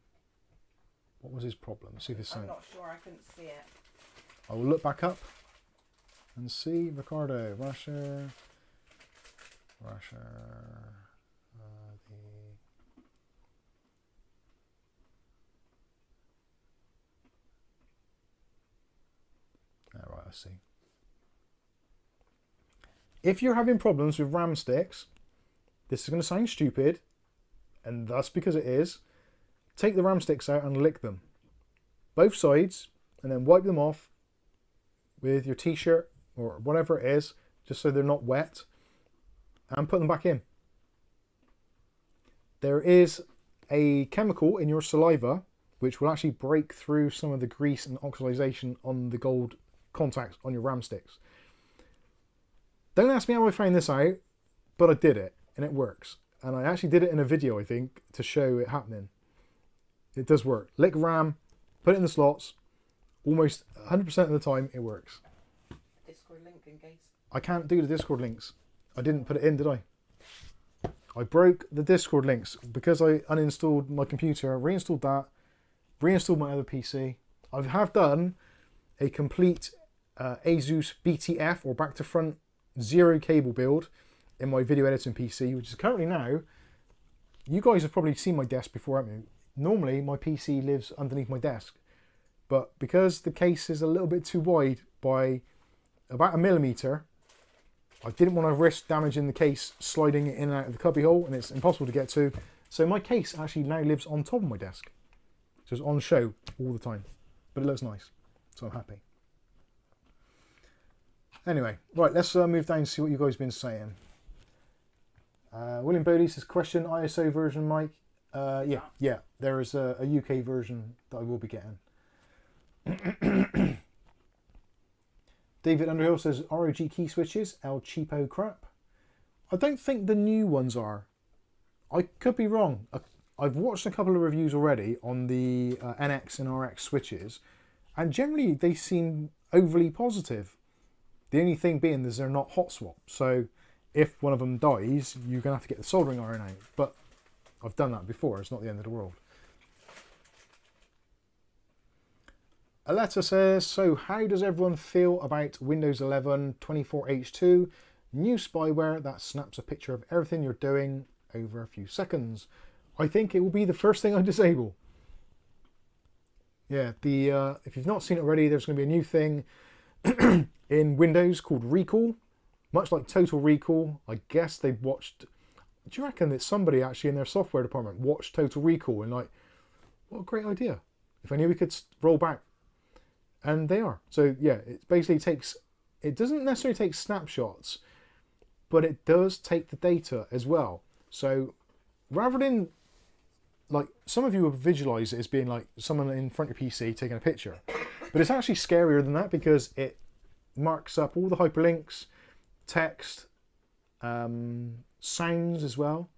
What was his problem? Let's see if it's I'm saying. not sure, I couldn't see it. I will look back up and see. Ricardo, Russia. Right, I see. If you're having problems with RAM sticks, this is going to sound stupid, and that's because it is. Take the RAM sticks out and lick them. Both sides, and then wipe them off with your t-shirt or whatever it is, just so they're not wet, and put them back in. There is a chemical in your saliva which will actually break through some of the grease and oxidization on the gold contacts on your RAM sticks. Don't ask me how I found this out, but I did it and it works. And I actually did it in a video, I think, to show it happening. It does work. Lick RAM, put it in the slots, almost 100% of the time it works. Discord link in case. I can't do the Discord links. I didn't put it in, did I? I broke the Discord links because I uninstalled my computer, reinstalled that, reinstalled my other PC. I have done a complete ASUS BTF or back to front zero cable build in my video editing PC, which is currently now, you guys have probably seen my desk before, haven't you? Normally my PC lives underneath my desk, but because the case is a little bit too wide by about 1 millimeter, I didn't want to risk damaging the case, sliding it in and out of the cubby hole, and it's impossible to get to. So my case actually now lives on top of my desk. So it's on show all the time, but it looks nice, so I'm happy. Anyway, right, let's move down and see what you guys have been saying. William Bodie says, question ISO version, Mike. Yeah, there is a UK version that I will be getting. David Underhill says, ROG key switches, El Cheapo crap. I don't think the new ones are. I could be wrong. I've watched a couple of reviews already on the NX and RX switches, and generally they seem overly positive. The only thing being is they're not hot swap, so if one of them dies, you're going to have to get the soldering iron out. But I've done that before, it's not the end of the world. Aletta says, so how does everyone feel about Windows 11 24H2, new spyware that snaps a picture of everything you're doing over a few seconds? I think it will be the first thing I disable. Yeah, if you've not seen it already, there's going to be a new thing in Windows called Recall, much like Total Recall. I guess they've watched, do you reckon that somebody actually in their software department watched Total Recall and like, what a great idea. If I knew we could roll back. And they are. So yeah, it basically takes, it doesn't necessarily take snapshots, but it does take the data as well. So rather than, like, some of you will visualize it as being like someone in front of your PC taking a picture, but it's actually scarier than that because it marks up all the hyperlinks, text, sounds as well.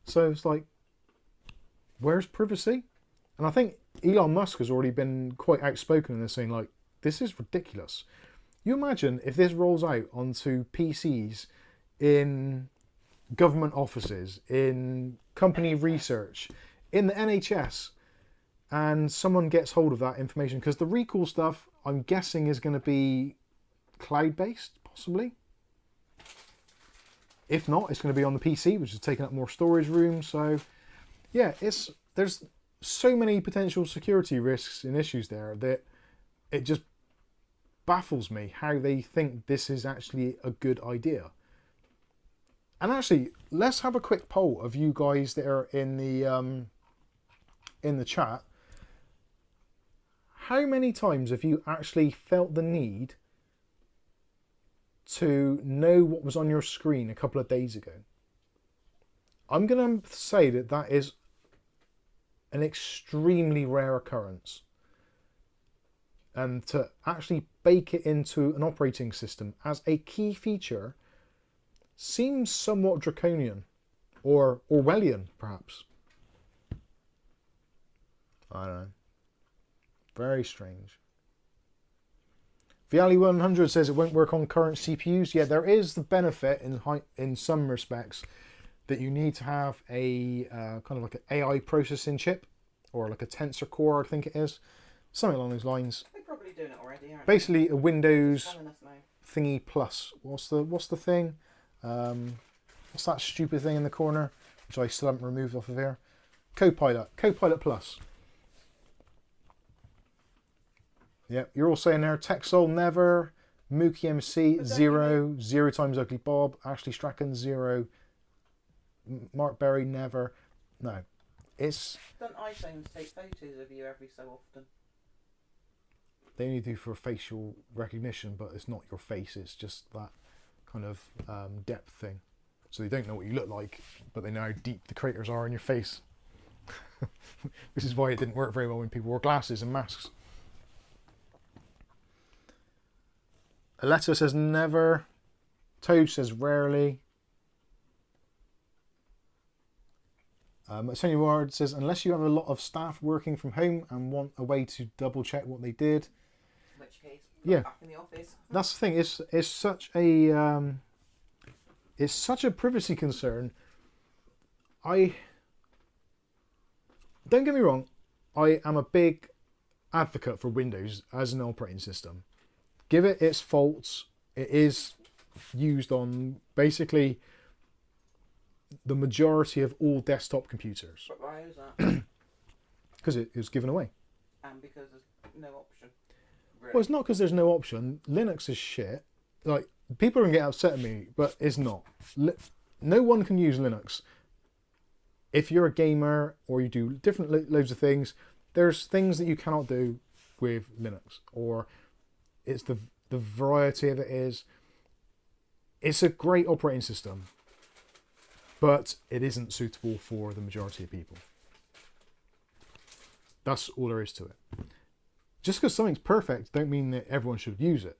So it's like, where's privacy? And I think Elon Musk has already been quite outspoken in this, saying like, this is ridiculous. You imagine if this rolls out onto PCs in government offices, in company research, in the NHS. and someone gets hold of that information, because the recall stuff I'm guessing is going to be cloud-based, possibly. If not, it's going to be on the PC, which is taking up more storage room. So yeah, there's so many potential security risks and issues there that it just baffles me how they think this is actually a good idea. And actually, let's have a quick poll of you guys that are in the chat. How many times have you actually felt the need to know what was on your screen a couple of days ago? I'm going to say that that is an extremely rare occurrence. And to actually bake it into an operating system as a key feature seems somewhat draconian, or Orwellian, perhaps. I don't know. Very strange. Viali100 says it won't work on current CPUs. Yeah, there is the benefit in some respects that you need to have a kind of like an AI processing chip, or like a tensor core, I think it is. Something along those lines. They're probably doing it already, aren't Basically a Windows they? Telling us now. thingy plus. What's the thing? What's that stupid thing in the corner, which I still haven't removed off of here? Copilot Plus. Yep, you're all saying there, Texol never, Mookie MC 0 times Ugly Bob, Ashley Strachan 0, Mark Berry never. No, it's. Don't iPhones take photos of you every so often? They only do for facial recognition, but it's not your face. It's just that kind of depth thing. So they don't know what you look like, but they know how deep the craters are in your face. Which is why it didn't work very well when people wore glasses and masks. Aletta says never. Toad says rarely. Sonia Ward says unless you have a lot of staff working from home and want a way to double check what they did. In which case, yeah, back in the office. That's the thing. It's such a privacy concern. Don't get me wrong. I am a big advocate for Windows as an operating system. Give it its faults. It is used on basically the majority of all desktop computers. But why is that? Because it was given away. And because there's no option. Really? Well, it's not because there's no option. Linux is shit. Like, people are going to get upset at me, but it's not. No one can use Linux. If you're a gamer or you do different loads of things, there's things that you cannot do with Linux. Or it's the variety of it is. It's a great operating system, but it isn't suitable for the majority of people. That's all there is to it. Just because something's perfect don't mean that everyone should use it.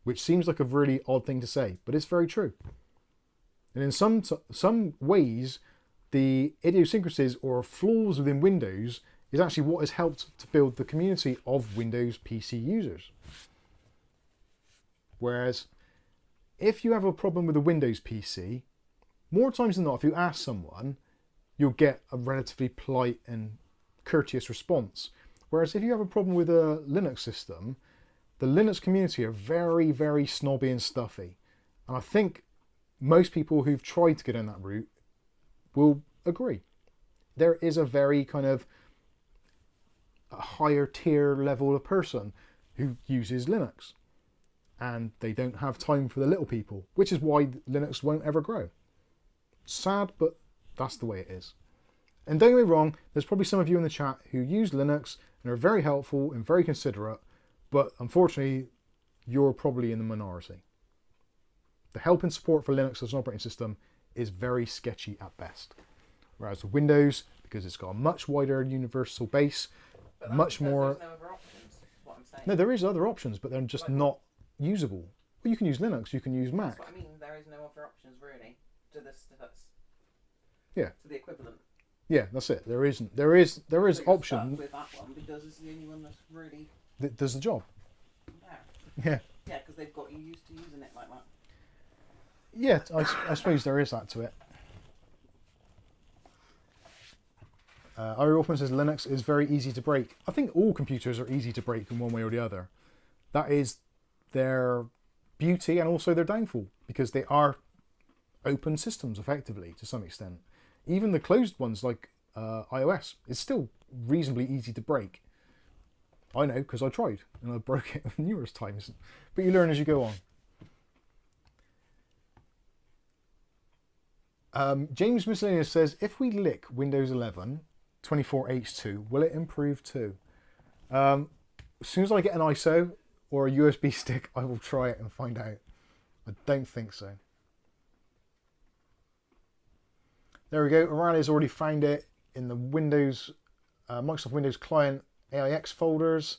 Which seems like a really odd thing to say, but it's very true. And in some ways, the idiosyncrasies or flaws within Windows is actually what has helped to build the community of Windows PC users. Whereas, if you have a problem with a Windows PC, more times than not, if you ask someone, you'll get a relatively polite and courteous response. Whereas if you have a problem with a Linux system, the Linux community are very, very snobby and stuffy. And I think most people who've tried to go down that route will agree. There is a very kind of a higher tier level of person who uses Linux. And they don't have time for the little people, which is why Linux won't ever grow. Sad, but that's the way it is. And don't get me wrong, there's probably some of you in the chat who use Linux and are very helpful and very considerate, but unfortunately, you're probably in the minority. The help and support for Linux as an operating system is very sketchy at best. Whereas with Windows, because it's got a much wider universal base, But much more... There's no other options, is what I'm saying. No, there is other options, but they're just not usable. Well, you can use Linux, you can use Mac. That's what I mean. There is no other options really to this. Yeah. To the equivalent. Yeah, that's it. There isn't. There is So you're option stuck with that one because it's the only one that's really that does the job. there. Yeah. Yeah, because they've got you used to using it like that. Yeah, I suppose there is that to it. Ira Wolfman says Linux is very easy to break. I think all computers are easy to break in one way or the other. That is their beauty and also their downfall, because they are open systems effectively to some extent. Even the closed ones like iOS is still reasonably easy to break. I know because I tried and I broke it numerous times, but you learn as you go on. James Miscellaneous says, if we lick Windows 11 24H2, will it improve too? As soon as I get an ISO or a USB stick, I will try it and find out. I don't think so. There we go. Aurelia's already found it in the Windows, Microsoft Windows Client AIX folders.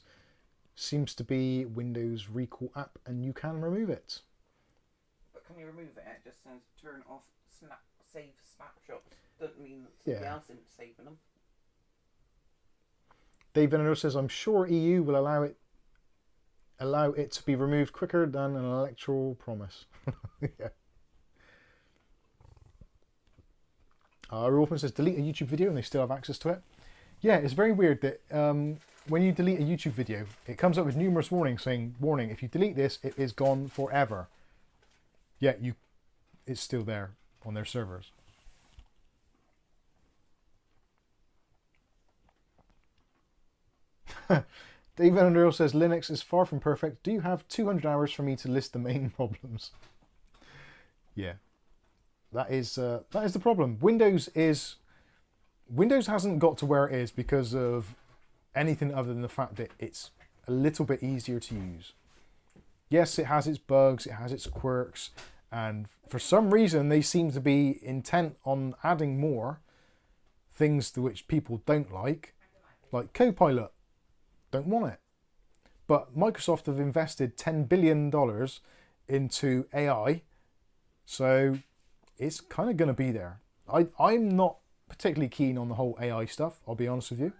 Seems to be Windows Recall app, and you can remove it. But can you remove it? It just says turn off save snapshots. Doesn't mean that somebody else isn't saving them. Dave Venador says, I'm sure EU will allow it to be removed quicker than an electoral promise. Yeah. Rolfman says, delete a YouTube video and they still have access to it. Yeah, it's very weird that when you delete a YouTube video, it comes up with numerous warnings saying, warning, if you delete this, it is gone forever. Yet it's still there on their servers. Dave Venador says, Linux is far from perfect. Do you have 200 hours for me to list the main problems? Yeah. That is the problem. Windows hasn't got to where it is because of anything other than the fact that it's a little bit easier to use. Yes, it has its bugs, it has its quirks, and for some reason they seem to be intent on adding more things to which people don't like Copilot. Don't want it. But Microsoft have invested $10 billion into AI, so it's kind of going to be there. I'm not particularly keen on the whole AI stuff, I'll be honest with you.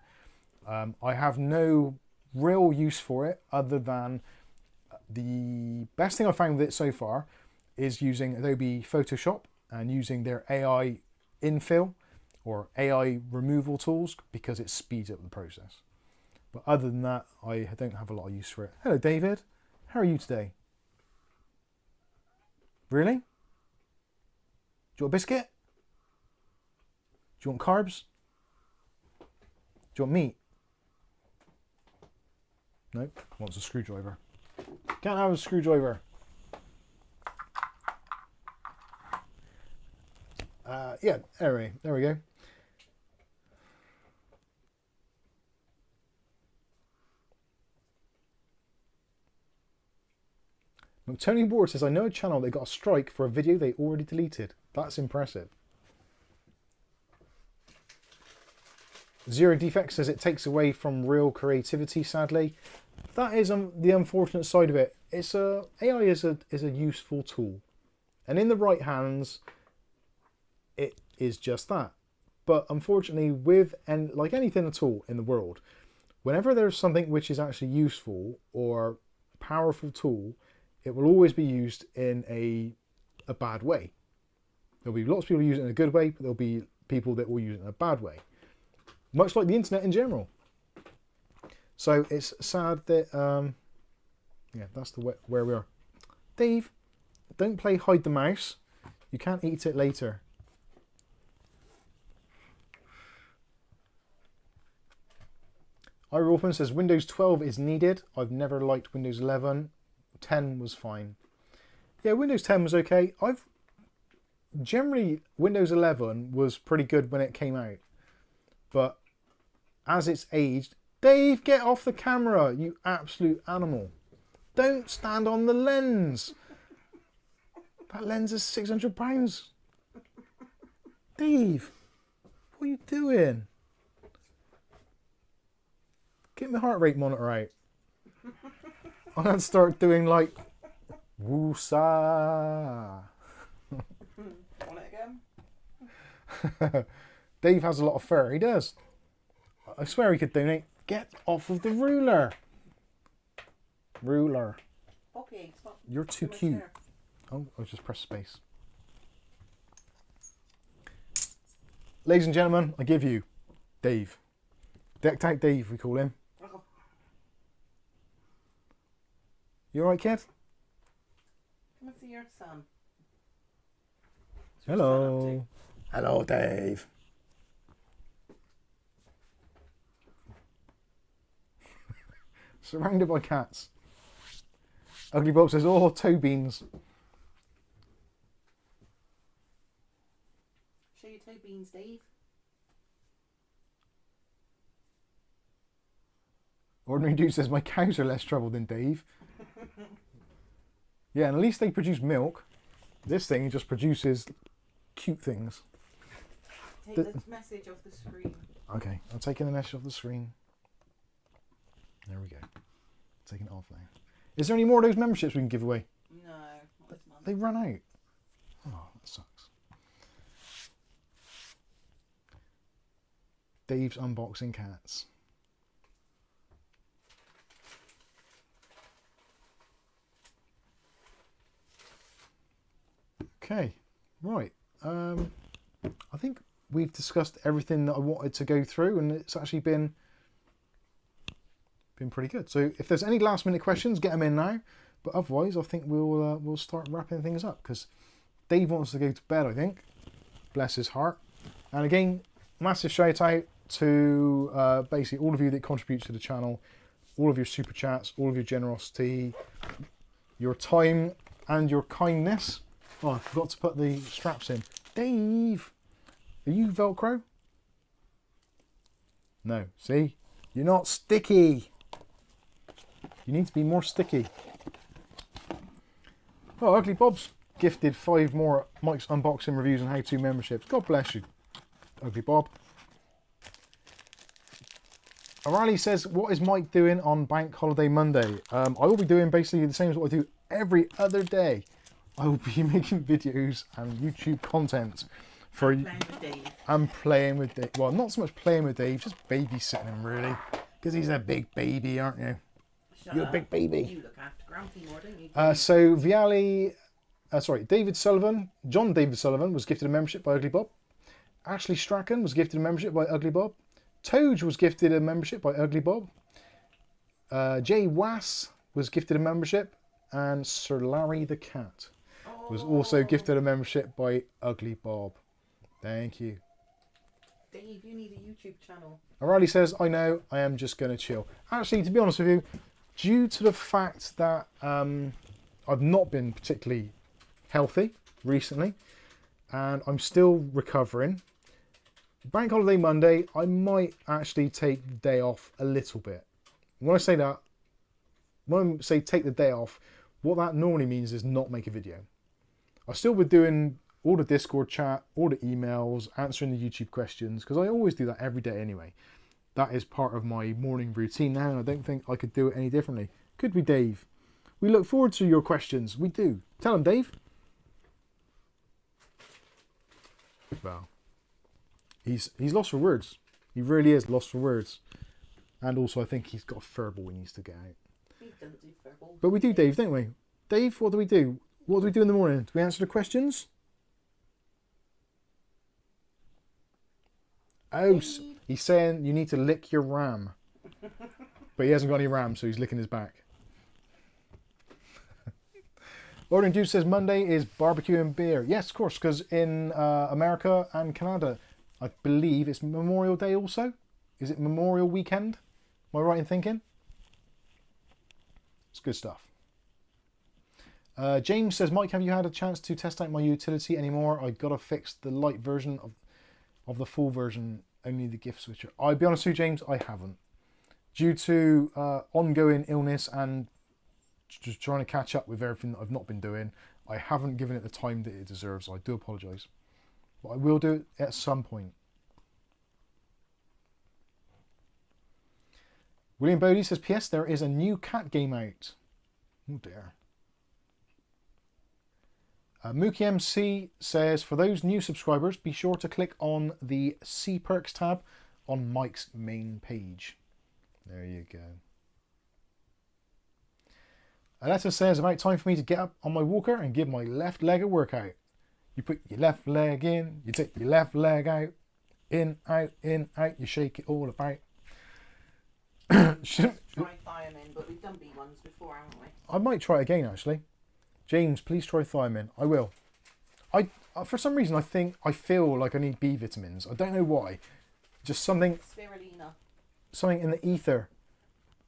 I have no real use for it other than the best thing I've found with it so far is using Adobe Photoshop and using their AI infill or AI removal tools because it speeds up the process. But other than that, I don't have a lot of use for it. Hello, David. How are you today? Really? Do you want a biscuit? Do you want carbs? Do you want meat? Nope. Wants a screwdriver. Can't have a screwdriver. Yeah, anyway, there we go. Tony Ward says, I know a channel that got a strike for a video they already deleted. That's impressive. Zero Defect says it takes away from real creativity, sadly. That is the unfortunate side of it. AI is a useful tool. And in the right hands, it is just that. But unfortunately, like anything at all in the world, whenever there's something which is actually useful or powerful tool, it will always be used in a bad way. There'll be lots of people who use it in a good way, but there'll be people that will use it in a bad way. Much like the internet in general. So it's sad that, yeah, that's where we are. Dave, don't play hide the mouse. You can't eat it later. Ira Wolfman says, Windows 12 is needed. I've never liked Windows 11. 10 was fine. Yeah, Windows 10 was okay. Generally, Windows 11 was pretty good when it came out. But as it's aged, Dave, get off the camera, you absolute animal. Don't stand on the lens. That lens is £600. Dave, what are you doing? Get my heart rate monitor out. I'm going to start doing like woosah. Want it again? Dave has a lot of fur. He does. I swear he could donate. Get off of the ruler. Ruler. Okay, stop. You're too cute. Oh, I'll just press space. Ladies and gentlemen, I give you Dave. Decked out Dave, we call him. You alright, kid? Come and see your son. Hello. Hello, Dave. Surrounded by cats. Ugly Bob says, oh, toe beans. Show your toe beans, Dave. Ordinary Dude says, my cows are less trouble than Dave. Yeah, and at least they produce milk. This thing just produces cute things. Take the message off the screen. Okay, I'm taking the message off the screen. There we go. Taking it off now. Is there any more of those memberships we can give away? No, not this month. They run out. Oh, that sucks. Dave's unboxing cats. Okay, right. I think we've discussed everything that I wanted to go through, and it's actually been pretty good. So if there's any last minute questions, get them in now. But otherwise, I think we'll start wrapping things up because Dave wants to go to bed, I think. Bless his heart. And again, massive shout out to basically all of you that contribute to the channel, all of your super chats, all of your generosity, your time and your kindness. Oh, I forgot to put the straps in. Dave, are you Velcro? No, see? You're not sticky. You need to be more sticky. Oh, Ugly Bob's gifted 5 more Mike's unboxing reviews and how-to memberships. God bless you, Ugly Bob. O'Reilly says, what is Mike doing on Bank Holiday Monday? I will be doing basically the same as what I do every other day. I will be making videos and YouTube content for you. I'm playing with Dave. Well, not so much playing with Dave, just babysitting him really. Because he's a big baby, aren't you? You're a big baby. You look after Grumpy more, don't you? So David Sullivan, John David Sullivan was gifted a membership by Ugly Bob. Ashley Strachan was gifted a membership by Ugly Bob. Toge was gifted a membership by Ugly Bob. Jay Wass was gifted a membership. And Sir Larry the Cat was also gifted a membership by Ugly Bob. Thank you. Dave, you need a YouTube channel. O'Reilly says, I know, I am just going to chill. Actually, to be honest with you, due to the fact that I've not been particularly healthy recently, and I'm still recovering, Bank Holiday Monday, I might actually take the day off a little bit. When I say that, when I say take the day off, what that normally means is not make a video. I'll still be doing all the Discord chat, all the emails, answering the YouTube questions, because I always do that every day anyway. That is part of my morning routine now, and I don't think I could do it any differently. Could we, Dave? We look forward to your questions. We do. Tell them, Dave. Well, he's lost for words. He really is lost for words. And also, I think he's got a furball he needs to get out. We don't do furball. But we do, Dave, don't we? Dave, what do we do? What do we do in the morning? Do we answer the questions? Oh, he's saying you need to lick your ram. But he hasn't got any ram, so he's licking his back. Ordering Juice says Monday is barbecue and beer. Yes, of course, because in America and Canada, I believe it's Memorial Day also. Is it Memorial Weekend? Am I right in thinking? It's good stuff. James says, Mike, have you had a chance to test out my utility anymore? I got to fix the light version of the full version, only the gift switcher. I'll be honest with you, James, I haven't. Due to ongoing illness and just trying to catch up with everything that I've not been doing, I haven't given it the time that it deserves. I do apologise. But I will do it at some point. William Bodie says, P.S. there is a new cat game out. Oh dear. Mookie MC says, for those new subscribers, be sure to click on the See Perks tab on Mike's main page. There you go. Aletta says, about time for me to get up on my walker and give my left leg a workout. You put your left leg in, you take your left leg out. in, out, you shake it all about. Shouldn't- Try thiamine, but we've done B1s before, haven't we? I might try it again, actually. James, please try thiamine. I will. For some reason, I feel like I need B vitamins. I don't know why. Just something in the ether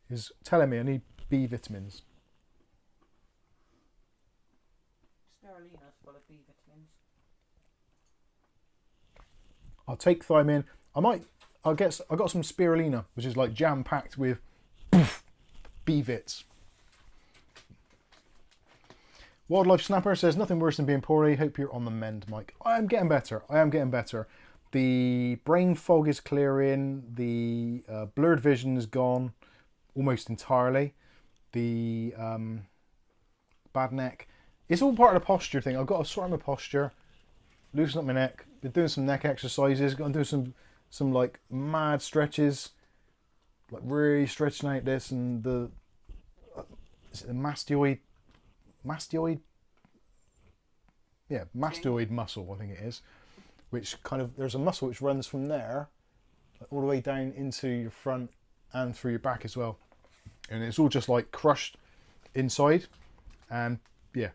is telling me I need B vitamins. Spirulina's full of B vitamins. I'll take thiamine. I got some spirulina, which is like jam packed with B vits. Wildlife Snapper says nothing worse than being poorly. Hope you're on the mend, Mike. I am getting better. The brain fog is clearing. The blurred vision is gone almost entirely. The bad neck. It's all part of the posture thing. I've got to sort out my posture, loosen up my neck. Been doing some neck exercises. Got to do some like mad stretches, like really stretching out this and the is it the mastoid muscle, I think it is, which kind of, there's a muscle which runs from there all the way down into your front and through your back as well, and it's all just like crushed inside, and yeah,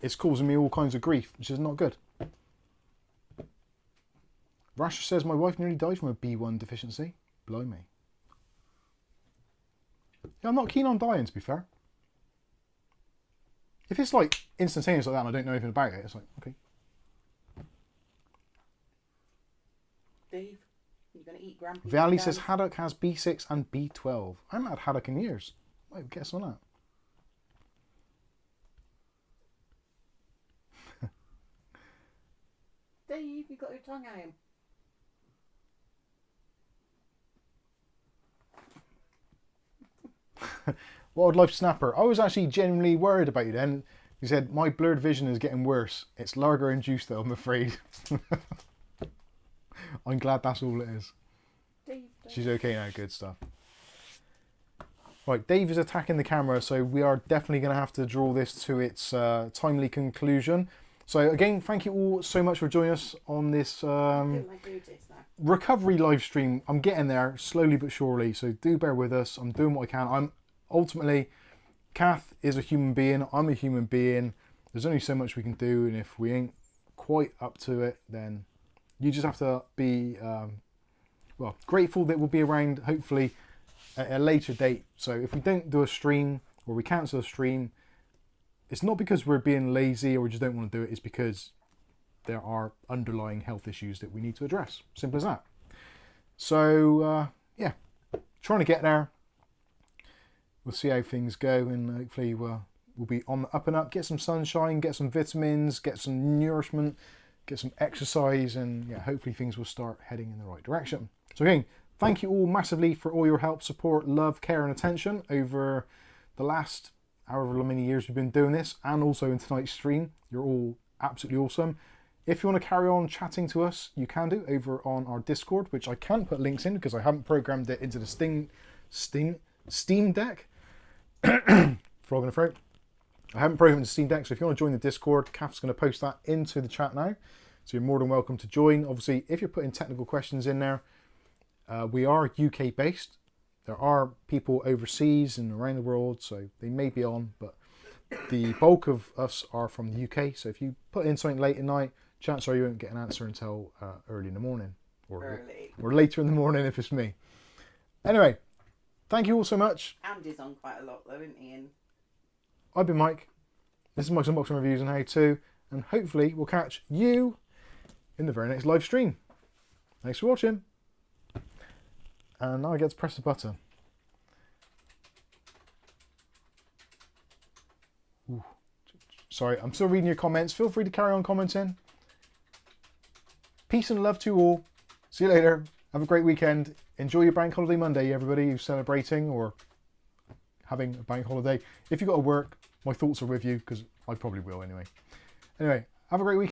it's causing me all kinds of grief, which is not good. Rasher says my wife nearly died from a B1 deficiency. Blimey. Yeah, I'm not keen on dying, to be fair. If it's like instantaneous like that and I don't know anything about it, it's like, okay. Dave, you're going to eat Grumpy. Valley says haddock has B6 and B12. I haven't had haddock in years. Might get some on that. Dave, you got your tongue out. Wildlife Snapper. I was actually genuinely worried about you then. He said, my blurred vision is getting worse. It's lager induced though, I'm afraid. I'm glad that's all it is. Dave. She's okay now, good stuff. Right, Dave is attacking the camera, so we are definitely going to have to draw this to its timely conclusion. So again, thank you all so much for joining us on this recovery live stream. I'm getting there slowly but surely, so do bear with us. I'm doing what I can. Ultimately, Kath is a human being, I'm a human being. There's only so much we can do, and if we ain't quite up to it, then you just have to be well, grateful that we'll be around hopefully at a later date. So if we don't do a stream or we cancel a stream, it's not because we're being lazy or we just don't want to do it, it's because there are underlying health issues that we need to address. Simple as that. So yeah, trying to get there. We'll see how things go, and hopefully we'll be on the up and up. Get some sunshine, get some vitamins, get some nourishment, get some exercise, and yeah, hopefully things will start heading in the right direction. So again, thank you all massively for all your help, support, love, care and attention over the last however many years we've been doing this, and also in tonight's stream. You're all absolutely awesome. If you want to carry on chatting to us, you can do over on our Discord, which I can't put links in because I haven't programmed it into the Steam Deck. Frog in the throat. I haven't programmed the Steam Deck, so if you want to join the Discord, Kath's going to post that into the chat now. So you're more than welcome to join. Obviously, if you're putting technical questions in there, we are UK based. There are people overseas and around the world, so they may be on, but the bulk of us are from the UK. So if you put in something late at night, chances are you won't get an answer until early in the morning. Or later in the morning if it's me. Anyway, thank you all so much. Andy's on quite a lot though, isn't he? And I've been Mike. This is Mike's Unboxing Reviews and How To, and hopefully we'll catch you in the very next live stream. Thanks for watching. And now I get to press the button. Ooh. Sorry, I'm still reading your comments. Feel free to carry on commenting. Peace and love to you all. See you later. Have a great weekend. Enjoy your bank holiday Monday, everybody who's celebrating or having a bank holiday. If you've got to work, my thoughts are with you, because I probably will anyway. Anyway, have a great weekend.